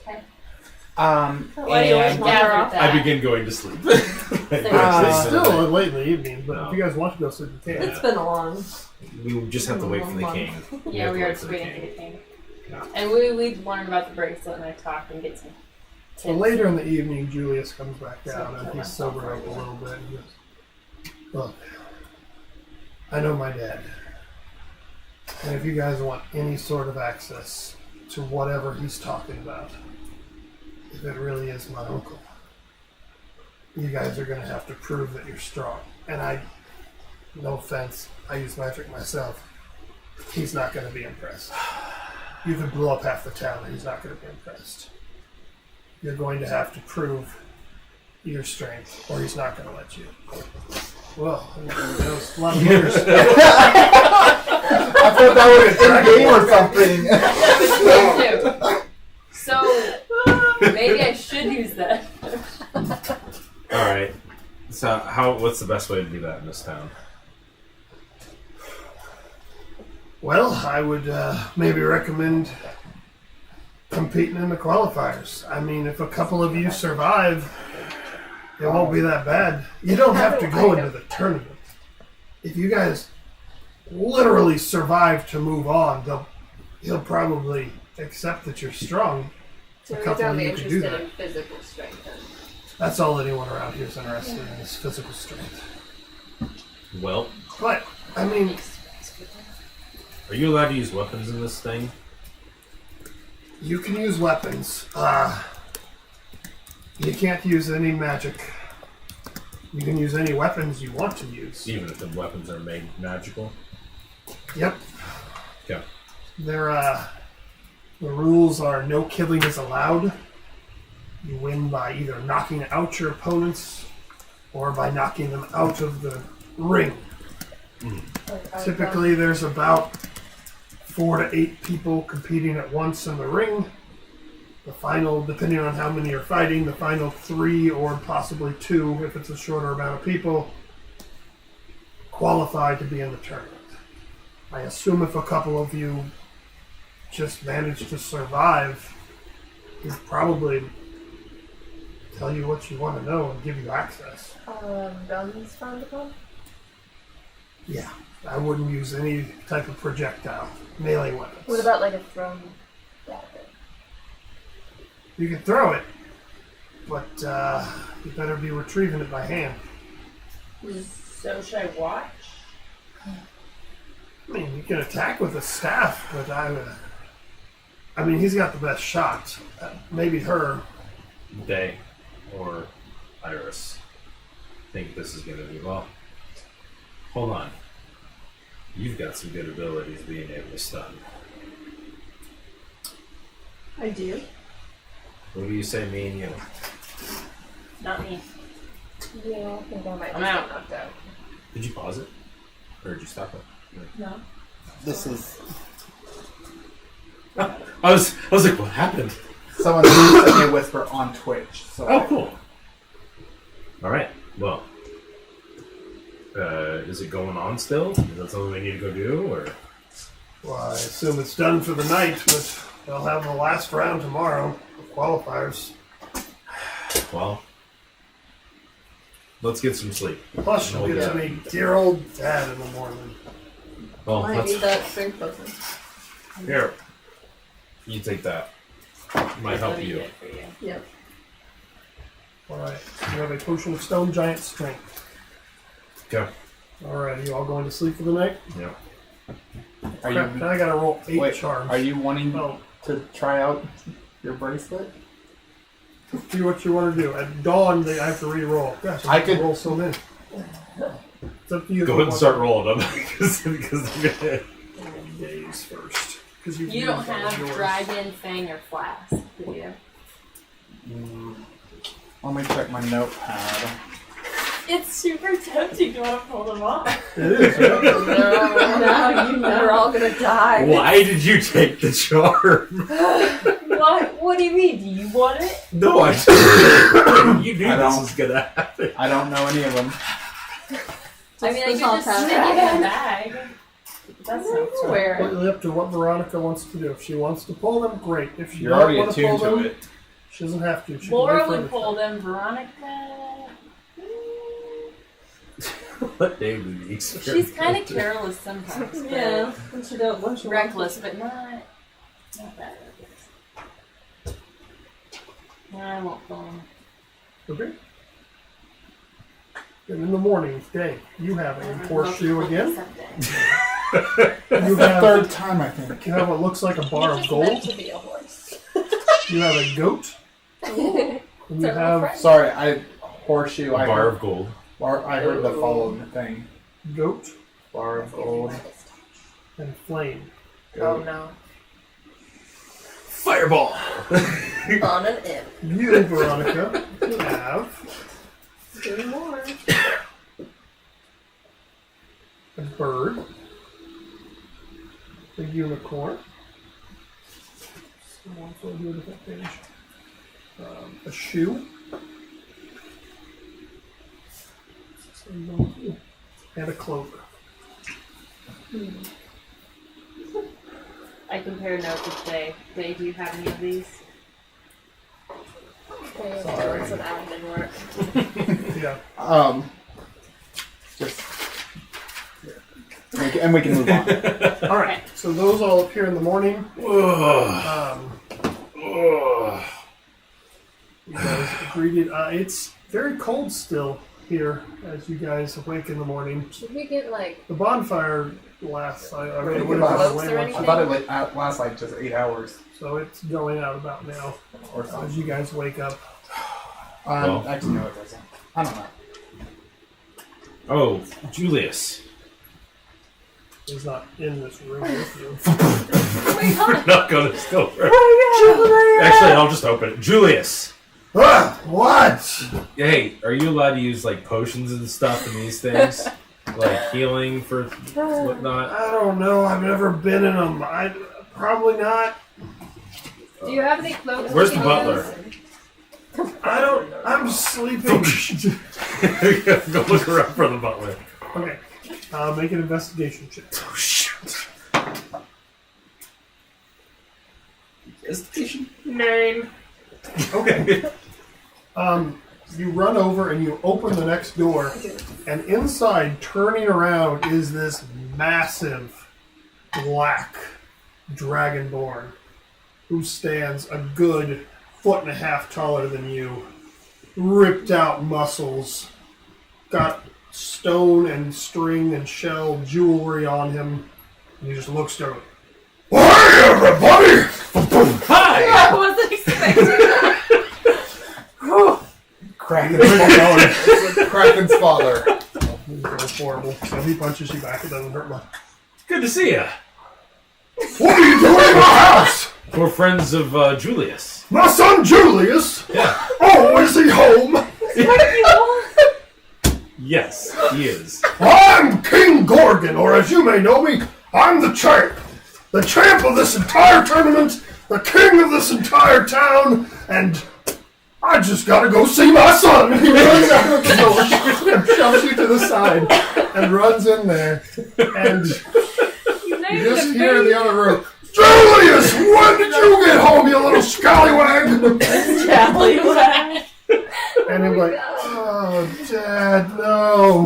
Okay. Why do you always And wander gathered off? that. I begin going to sleep. It's still late in the evening, but if you guys want to go sleep, you can. It's been a long. We will just have to wait for the king. Yeah, have we to are wait just for the waiting for the king. king. Yeah. And we learned about the bracelet and I talked and get some tips. So later in the evening, Julius comes back down and he's sobered up a little bit. And he goes, "Look, I know my dad. And if you guys want any sort of access to whatever he's talking about, if it really is my uncle, you guys are going to have to prove that you're strong. And no offense, I use magic myself. He's not going to be impressed. You could blow up half the town and he's not going to be impressed. You're going to have to prove your strength, or he's not going to let you." Well, that was a lot of years. I thought that was in game or something. So maybe I should use that. All right. So what's the best way to do that in this town? Well, I would maybe recommend competing in the qualifiers. I mean, if a couple of you survive, it won't be that bad. You don't have to go into the tournament. If you guys literally survive to move on, he'll probably accept that you're strong. So A he's couple of only you could do interested that. in physical strength then. That's all anyone around here is interested in, is physical strength. Well, But, I mean, are you allowed to use weapons in this thing? you can use weapons. You can't use any magic. You can use any weapons you want to use. Even if the weapons are made magical? Yep. Okay. The rules are no killing is allowed. You win by either knocking out your opponents or by knocking them out of the ring. Typically, there's about 4 to 8 people competing at once in the ring. The final, depending on how many are fighting, the final 3 or possibly 2, if it's a shorter amount of people, qualify to be in the tournament. I assume if a couple of you just manage to survive, he'll probably tell you what you want to know and give you access. Guns frowned upon? Yeah, I wouldn't use any type of projectile, melee weapons. What about like a thrown dagger? You can throw it, but you better be retrieving it by hand. So should I watch? I mean, you can attack with a staff, but I mean, he's got the best shot. Maybe her. Day or Iris think this is going to be well. Hold on. You've got some good abilities being able to stun. I do. What do you say, me and you? Not me. Yeah, I think I might I'm just out. get knocked out. Did you pause it? Or did you stop it? No. This is I was like, what happened? someone sent me a whisper on Twitch. So Oh, cool. All right. Well, is it going on still? Is that something we need to go do, or? Well, I assume it's done for the night, but they'll have the last round tomorrow. Qualifiers. Well, let's get some sleep. Plus, you'll get to meet dear old dad in the morning. Well, I need that strength potion. here. You take that. Might help Let me you. get it for you. Yep. Alright, you have a potion of stone giant strength. Okay. Alright, you all going to sleep for the night? Yeah. Are Crap, you now I gotta roll 8 wait, charms. Are you wanting Oh, to try out your bracelet? do what you want to do. At dawn, I have to re-roll. Gosh, I have to could- roll so many. It's up to you. Go ahead and start rolling them because Days first. Because You don't have dragon, fang, or flask, do you? Let me check my notepad. It's super tempting to want to pull them off. It is, right? No, you know we're all gonna die. Why did you take the charm? What? What do you mean? Do you want it? No, I you knew I this don't. was gonna happen. I don't know any of them. I mean, I the could tall just path. stick it in the bag. That's not fair. Swear. Completely up to what Veronica wants to do. If she wants to pull them, great. If she You're doesn't already want to pull attuned to them, it. she doesn't have to. She Laura can wait would for pull them. Veronica. What day we need? She's kind of careless sometimes. But Yeah. When she don't, when she reckless, but not that reckless. No, I won't pull them. Okay. And in the morning, day, you have a horseshoe again. You That's the have, third time, I think. you have what looks like a bar of Meant gold. to be a horse. You have a goat. And you have Sorry, I horseshoe. I bar heard, of gold. I heard the following thing. goat Bar of gold. and flame. Oh no. Fireball. On an imp. You, Veronica, have Two more. a bird, a unicorn. Someone's on here with that page. A shoe. And a cloak. I compare notes with Day. Day, do you have any of these? Okay, Sorry. doing some admin work. Yeah. Just. And we can move on. All right. So those all appear in the morning. Ugh. You guys agreed. It's very cold still here as you guys awake in the morning. Should we get like The bonfire lasts. I Wait, mean, about cloaks or I anything? thought it would last like just 8 hours so it's going out about now or as something. you guys wake up. Well. Actually, no, it doesn't. I don't know. Oh, Julius. He's not in this room with you. We're not gonna steal her. Actually, I'll just open it. Julius. What? Hey, are you allowed to use like potions and stuff in these things? Like healing for whatnot? I don't know. I've never been in them. I probably not. Do you have any cloaks? Where's we the can butler? use? I don't. I'm sleeping. Go look around for the butler. Okay. Make an investigation check. Oh shit. Investigation. 9. Okay. You run over and you open the next door, and inside, turning around, is this massive black dragonborn who stands a good 1.5 feet taller than you, ripped out muscles, got stone and string and shell jewelry on him. And he just looks down. Hey, everybody! Hi! I wasn't expecting that. Kraken's father. It's horrible. So he punches you back. It doesn't hurt much. Good to see you. What are you doing in my house? We're friends of Julius. My son Julius? Yeah. Oh, is he home? Yes, he is. I'm King Gorgon, or as you may know me, I'm the champ. The champ of this entire tournament, the king of this entire town, and I just gotta go see my son. He runs out of the door and shoves you to the side and runs in there. And you just hear in the other room, Julius, when did you get home, you little scallywag? Scallywag. and I'm like, oh, Dad, no.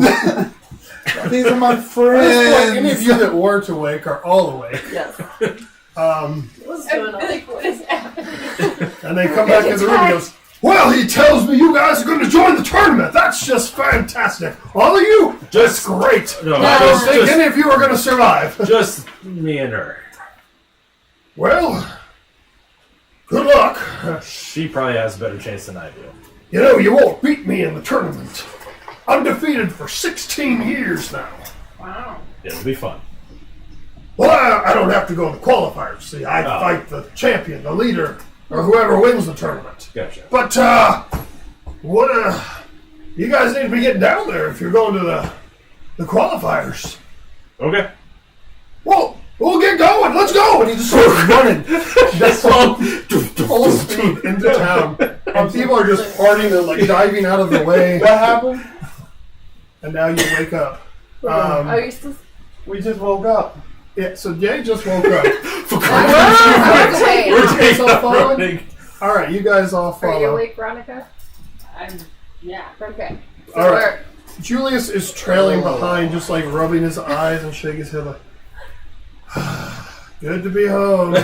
These are my At this point, friends. any of you that were to wake are all awake. Yes. What's going on? Like, what is happening? And they come back in the room and goes, Well, he tells me you guys are going to join the tournament. That's just fantastic. All of you? That's great. No, I don't think any of you are going to survive. just me and her. Well, good luck. She probably has a better chance than I do. You know, you won't beat me in the tournament. I'm defeated for 16 years now. Wow. It'll be fun. Well, I don't have to go to the qualifiers. See, I fight the champion, the leader, or whoever wins the tournament. Gotcha. But, you guys need to be getting down there if you're going to the qualifiers. Okay. Well, we'll get going. Let's go. And he just starts running. that's full speed into town. And people are just partying and like diving out of the way. What happened? And now you wake up. Oh, you still? We just woke up. Yeah, so Jay just woke up. Wait. You guys all following? Running. All right, you guys all Are you follow. awake, Veronica? Yeah. Okay. All right. Julius is trailing behind, just like rubbing his eyes and shaking his head like, good to be home.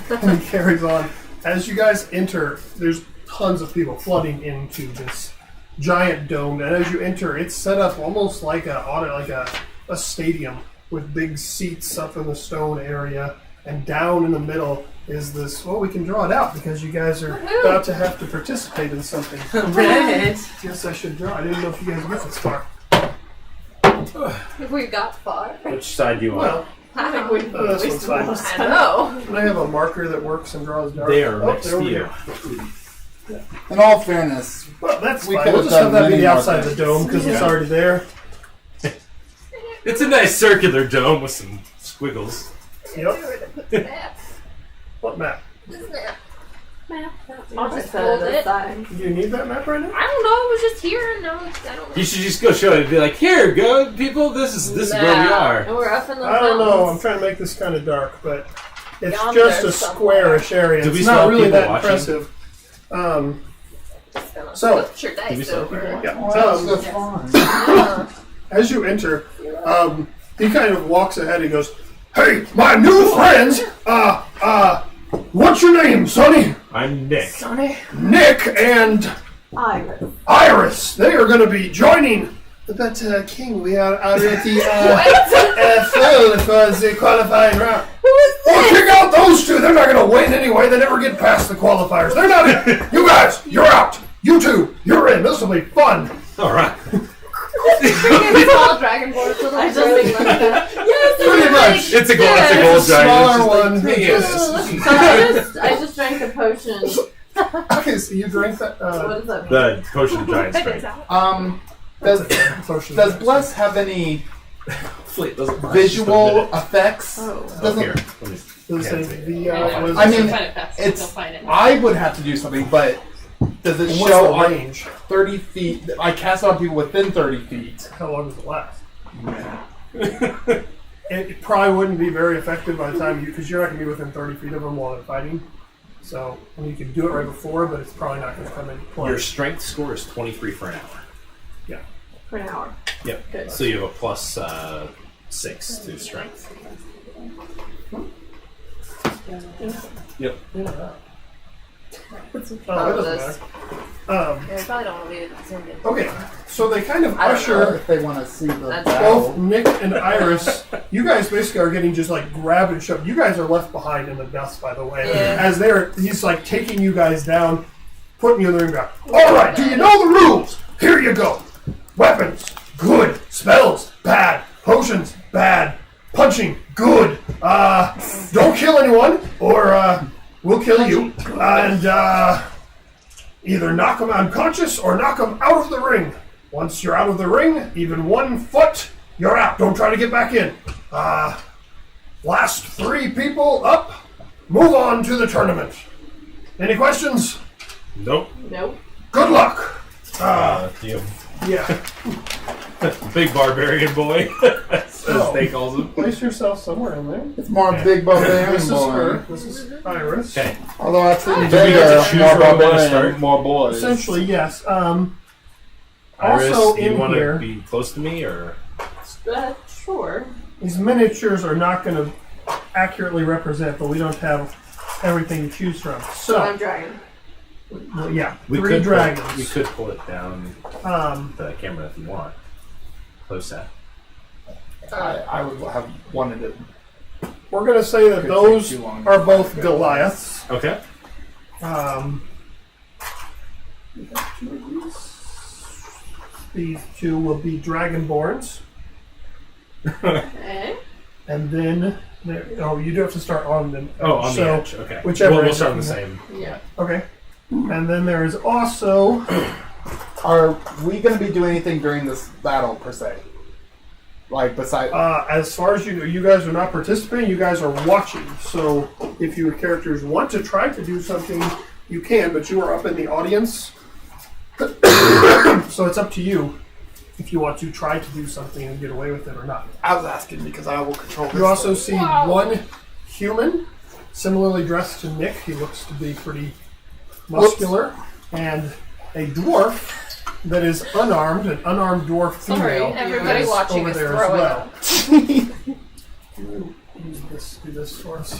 And he carries on. As you guys enter, there's tons of people flooding into this giant dome. And as you enter, it's set up almost like a stadium with big seats up in the stone area. And down in the middle is this, well, we can draw it out because you guys are about to have to participate in something. Right. Guess I should draw. I didn't know if you guys get this far. If we got far. Which side do you want? Well, I think we this one's fine. I know. And I have a marker that works and draws dark. They are Oh, next there to we you. go. In all fairness, Well, that's We fine. could We'll have just have done that be many the more outside of the things. dome because it's already there. It's a nice circular dome with some squiggles. Yep. Map. What map? This map. I'll just just put hold it it. aside. Do you need that map right now? I don't know. It was just here, and now I don't know. You should just go show it and be like, here, go, people, this is where we are. And we're up in the I don't know. I'm mountains. trying to make this kind of dark, but it's Yonder just a somewhere. squarish area. Do we It's still not have really people that watching? impressive. Just gonna So- put your Do we dice still have over. people Yeah. well, that's fine. As you enter, he kind of walks ahead and goes, Hey, my new friends, what's your name, Sonny? I'm Nick. Nick and Iris. Iris. They are going to be joining. but King, we are already full for the qualifying round. Well, kick out those two. They're not going to win anyway. They never get past the qualifiers. They're not in. You guys, you're out. You two, you're in. This will be fun. All right. Freaking small dragonborn little I just trailing think like that. Pretty much. It's a gold It's a giant. smaller one. Hey, Just- So I just drank a potion. Okay, so you drink that. What does that mean? The potion of giant strength. Does potion. does Bless have any Fleet doesn't visual effects? Oh. Doesn't Here, let me. Does it say the, was I mean, Find it fast. it's- You'll find it. I would have to do something, but does it what's show the on range? 30 feet? I cast on people within 30 feet. How long does it last? It probably wouldn't be very effective by the time because you're not going to be within 30 feet of them while they're fighting. So you can do it right before, but it's probably not going to come into play. Your strength score is 23 for an hour. For an hour. Yep. Good. So you have a plus 6 to strength. Yep. Oh, it doesn't matter. Yeah, we probably don't want to leave it zoomed in. Okay, so they kind of I don't usher If they want to see the That's battle. both Nick and Iris. You guys basically are getting just like grabbed and shoved. You guys are left behind in the dust, by the way. Yeah. As he's like taking you guys down, putting you in the ring. All right, do you know the rules? Here you go. Weapons, good. Spells, bad. Potions, bad. Punching, good. Don't kill anyone, or we'll kill you. And either knock them unconscious or knock them out of the ring. Once you're out of the ring, even 1 foot, you're out. Don't try to get back in. Last 3 people up, move on to the tournament. Any questions? Nope. Nope. Good luck. The Yeah. big barbarian boy, as they calls him. Place yourself somewhere in there. It's more big barbarian This is boy. her. This is Iris. Okay. Although I've seen Do we bigger, get to choose more where we wanna barbarian, start? more boys. Essentially, yes. Iris, Also do you in want here, to be close to me, or Sure. these miniatures are not going to accurately represent, but we don't have everything to choose from. So I'm So, dragon. well, yeah, we 3 could dragons. we could pull it down the camera if you want. Close that. I would have wanted it. We're going to say that Could those take too long. are both Goliaths. Okay. These 2 will be Dragonborns. Okay. And then, you do have to start on them. Oh, on so, the edge. Okay. whichever We'll is start on it. the same. Yeah. Okay. And then there is also, Are we going to be doing anything during this battle, per se? Like, besides... as far as you know, you guys are not participating, you guys are watching. So if your characters want to try to do something, you can, but you are up in the audience. So it's up to you if you want to try to do something and get away with it or not. I was asking because I will control this. You also see one human, similarly dressed to Nick. He looks to be pretty muscular. And a dwarf that is unarmed, an unarmed dwarf Sorry, female. everybody is watching over is there throwing as well. up. Do this for us.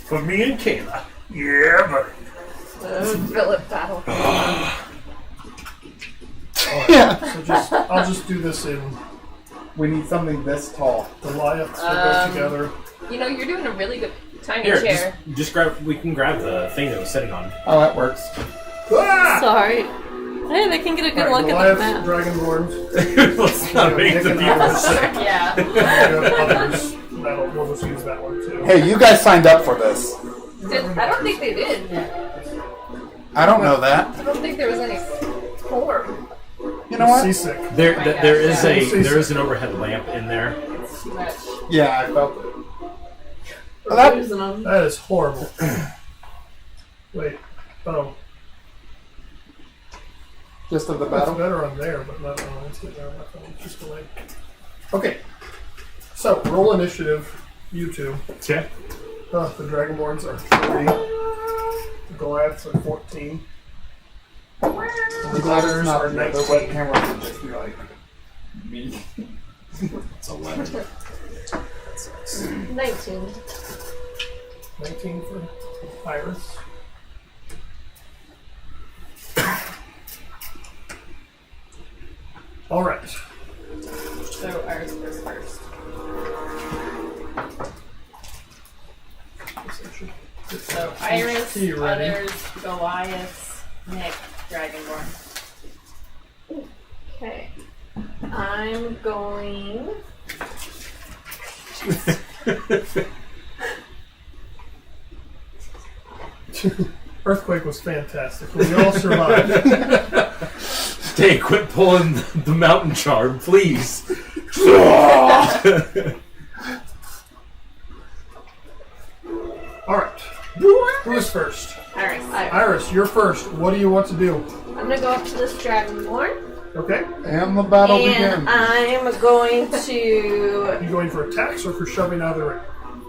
For me and Kayla. Yeah, buddy. Philip battle. So I'll just do this in We need something this tall. Goliaths. We'll go together. You know, you're doing a really good tiny Here, chair. just grab. We can grab the thing that was sitting on. Oh, that works. Ah! Sorry. Hey, they can get a good All right, look at the Goliaths, map. Dragonborns. Let's not make the people sick. Yeah. We have others. We'll just use that one too. Hey, you guys signed up for this. I don't think they did. I don't know that. I don't think there was any form. You know what? Seasick. There is Yeah. there is an overhead lamp in there. It's too much. Yeah, I felt it. We're that- losing them. That is horrible. Wait. Oh. Just of the That's battle. better on there, but not on let's get there on my phone. Just delay. Okay. So, roll initiative, you two. Okay. The Dragonborns are 3. The Goliaths are 14. The others are The 19. webcam would just be like me. It's 11. 19. 19 for Iris. All right. So ours goes first. So Iris, Tea ready. others, Goliaths, Nick, Dragonborn. Okay. I'm going. Earthquake was fantastic. We all survived. Hey, quit pulling the mountain charm, please. All right. Who is first? Iris. Iris, you're first. What do you want to do? I'm gonna go up to this dragonborn, Okay. And the battle and begins. I'm going to. You going for attacks or for shoving out of the ring?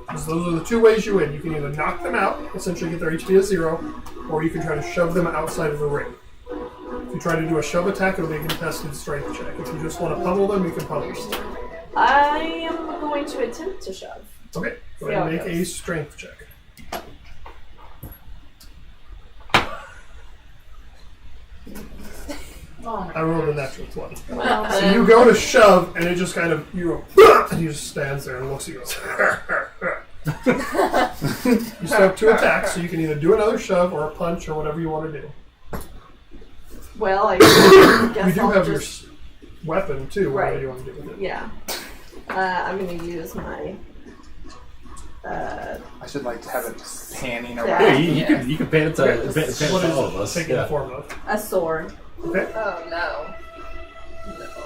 Because those are the two ways you win. You can either knock them out, essentially get their HP to 0, or you can try to shove them outside of the ring. If you try to do a shove attack, it'll be a contested strength check. If you just want to pummel them, you can pummel them. I am going to attempt to shove. Okay. Go See ahead how and it make a goes. strength check. Oh my I rolled a gosh. natural 20. Well, So then, you go to shove, and it just kind of, you go, and he just stands there and looks at you and goes, You still have 2 attacks, so you can either do another shove or a punch or whatever you want to do. well, I guess You do I'll have just, your weapon, too, whatever Right. you want to do with it. yeah. I'm going to use my. I should like to have it panning Yeah. around. Yeah, you can pay it to, What pay it is to all of it us. taking Yeah. the form of? A sword. Okay, Oh no.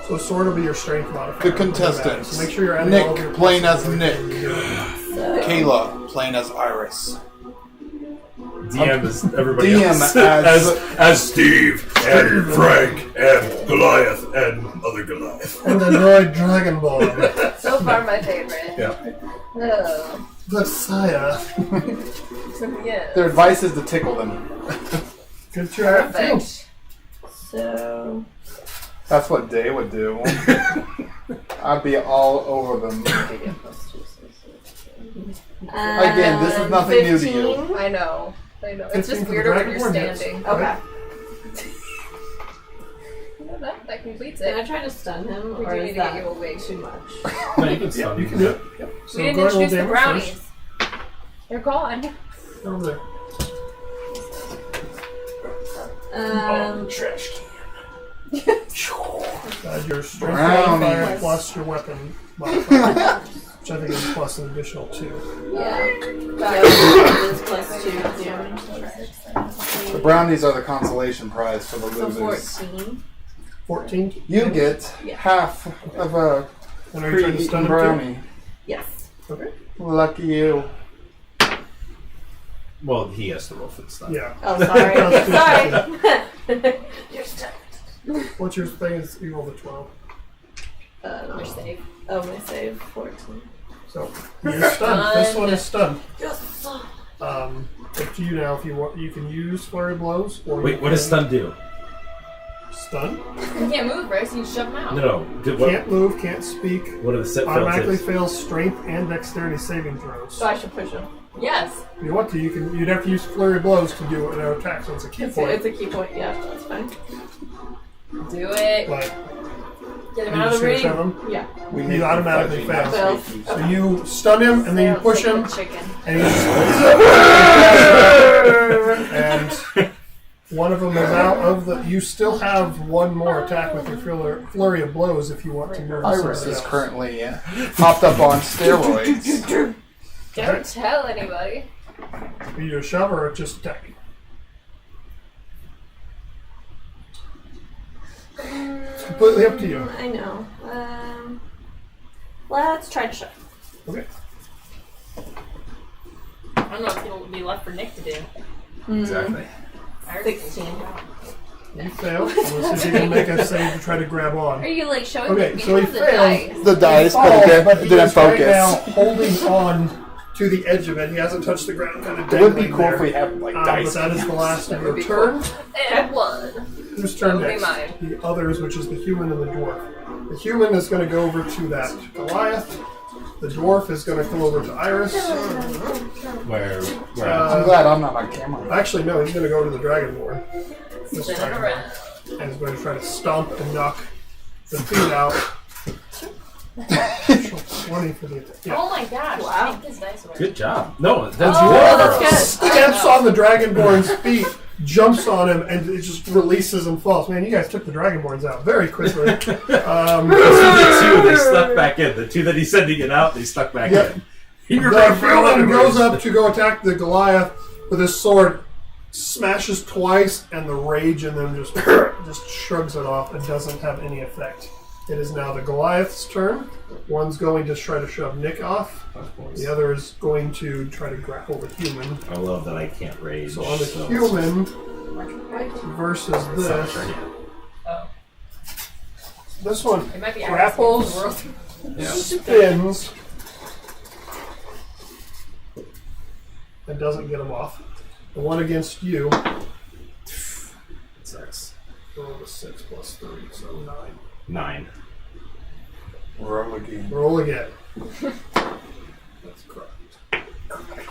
so sword will be your strength modifier. The contestants. So make sure you're adding Nick, all of your playing pluses as to everything Nick. you do. So, Kayla playing as Iris. DM is everybody DM else. as- as Steve and Frank and Goliath and other Goliath. And the droid Dragonborn. So far my favorite. Yeah. Oh. But sire, Yeah. Their advice is to tickle them. good try. Perfect. so That's what Day would do. I'd be all over them. Again, this is nothing new to you. 15. I know. It's 15 just for the weirder when you're Dragonborn hits. standing. Okay. No, that completes Can I it. try to stun him, We or do need is to get you that awake. too much? No, you can Yeah, stun you can do it. Yep. So We didn't go ahead and roll introduce the damage brownies. first. They're gone. Over there. trash Your strength Brownies. modifier plus your weapon modifier, which I think is plus an additional 2. Yeah. That is plus 2 damage. The brownies are the consolation prize for the So losers. 14. 14. You get Yeah. half of a And are you trying to pre-eaten stun him brownie. Yes. too? Okay. Lucky you. Well, he has to roll for the stun. Yeah. Oh, sorry. Sorry. You're stuck. What's your thing? Is you rolled a 12. Your save. Oh, my save. 14. So you're stunned. This one is stunned. Yes. Up to you now. If you want, you can use flurry blows. Or Wait, you what does can stun do? Stun. You can't move, right? So you shove them out. No. What Can't move. Can't speak. are the set Automatically filters? fails strength and dexterity saving throws. So I should push him. Yes. If you want to, you can. You'd have to use flurry blows to do an attack. So it's a key It's point. a key point. Yeah, that's fine. Do it. But Get him you out of just the gonna ring. shove him. Yeah. We He need automatically fudging, not fails. squeakies. So you stun him and then you push him, Chicken. and he and one of them is out of the. You still have one more attack with your flurry of blows if you want to move. Iris somebody is else. currently hopped up on steroids. Don't tell anybody. Are you a shove or just attack? It's completely up to you. I know. Let's try to shove. Okay. I don't know what'll be left for Nick to do. Exactly. 16. You fail. Let's see if you can make a save to try to grab on. Are you like showing Okay, me so he the fails. dice? The dice, Falls, but it but he didn't is right now focus. holding on to the edge of it. He hasn't touched the ground. Kind of It would be dangling cool there. if we had like But dice. that is the last of your be turn. And one. Whose turn That'll be next? mine. The others, which is the human and the dwarf. The human is going to go over to that Goliath. The dwarf is going to come over to Iris. Where? I'm glad I'm not on camera. Actually, no, he's going to go to the Dragonborn. This Spin it Dragonborn. around. And he's going to try to stomp and knock the feet out. 20 for the attack. Yeah. Oh my gosh. Wow. Take this dice away. Good job. No, that's Oh, good. that's good. Steps on the Dragonborn's feet, jumps on him, and it just releases and falls. Man, you guys took the Dragonborns out very quickly. The two, they stuck back in. The two that he's sending it out, they stuck back Yep. in. The villain goes up to go attack the Goliath with his sword, smashes twice, and the rage in them just shrugs it off and doesn't have any effect. It is now the Goliath's turn. One's going to try to shove Nick off. The other is going to try to grapple the human. I love that I can't rage. So on the human versus It's not this, turn yet. Oh. this one It might be grapples, Iris against the world. spins, and doesn't get him off. The one against you, Sucks. roll a 6 plus 3, so 9. 9. Roll again. Roll again. That's correct.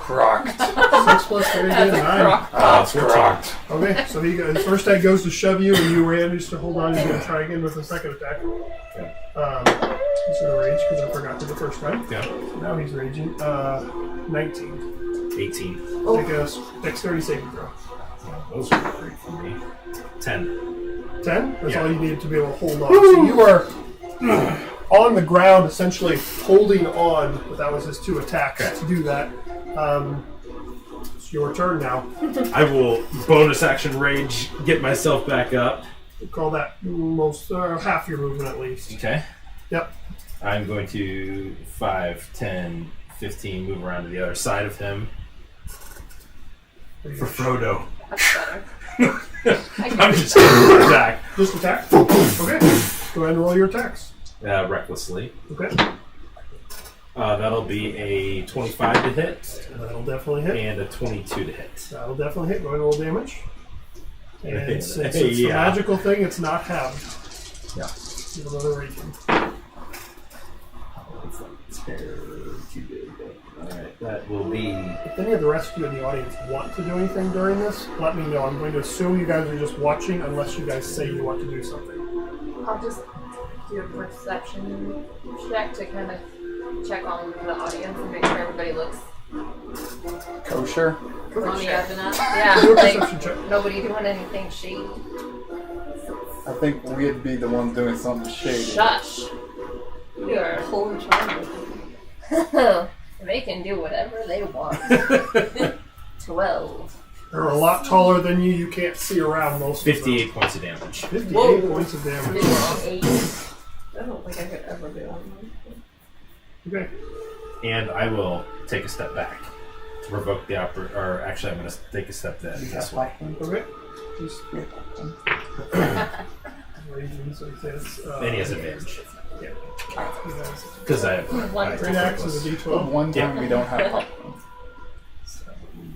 Crocked. 6 plus 3 again, 9. It's crocked. Okay, so his first attack goes to shove you, and you manage to hold on. He's going to try again with the second attack. He's going to rage because I forgot to the first time. Yeah. So now he's raging. 19. 18. Take a dexterity saving throw. Those are great for me. 10. 10? That's Yeah. all you need to be able to hold on. So you are on the ground, essentially holding on, but that was his 2 attacks to do that. It's your turn now. I will bonus action rage, get myself back up. We'll call that most half your movement at least. Okay. Yep. I'm going to 5, 10, 15 move around to the other side of him. For Frodo. That's better. I'm just going to attack. Just attack? Okay. Go ahead and roll your attacks. Recklessly. Okay. That'll be a 25 to hit. That'll definitely hit. And a 22 to hit. That'll definitely hit. Go ahead and roll damage. And since it's a Yeah. magical thing, it's not halved. Yeah. Give another rating. Alright, that will be... If any of the rest of you in the audience want to do anything during this, let me know. I'm going to assume you guys are just watching unless you guys say you want to do something. I'll just do a perception check to kind of check on the audience and make sure everybody looks Kosher. crony up enough. Yeah, Do a like perception check. nobody doing anything shady. I think we'd be the ones doing something shady. Shush. You're Whole child. they can do whatever they want. 12. They're a lot taller than you. You can't see around most of them. 58 points of damage. 58 points of damage. 58. I don't think I could ever do one. Okay. And I will take a step back to provoke the or actually I'm going to take a step this way. Okay. Just raging, so he says. Then he has advantage. Yeah. Because I have One Great axe is a Well, d12. one time we don't have popcorn.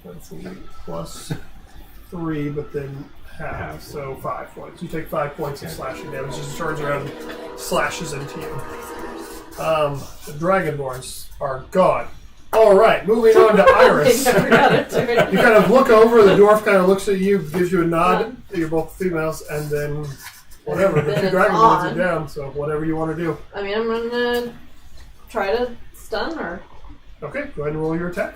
That's 8 plus 3, but then half, so 5 points. You take 5 points of slashing damage as he turns around and slashes into you. The Dragonborns are gone. Alright, moving on to Iris. You kind of look over, the dwarf kind of looks at you, gives you a nod, you're both females, and then whatever. The Then 2 it's Dragonborns are on. down, so whatever you want to do. I mean, I'm gonna try to stun her. Okay, go ahead and roll your attack.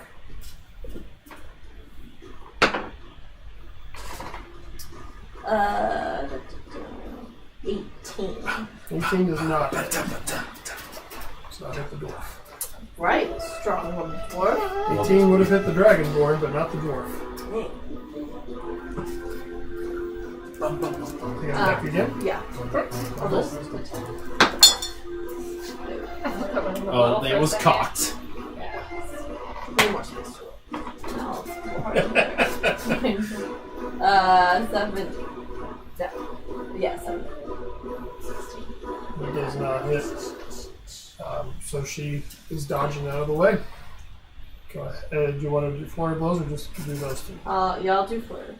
Uh, 18. 18 does not hit. It's not hit the dwarf. Right, strong one. What? 18 would have hit the Dragonborn, but not the dwarf. You gonna attack again? Yeah. I'll just Oh, that was cocked. need more space to it. No, it's more. 7. Yeah, 7. It does not hit. So she is dodging out of the way. Go ahead. Do you want to do flurry blows or just do those 2? Yeah, I'll do flurry.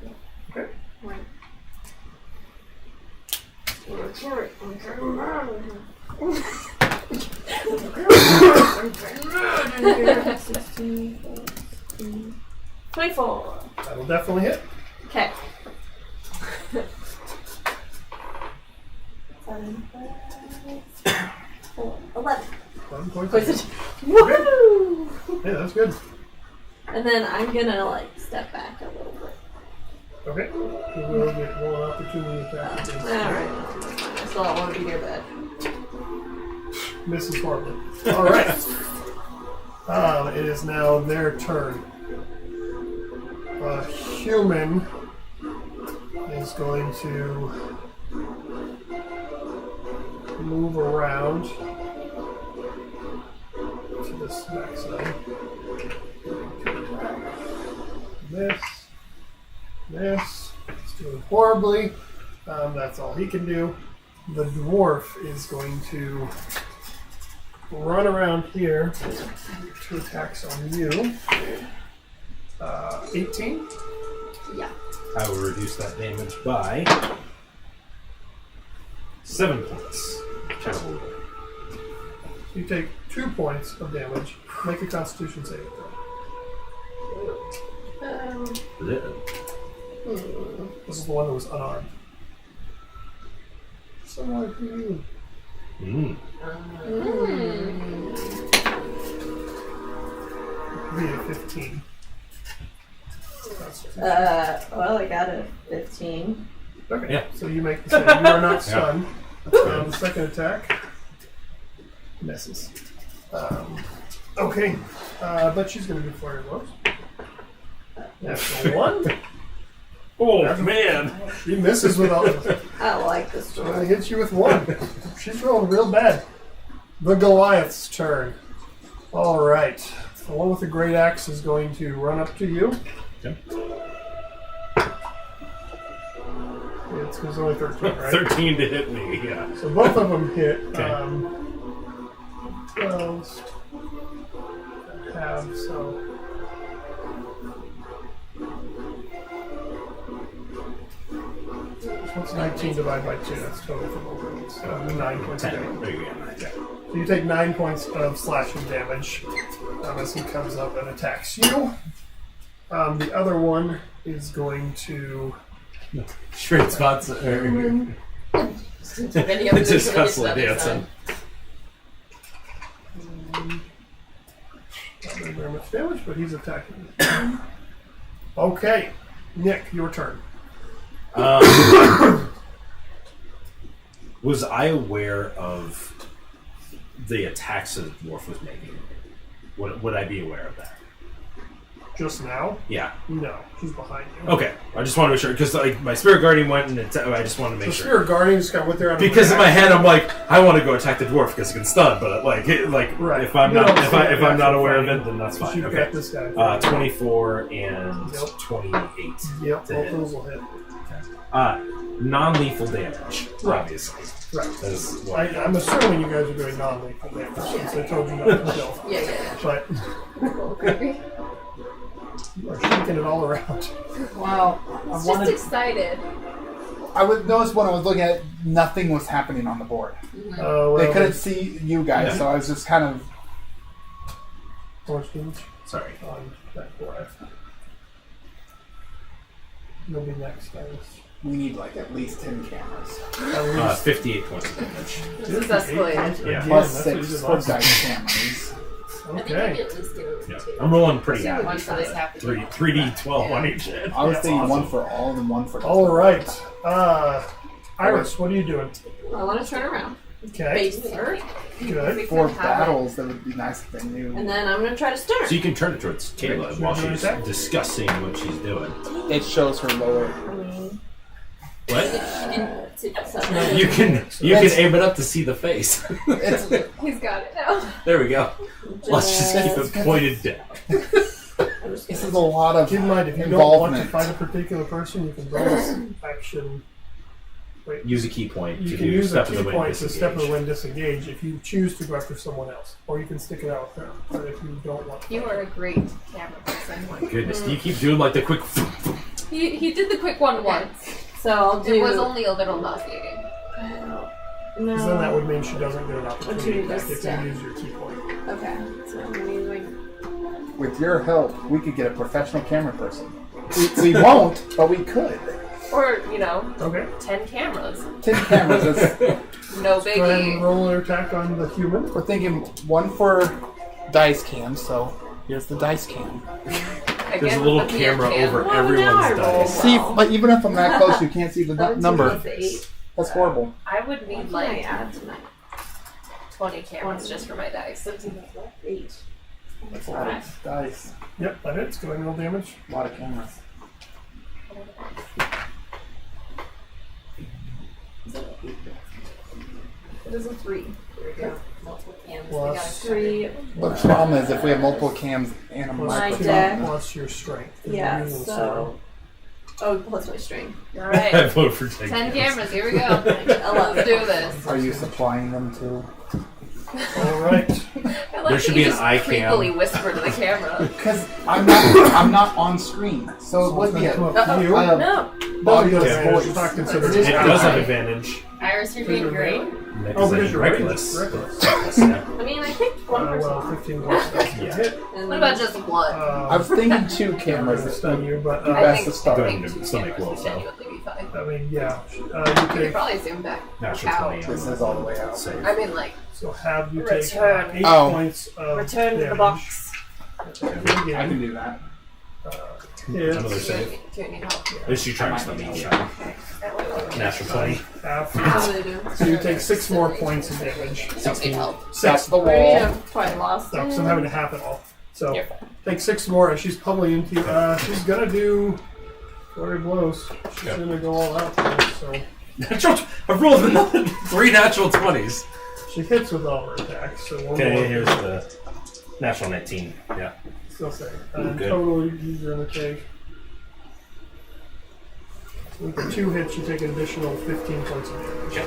Okay. Right. $24. That'll definitely hit. Okay. 7, 4, 11. 11 points. Poison. Woohoo! Yeah, that's good. And then I'm gonna step back a little bit. Okay. You will get one opportunity attack. Alright. I still don't want to be near bed. Misses horribly. Alright. It is now their turn. A human is going to move around to this backside. This. It's doing horribly. That's all he can do. The dwarf is going to run around here. 2 attacks on you. 18. Yeah. I will reduce that damage by 7 points. Terrible. You take 2 points of damage. Make a Constitution saving throw. Is it? This is the one that was unarmed. Someone for you. Be a 15. Well, I got a 15. Okay. Yeah. So you make the save. You are not stunned. The second attack misses. Okay. But she's going to do flurry of blows. That's a 1. Oh, man. She misses with all of it. I like this So story. I hit you with 1. She's rolling real bad. The Goliath's turn. All right. The one with the great axe is going to run up to you. Okay. It's only 13, right? 13 to hit me, yeah. So both of them hit. Okay. 12 half, so. What's 19 divided by 2? That's total for both of them. So 9 points of 10. damage. There you go. Okay. So you take 9 points of slashing damage as he comes up and attacks you. The other one is going to. Straight spots. Video Just constantly dancing. Not doing very much damage, but he's attacking you. Okay, Nick, your turn. Was I aware of the attacks that the dwarf was making? Would I be aware of that? Just now? Yeah. No, he's behind you. Okay. I just want to make sure because like my spirit guardian went and I just want to make The sure. Spirit Guardian just got with there. Because in my head I'm like I want to go attack the dwarf because it can stun, but like Right. if I'm You not don't if see I'm not the aware of fighting. it, then that's fine. You've Okay. got this guy. 24 and Yep. 28. Yep, to both hit. those will hit. Non-lethal damage, Right. obviously. Right. That is what I'm assuming you guys are doing non-lethal damage since I told you not to kill. Yeah. But you are shaking it all around. Wow. It's just excited. I would notice when I was looking at it, nothing was happening on the board. Well, They couldn't see you guys, Yeah. so I was just kind of. How much damage Sorry. on that Goliath? You'll be next, guys. We need like at least 10 cameras. At least 58 points of damage. This is escalated. Yeah. Plus Again, that's 6 what you for did last dice cameras. I think Okay. maybe at least give it Yeah. 2. I'm rolling pretty One average. for this half. 3d12 on each head. I was Yeah, thinking awesome. one for all and one for. All right. Iris, what are you doing? I want to turn around. Okay. Face her. Good. For battles, that would be nice if they knew. And then I'm going to try to stern. So you can turn it towards Kayla Great. while Should we do she's that? discussing what she's doing. It shows her lower. What? So- You can aim it up to see the face. It's, He's got it now. There we go. Let's just keep it pointed down. this is a lot of Keep in mind, if you don't want to involvement. fight a particular person, you can bonus action. Wait. Use a key point You to can do use a step of key the wind point to step of the disengage. wind disengage if you choose to go after someone else, or you can stick it out with her. But if you don't want to, You are a great camera person. Goodness, do you keep doing like the quick? He did the quick one once. So I'll do. It was only a little nauseating. No. because then that would mean she doesn't get an opportunity Okay, back just if step. you use your key point. Okay. So I'm going to use my. With your help, we could get a professional camera person. We won't, but we could. Or, Okay. 10 cameras. 10 cameras. That's, No Go ahead and biggie. roll an attack on the human. we're thinking one for dice cam, so here's the dice cam. There's Again, a little with the camera cam. over Well, now I everyone's roll. dice. See, but even if I'm that close, you can't see the 17 number. plus 8. That's horrible. I would need What can I like add tonight? 20 cameras just for my dice. 17 plus what? 8. That's a lot of dice. Yep, that hits. Go ahead and roll damage. A lot of cameras. It is a 3. There we go. Multiple cams. Plus- 3. But the problem is if we have multiple cams and a Plus My microphone. deck. plus your strength. 'cause Yeah, you're using so. Oh, plus my string. I Alright. vote for 10 cameras, here we go. 11. Let's do this. Are you supplying them too? All right. I like There should that be you an just eye cam. creepily whisper to the camera. Because I'm not on screen, so it would be a Come up to you. No. No, audio you don't. voice. It's not considered. It does have Okay. advantage. Iris, you're being great. Oh, because you're reckless. reckless. Yeah. I mean, I picked one person. Well, 15 plus doesn't Yeah. hit. And What about just blood? I was thinking 2 cameras to that stun you, but be I best think- to start. Go ahead and do stomach blow, so. genuinely be fine. I mean, yeah. You You could take probably zoom back. Natural Ow. 20. This is all the way out. Save. I mean, like, so have you take Return. 8 Oh. points of Return to the damage. box. I can do that. Another It's save. do you need help? At least you tracks the meat. Natural 20. half. What do they do? So you take 6 more points of damage. Don't need help. That's the We wall. have quite lost. No, so I'm having to half it all. So You're fine. take 6 more, and she's pummeling into you. She's gonna do flurry blows. She's Yep. gonna go all out there. So I've rolled another 3 natural 20s. she hits with all her attacks. So one Okay, more. here's the natural 19. Yeah. Still save. Good. Total, you're in the cave. With the 2 hits, you take an additional 15 points of damage.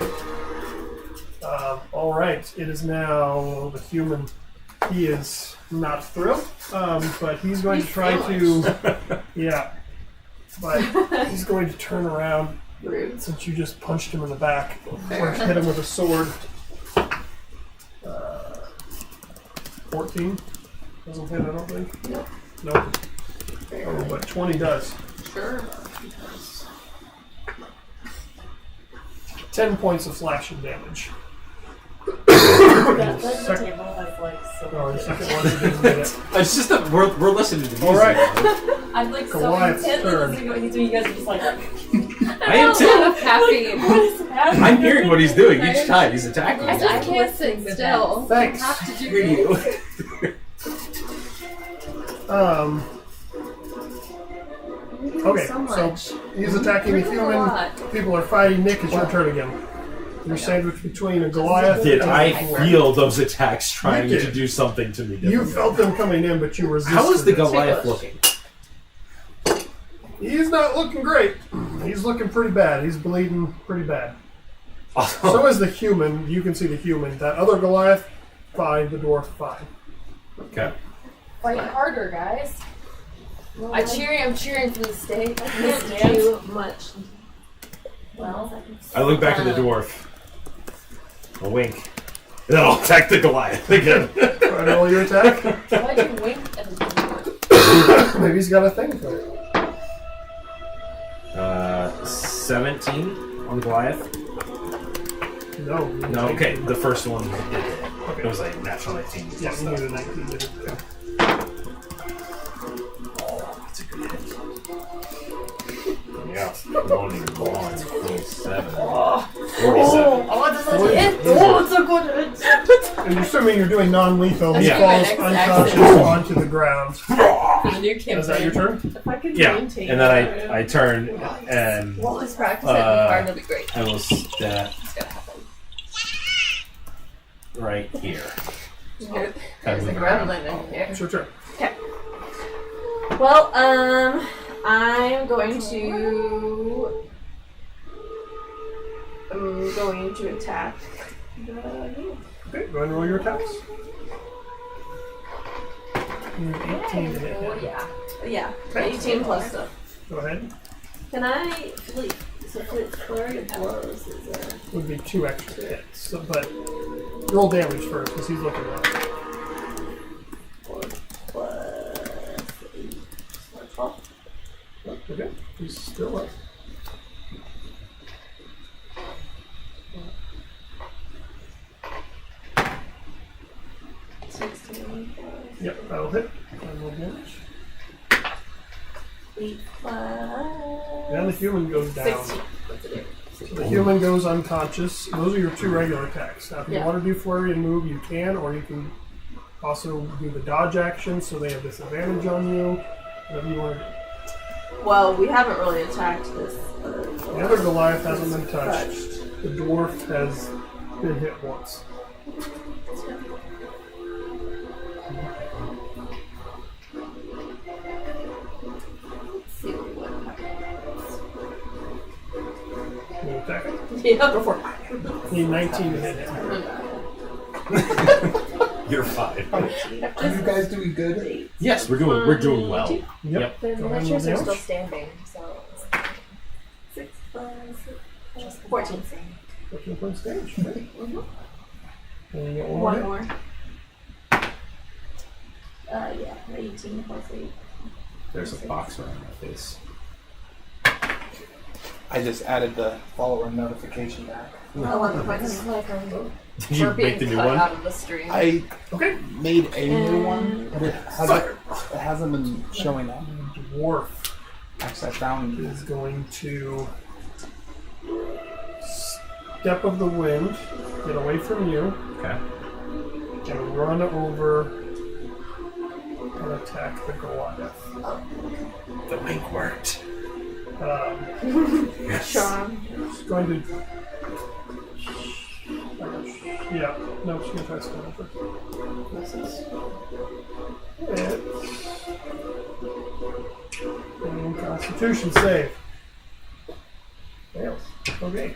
Okay. All right, it is now the human. He is not thrilled, but he's going to try to. Yeah. But he's going to turn around Rude. since you just punched him in the back or hit him with a sword. 14 doesn't hit, I don't think. Nope. Nope. Oh, but 20 does. Sure. 10 points of slashing damage. That side of the Second- table has like so Oh, the much. second one he didn't get it. It's just that we're listening to the music. All right. I'm like so Goliath's intently turn. listening to what he's doing. You guys are just like, I am too. caffeine. What is happening? I'm hearing what he's doing each time he's attacking. I me. just can't sit still. Thanks. I have to do You. Okay, so so much. he's attacking the Really a human. lot. People are fighting. Nick, it's your turn again. You're sandwiched between a Goliath Did and I a dwarf. feel those attacks trying You to did. do something to me You different? felt them coming in, but you resisted. How is the it. Goliath looking? He's not looking great. He's looking pretty bad. He's bleeding pretty bad. Oh, So is the human. You can see the human. That other Goliath, fine. The dwarf, fine. okay. Fight harder, guys. I'm cheering from the stage. I can't do much. Well, I look back at the dwarf. A wink. And then I'll attack the Goliath again. Try to roll your attack. why'd you wink at the dwarf? Maybe he's got a thing for it. 17 on Goliath. No. No, okay. The first one did hit. It was like natural 19. Yeah, plus you need stuff. a 19 to hit. That's a good hit. Yeah. 21, 27. 47. Oh, does that hit? Oh, it's a good hit. And assuming you're doing non-lethal, he Yeah. falls My next unconscious onto the ground. For the new campaign. Is that your turn? If I could Yeah. maintain And then I turn and Well, let's practice it in the car. It'll be great. I will stat It's gonna happen. right here. There's a gremlin in here. It's your turn. Well, I'm going to attack the human. Okay, go ahead and roll your attacks. You need 18 to hit Oh, him. yeah. Yeah, 18 plus stuff. Go ahead. Can I flurry of blows? Is there? Would be 2 extra hits. So, but roll damage first because he's looking up. 4 plus 8. 12. Okay, he's still up. Yep, that'll hit. And roll damage. 8 plus. And the human goes down. 16. What's it do? So the human goes unconscious. Those are your 2 regular attacks. Now, if you Yeah. want to do flurry and move, you can, or you can also do the dodge action, so they have disadvantage on you. Whatever you want to do. Well, we haven't really attacked this. The other Goliath hasn't been touched. The dwarf has been hit once. Let's see what happens. You attack it. Yeah, before. Need 19 to hit him. You're fine. Are you guys doing good? Yes, we're doing well. Yep. The Go ahead and roll miniatures are still damage. standing, so 6 plus just 14. Looking for a stage. Right? And you get One hit. more. Yeah, 18 plus 8. There's a box around my face. I just added the follower notification back. 11 points. Did you make the new one? Out of the stream. I Okay. made a new one, but it hasn't been showing up. Dwarf Actually, I found is going to step of the wind, get away from you, Okay. and run over and attack the Goliath. The wink worked. Yes. She's going to. Yeah, no, she's going to try to step over. And Constitution save. Fails. Okay.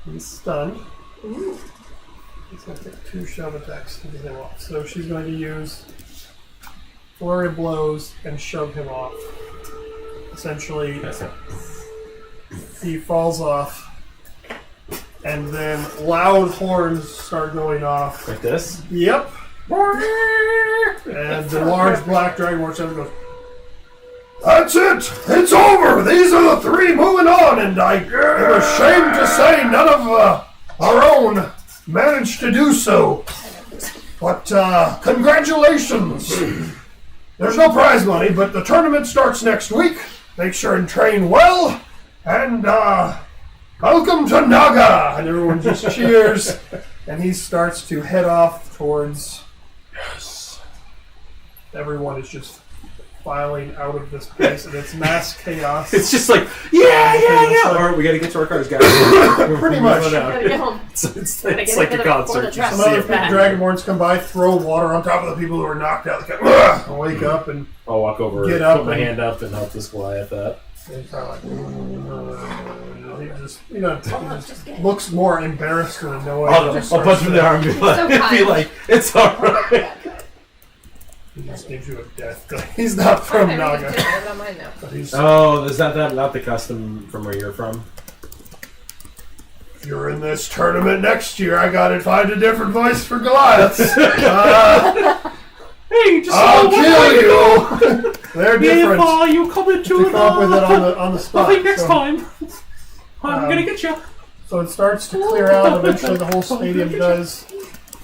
He's stunned. He's going to take 2 shove attacks to get him off. So she's going to use flurry of blows and shove him off. Essentially, he falls off, and then loud horns start going off. Like this? Yep. And the large black dragon goes, "That's it! It's over! These are the 3 moving on, and I'm ashamed to say none of our own managed to do so. But congratulations! There's no prize money, but the tournament starts next week. Make sure and train well, and welcome to Naga!" And everyone just cheers, and he starts to head off towards... Yes. Everyone is just filing out of this place, and it's mass chaos. It's just like, yeah. Or we gotta get to our cars, guys. Pretty much. Gotta get home. It's Gotta like get a to concert. the Some other dragonborns come by, throw water on top of the people who are knocked out. They kind of wake up and I'll walk over, Get up put my and- hand up, and help this Goliath up. they kind of like... he just looks more embarrassed and annoyed. I'll punch him in the arm and be like, it's alright. He just gives you a death. He's not from Naga. I don't mind now. But he's, Oh, is that not the custom from where you're from? if you're in this tournament next year, I gotta find a different voice for Goliaths. Hey, just I'll kill you. They're different. you come into To come up with it on the spot. So, time. I'm gonna get you. so it starts to clear out. Eventually, the whole stadium does.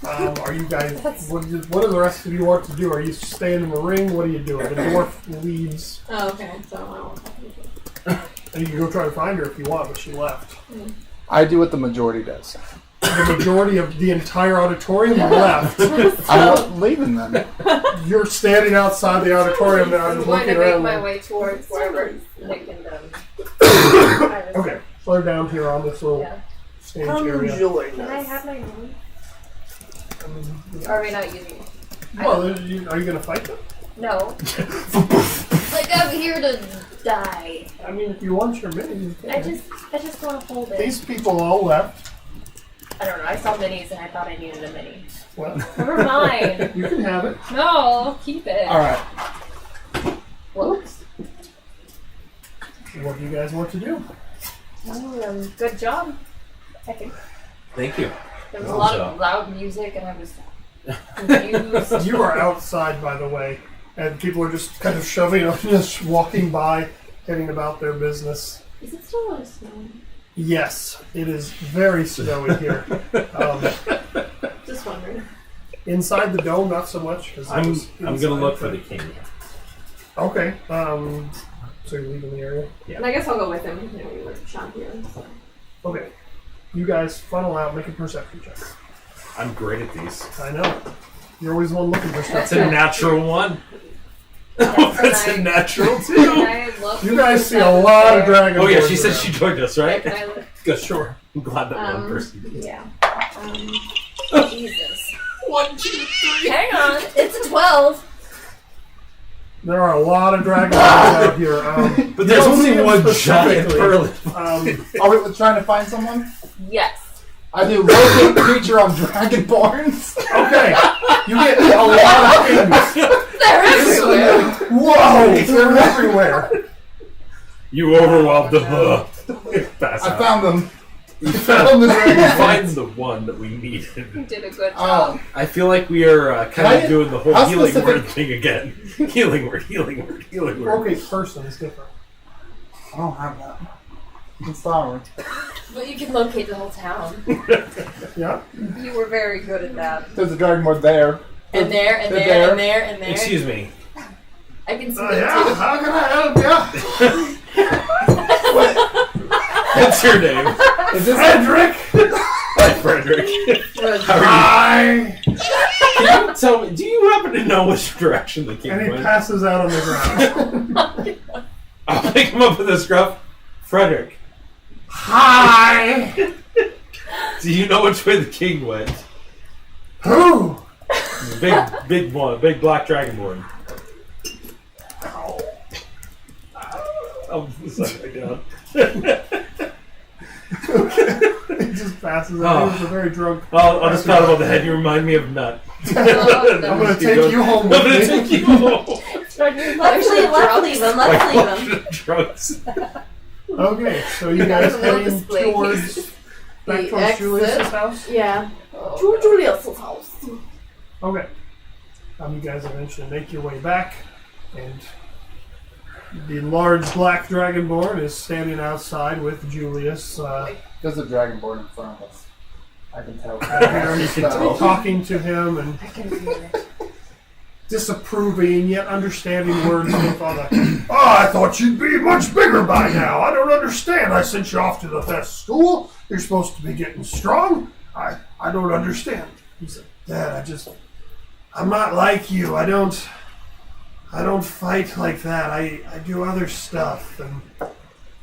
Are you guys? What do the rest of you want to do? Are you staying in the ring? What are you doing? The dwarf leaves. Oh, okay. So I won't talk to you. And you can go try to find her if you want, but she left. I do what the majority does. The majority of the entire auditorium left. I'm not leaving them. You're standing outside the auditorium now, I'm just going looking to make around. my way towards wherever Nick and them. Okay, so they're down here on this little Yeah. stage area. Can I have my own? Or are we not using it? Well, are you going to fight them? No. Like, I'm here to die. I mean, if you want your mini, you can. I just want to hold it. These people all left. I don't know. I saw minis and I thought I needed a mini. Well, Never mind. you can have it. No, keep it. All right. Whoops. What do you guys want to do? Good job. I think Thank you. there was a lot of loud music and I was confused. You are outside, by the way, and people are just kind of shoving, just walking by, heading about their business. Is it still really snowing? Yes, it is very snowy here. Just wondering. Inside the dome, not so much. 'Cause it I'm was gonna inside, look for but- the king. Okay. So you're leaving the area. And I guess I'll go with him. You know, we were shot here. So. Okay. You guys funnel out. Make a perception check. I'm great at these. I know. You're always the one looking for stuff. That's a natural one. Yes, That's and a natural two. I love You guys see a lot of dragon. Oh yeah, boards she said around. she joined us, right? Can I look? Good, sure. I'm glad that one Um, person did. Yeah. Um, Jesus. 1, 2, 3. Hang on. It's a 12. There are a lot of dragon boards out here. But there's you don't see only them one giant specifically. pearl. Are we trying to find someone? Yes. I do locate creature on Dragonborns. Okay. You get a lot of things. They're everywhere. Whoa! They're everywhere. You overwhelmed the Pass I out. found them. I found the dragon. Find the one that we needed. You did a good job. I feel like we are kind of doing the whole how healing specific- word thing again. Healing word. Okay, person is different. I don't have that. I'm sorry. But you can locate the whole town. Yeah. You were very good at that. There's a dragon board there. And there, and They're there, there. and there, and there. Excuse me. I can see them Yeah, too. how can I help you? What's your name? Is this Frederick! Hi, Frederick. How are Hi! you? Can you tell me? Do you happen to know which direction the king And he went? passes out on the ground. I'll pick him up with a scruff. Frederick, Hi! do you know which way the king went? Who? Big one, big black dragonborn. Oh, sorry, down. He just passes out. He was a very drunk. I'll just pat him on the head. You remind me of Nut. I'm going to take you home I'm with gonna me. take you home. Let's leave him. Let's leave him. Drugs. Okay, so you guys That's a little heading display. towards back The towards exit. Julius's house. Yeah. To Julius's house. Okay. You guys eventually make your way back, and the large black dragonborn is standing outside with Julius. There's a dragon board in front of us. I can tell. Talking to him and I can hear it. disapproving yet understanding words from father. Oh, I thought you'd be much bigger by now. I don't understand. I sent you off to the best school. You're supposed to be getting strong. I don't understand. He said, Dad, I'm not like you. I don't fight like that. I do other stuff. And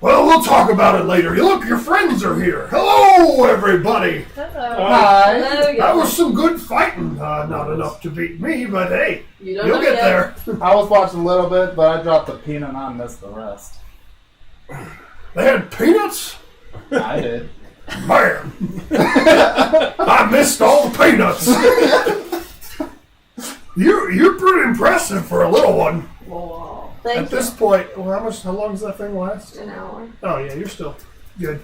well, we'll talk about it later. Look, your friends are here. Hello, everybody. Hello. Hi. That was some good fighting. Not enough to beat me, but hey, You don't you'll know get yet. there. I was watching a little bit, but I dropped the peanut and I missed the rest. They had peanuts? I did. Man, I missed all the peanuts. You're pretty impressive for a little one. Thank at this point, well, how long does that thing last? you. An hour. Oh yeah, you're still good.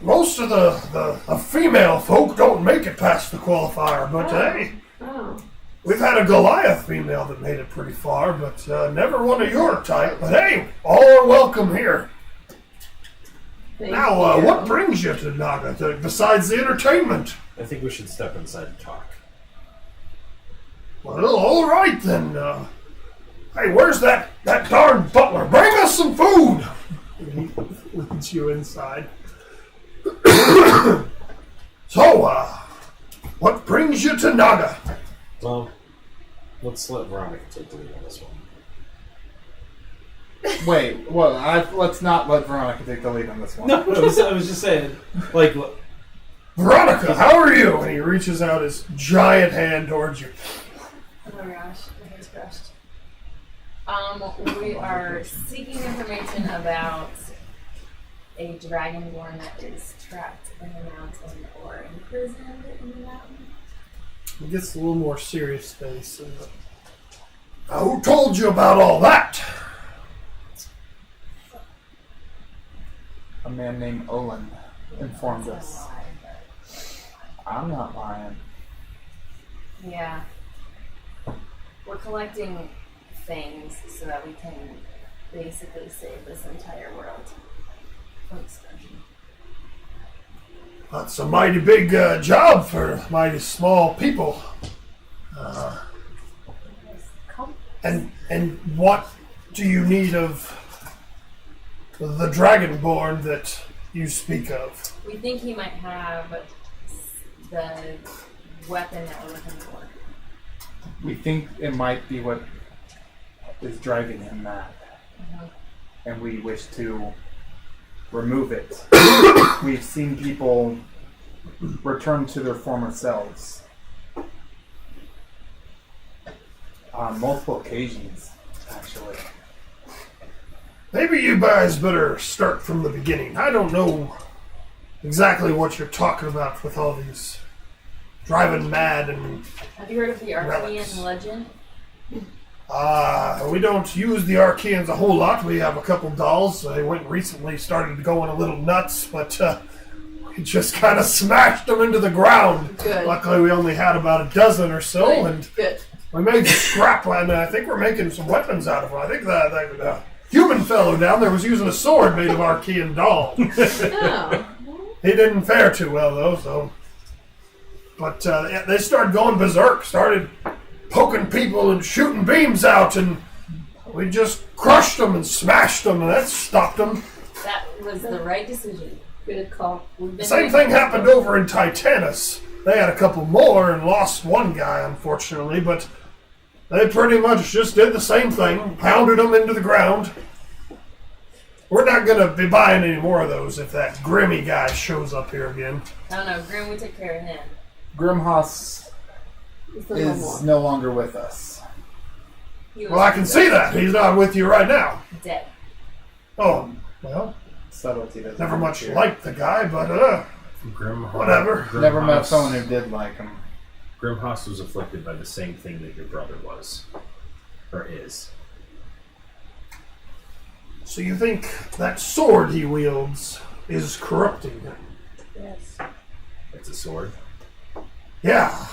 Most of the female folk don't make it past the qualifier, but hey, Oh. we've had a Goliath female that made it pretty far, but never one of your type. But hey, all are welcome here. Thank Now, you. what brings you to Naga besides the entertainment? I think we should step inside and talk. Well, all right then. Hey, where's that darn butler? Bring us some food. He leads you inside. So, what brings you to Naga? Well, let's let Veronica take the lead on this one. Wait, well, let's not let Veronica take the lead on this one. No, I was just saying, like, Veronica, how are you? And he reaches out his giant hand towards you. Oh my gosh, my hair's crushed. We are seeking information about a dragonborn that is trapped in the mountain or imprisoned in the mountain. He gets a little more serious face. Who told you about all that? A man named Olin informed us. I'm not lying. Yeah. We're collecting things so that we can basically save this entire world from destruction. That's a mighty big job for mighty small people. And what do you need of the Dragonborn that you speak of? We think he might have the weapon that we're looking for. We think it might be what is driving him mad. And we wish to remove it. We've seen people return to their former selves. On multiple occasions, actually. Maybe you guys better start from the beginning. I don't know exactly what you're talking about with all these driving mad and... Have you heard of the Relics. Arkeyan legend? We don't use the Arkeyans a whole lot. We have a couple dolls. They recently started going a little nuts, but we just kind of smashed them into the ground. Good. Luckily, we only had about a dozen or so, and Good. we made scrap, and I think we're making some weapons out of them. I think the human fellow down there was using a sword made of Arkeyan doll. Oh. He didn't fare too well, though, so... But they started going berserk, started poking people and shooting beams out, and we just crushed them and smashed them, and that stopped them. That was the right decision. Good call. The same thing happened over in Titanus. They had a couple more and lost one guy, unfortunately, but they pretty much just did the same thing, pounded them into the ground. We're not going to be buying any more of those if that Grimmy guy shows up here again. I don't know. Grim, we took care of him. Grimhaus is no longer with us. He was Well, I can see that. He's not with you right now. dead. Oh, well, Subtlety doesn't never much appear. liked the guy, but whatever. Never met someone who did like him. Grimhaus was afflicted by the same thing that your brother was. Or is. So you think that sword he wields is corrupting him? Yes. It's a sword. Yeah.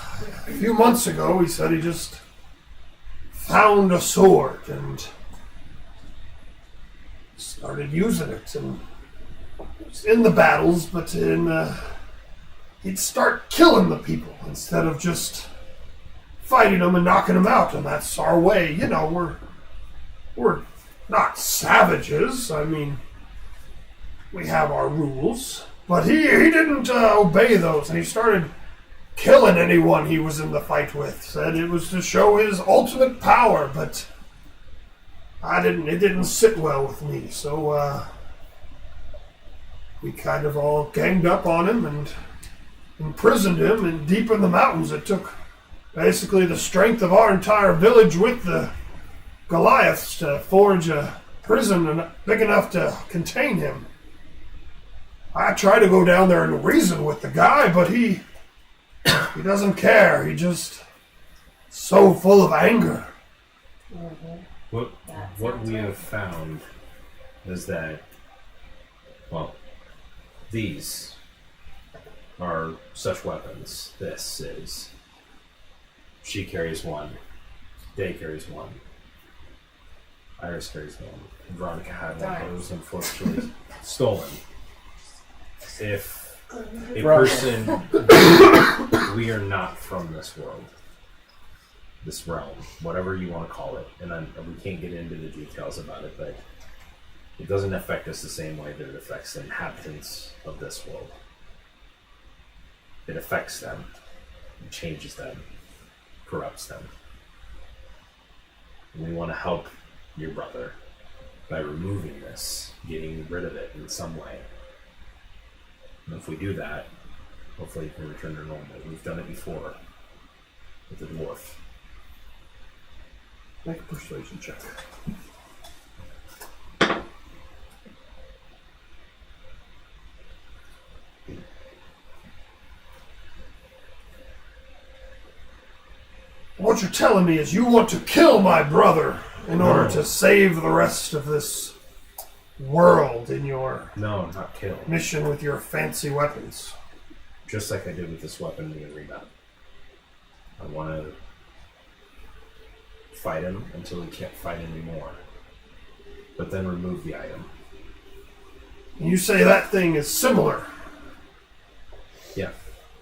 A few months ago, he said he just found a sword and started using it. And in the battles, but he'd start killing the people instead of just fighting them and knocking them out. And that's our way. You know, we're not savages. I mean, we have our rules. But he didn't obey those, and he started killing anyone he was in the fight with. Said it was to show his ultimate power, but it didn't sit well with me. So we kind of all ganged up on him and imprisoned him, and deep in the mountains it took basically the strength of our entire village with the Goliaths to forge a prison big enough to contain him. I tried to go down there and reason with the guy, but he doesn't care. He just so full of anger. What we have found is that, well, these are such weapons. This is. She carries one. Day carries one. Iris carries one. Veronica had one, but it was unfortunately stolen. If a person, we are not from this world, this realm, whatever you want to call it, and we can't get into the details about it, but it doesn't affect us the same way that it affects the inhabitants of this world. It affects them, it changes them, corrupts them. And we want to help your brother by removing this, getting rid of it in some way. And if we do that, hopefully you can return to normal. We've done it before with the dwarf. Make a persuasion check. What you're telling me is you want to kill my brother in order to save the rest of this world in your not kill. mission with your fancy weapons. Just like I did with this weapon in the arena. I want to fight him until he can't fight anymore. But then remove the item. You say that thing is similar. Yeah.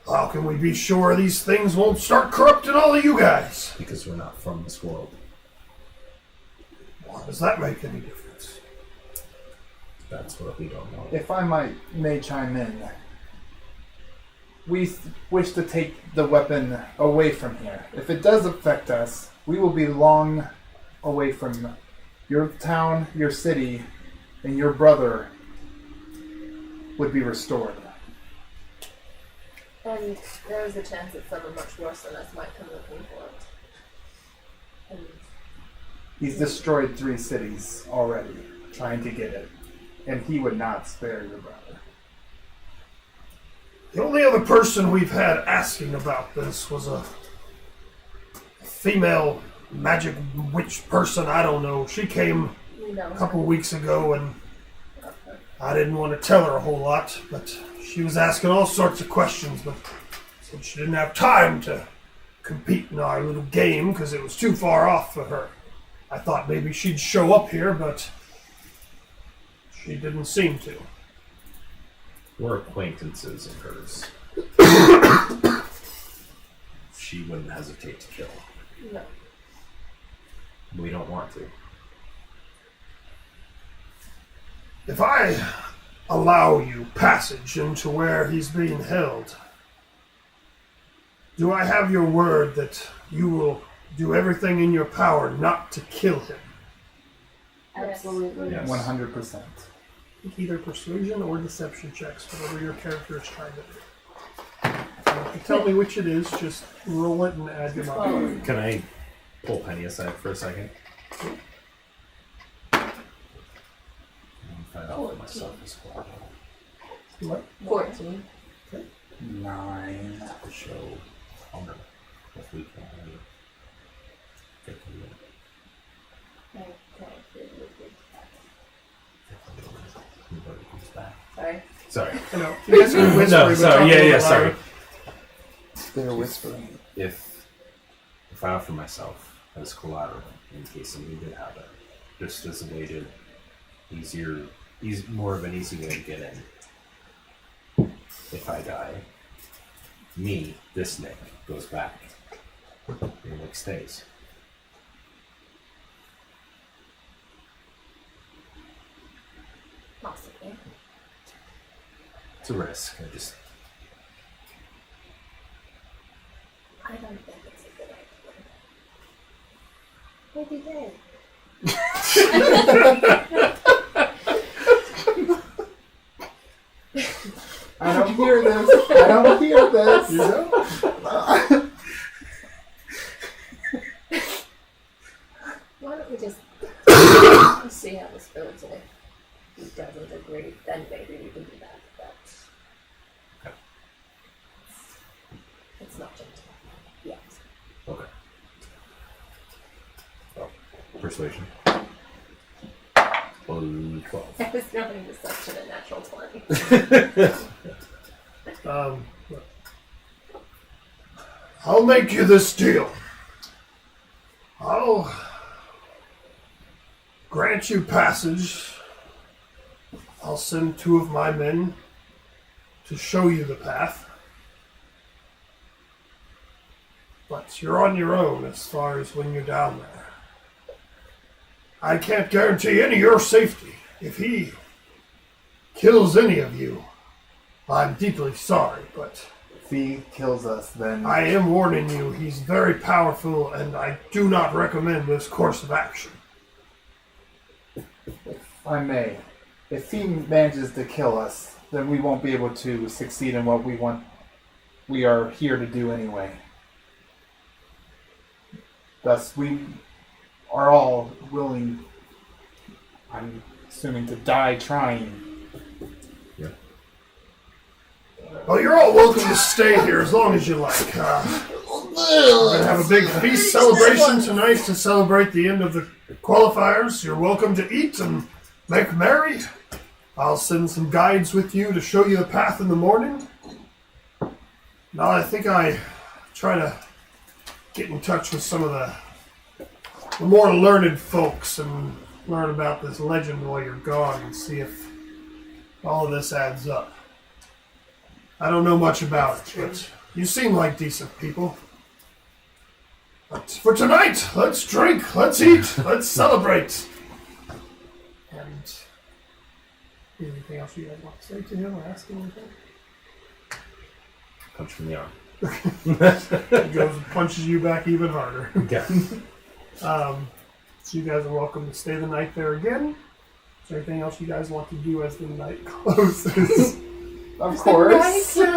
How can we be sure these things won't start corrupting all of you guys? Because we're not from this world. Why does that make any difference? That's what we don't know. If I may chime in, we wish to take the weapon away from here. If it does affect us, we will be long away from your town, your city, and your brother would be restored. And there is a chance that someone much worse than us might come looking for it. And He's destroyed 3 cities already, trying to get it. And he would not spare your brother. The only other person we've had asking about this was a female magic witch person, I don't know. She came We know. a couple weeks ago, and I didn't want to tell her a whole lot, but she was asking all sorts of questions, but said she didn't have time to compete in our little game because it was too far off for her. I thought maybe she'd show up here, but she didn't seem to. We're acquaintances of hers. She wouldn't hesitate to kill. No. We don't want to. If I allow you passage into where he's being held, do I have your word that you will do everything in your power not to kill him? Absolutely. Yes. 100%. Either persuasion or deception checks, whatever your character is trying to do. If you tell me which it is, just roll it and add your modifier. Can I pull Penny aside for a second? Find out for myself as well. What? 14. 9. To show honor if we can get the Everybody comes back. Sorry. Sorry. I know. You guys can whisper, No, but sorry. talk a Yeah, little yeah, sorry. louder. They're whispering. If I offer myself as collateral in case somebody did have it, just as a way to more of an easy way to get in. If I die, this Nick, goes back. And Nick stays. Possibly. It's a risk. I don't think it's a good idea. Maybe they. I don't hear this. I don't hear this. You know? Why don't we just see how this goes, and if he doesn't agree, then maybe we can do that. But it's not just yet. Okay. Well, persuasion. 12. I was going deception a natural 20. I'll make you this deal. I'll grant you passage. I'll send 2 of my men to show you the path. But you're on your own as far as when you're down there. I can't guarantee any of your safety. If he kills any of you, I'm deeply sorry, but If he kills us, then I am warning you, he's very powerful, and I do not recommend this course of action. if I may, if he manages to kill us, then we won't be able to succeed in what we are here to do anyway. Thus, we are all willing, I'm assuming, to die trying. Well, you're all welcome to stay here as long as you like. We're going to have a big feast celebration tonight to celebrate the end of the qualifiers. You're welcome to eat and make merry. I'll send some guides with you to show you the path in the morning. Now, I think I try to get in touch with some of the more learned folks and learn about this legend while you're gone and see if all of this adds up. I don't know much about it, but you seem like decent people. But for tonight, let's drink, let's eat, let's celebrate. And anything else you guys want to say to him or ask him anything? Punch from the arm. He goes and punches you back even harder. Okay. So you guys are welcome to stay the night there again. Is there anything else you guys want to do as the night closes? Of course. Take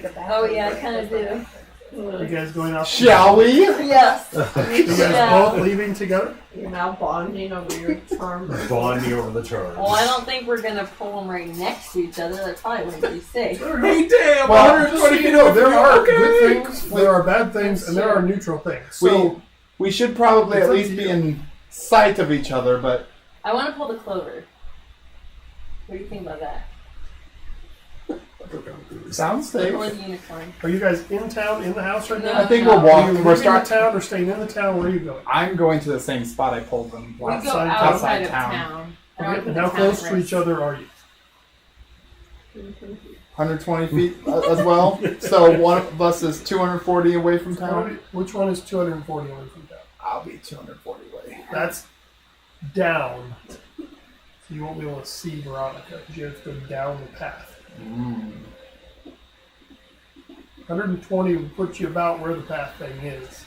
a bath. Oh, yeah, I kind of do. You guys going out? Shall we? Yes. You guys Yeah. both leaving together? You're now bonding over your charm. Bonding over the charge. Well, I don't think we're gonna pull them right next to each other. That probably wouldn't be safe. Hey, damn! Well, just so you know, there are Okay. good things, there are bad things, and there are neutral things. So We should probably It's at up least to be you. in sight of each other, but I want to pull the clover. What do you think about that? sounds safe. Pull the unicorn. Are you guys in town, in the house right now? I think No. we're Are walking. you We're leaving the starting. town or staying in the town? Where are you going? I'm going to the same spot I pulled them We last go Outside outside of town. town. I don't Okay, put and the how town close at to risk. each other are you? 120 feet as well. So one of us is 240 away from town. Which one is 240 away from town? I'll be 240 away. That's down. So you won't be able to see Veronica because you have to go down the path. 120 would put you about where the path thing is.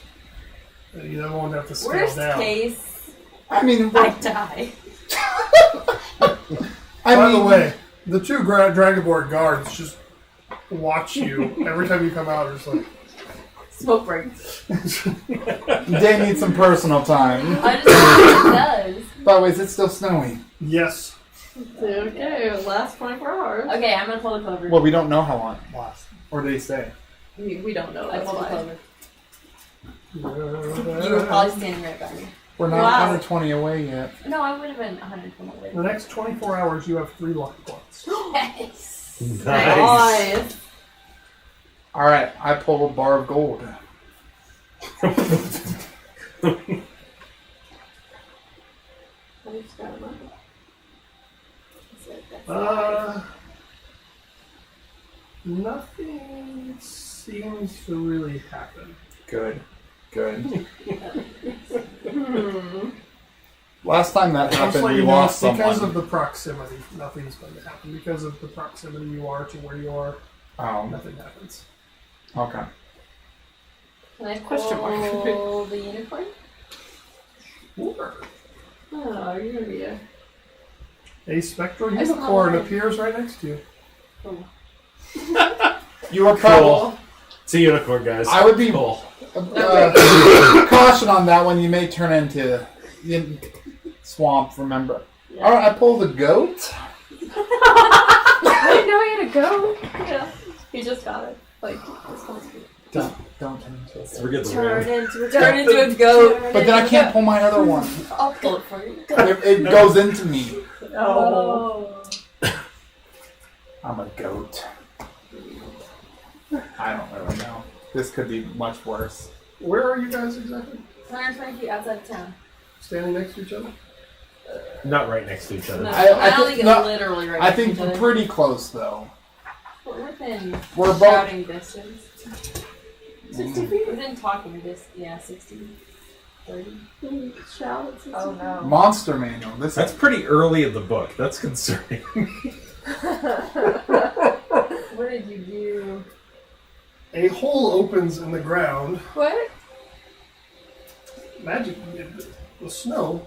You then won't have to scale Worst down. case, I mean, I die. I By mean, the way, the two Dragonborn guards just watch you every time you come out. It's like, Smoke break. they need some personal time. I just know what it does. By the way, is it still snowing? yes. Okay, last 24 hours. Okay, I'm gonna pull the clover. Well, we don't know how long it lasts. Or do they say? We don't know. I That's pulled the why. clover. You were probably standing right by me. We're not Wow. 120 away yet. No, I would have been 120 away. The next 24 hours, you have 3 lucky points. Yes. Nice. All right, I pull a bar of gold. I just got a money. Nothing seems to really happen. Good. Good. Hmm. Last time that Just happened, let we you know, lost because someone. of the proximity, nothing's going to happen. Because of the proximity you are to where you are, Oh, nothing happens. okay. Can I Question mark. pull the unicorn? Oh, you're gonna be a. A spectral I just unicorn wanna- appears right next to you. You were probably. Cool. It's a unicorn, guys. I would be cool. caution on that one. You may turn into swamp. Remember. Yeah. All right, I pull the goat. I didn't know he had a goat. Yeah, he just got it. Like, it's supposed to be. Don't turn into a goat. Forget the Turn ram. into a goat. But then I can't pull my other one. I'll pull it for you. It goes into me. Oh. I'm a goat. I don't really know. This could be much worse. Where are you guys exactly? 120 feet outside of town. Standing next to each other? Not right next to each other. No, I I don't think- think no, it's literally right I next to think each we're other. pretty close though. We're within We're both. shouting distance. 60 feet. Within talking distance. Yeah, 60. 30. Shout. It's Oh no. Monster manual. This That's is pretty early in the book. That's concerning. What did you do? A hole opens in the ground. What? Magic, the snow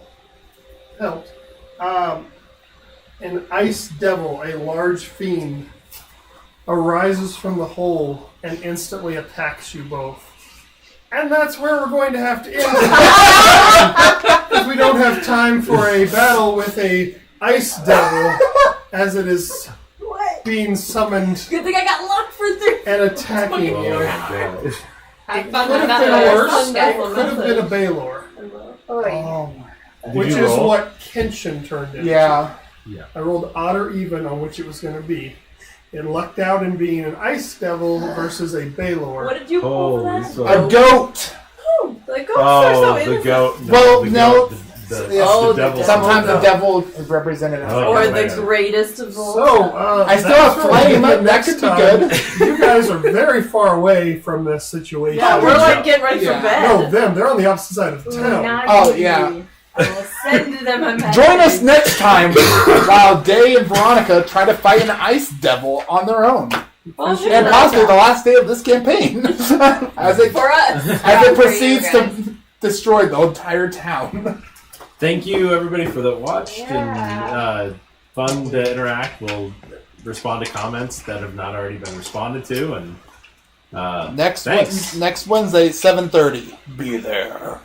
helped. An ice devil, a large fiend, arises from the hole and instantly attacks you both. And that's where we're going to have to end it. Because we don't have time for a battle with a ice devil as it is What? being summoned Good thing I got luck for 3. and attacking you. God. I Could found have out been that worse. was It could have been a Baylor, oh my. which you is roll? what Kenshin turned into. Yeah. I rolled odd or even on which it was going to be. It lucked out in being an ice devil versus a Baylor. What did you pull for Holy that? smokes. A goat. The goats are so Oh, the innocent. goat. Well, the no. goat, the Oh, the devil. devil. Sometimes the devil is represented as. Oh, Or man. the greatest of all. So, I still that's have where we'll flame. begin That next could be time. good. You guys are very far away from this situation. Yeah, we're like getting ready for Yeah. No, bed. them. They're on the opposite side of town. Not Oh, easy. yeah. I will send them a message. Join us next time while Day and Veronica try to fight an ice devil on their own. Well, sure, And that's possibly the fine. last day of this campaign. as it For us. proceeds to destroy the entire town. Thank you, everybody, for that watched. Yeah. And fun to interact. We'll respond to comments that have not already been responded to. And Next thanks. Wednesday, 7:30. Be there.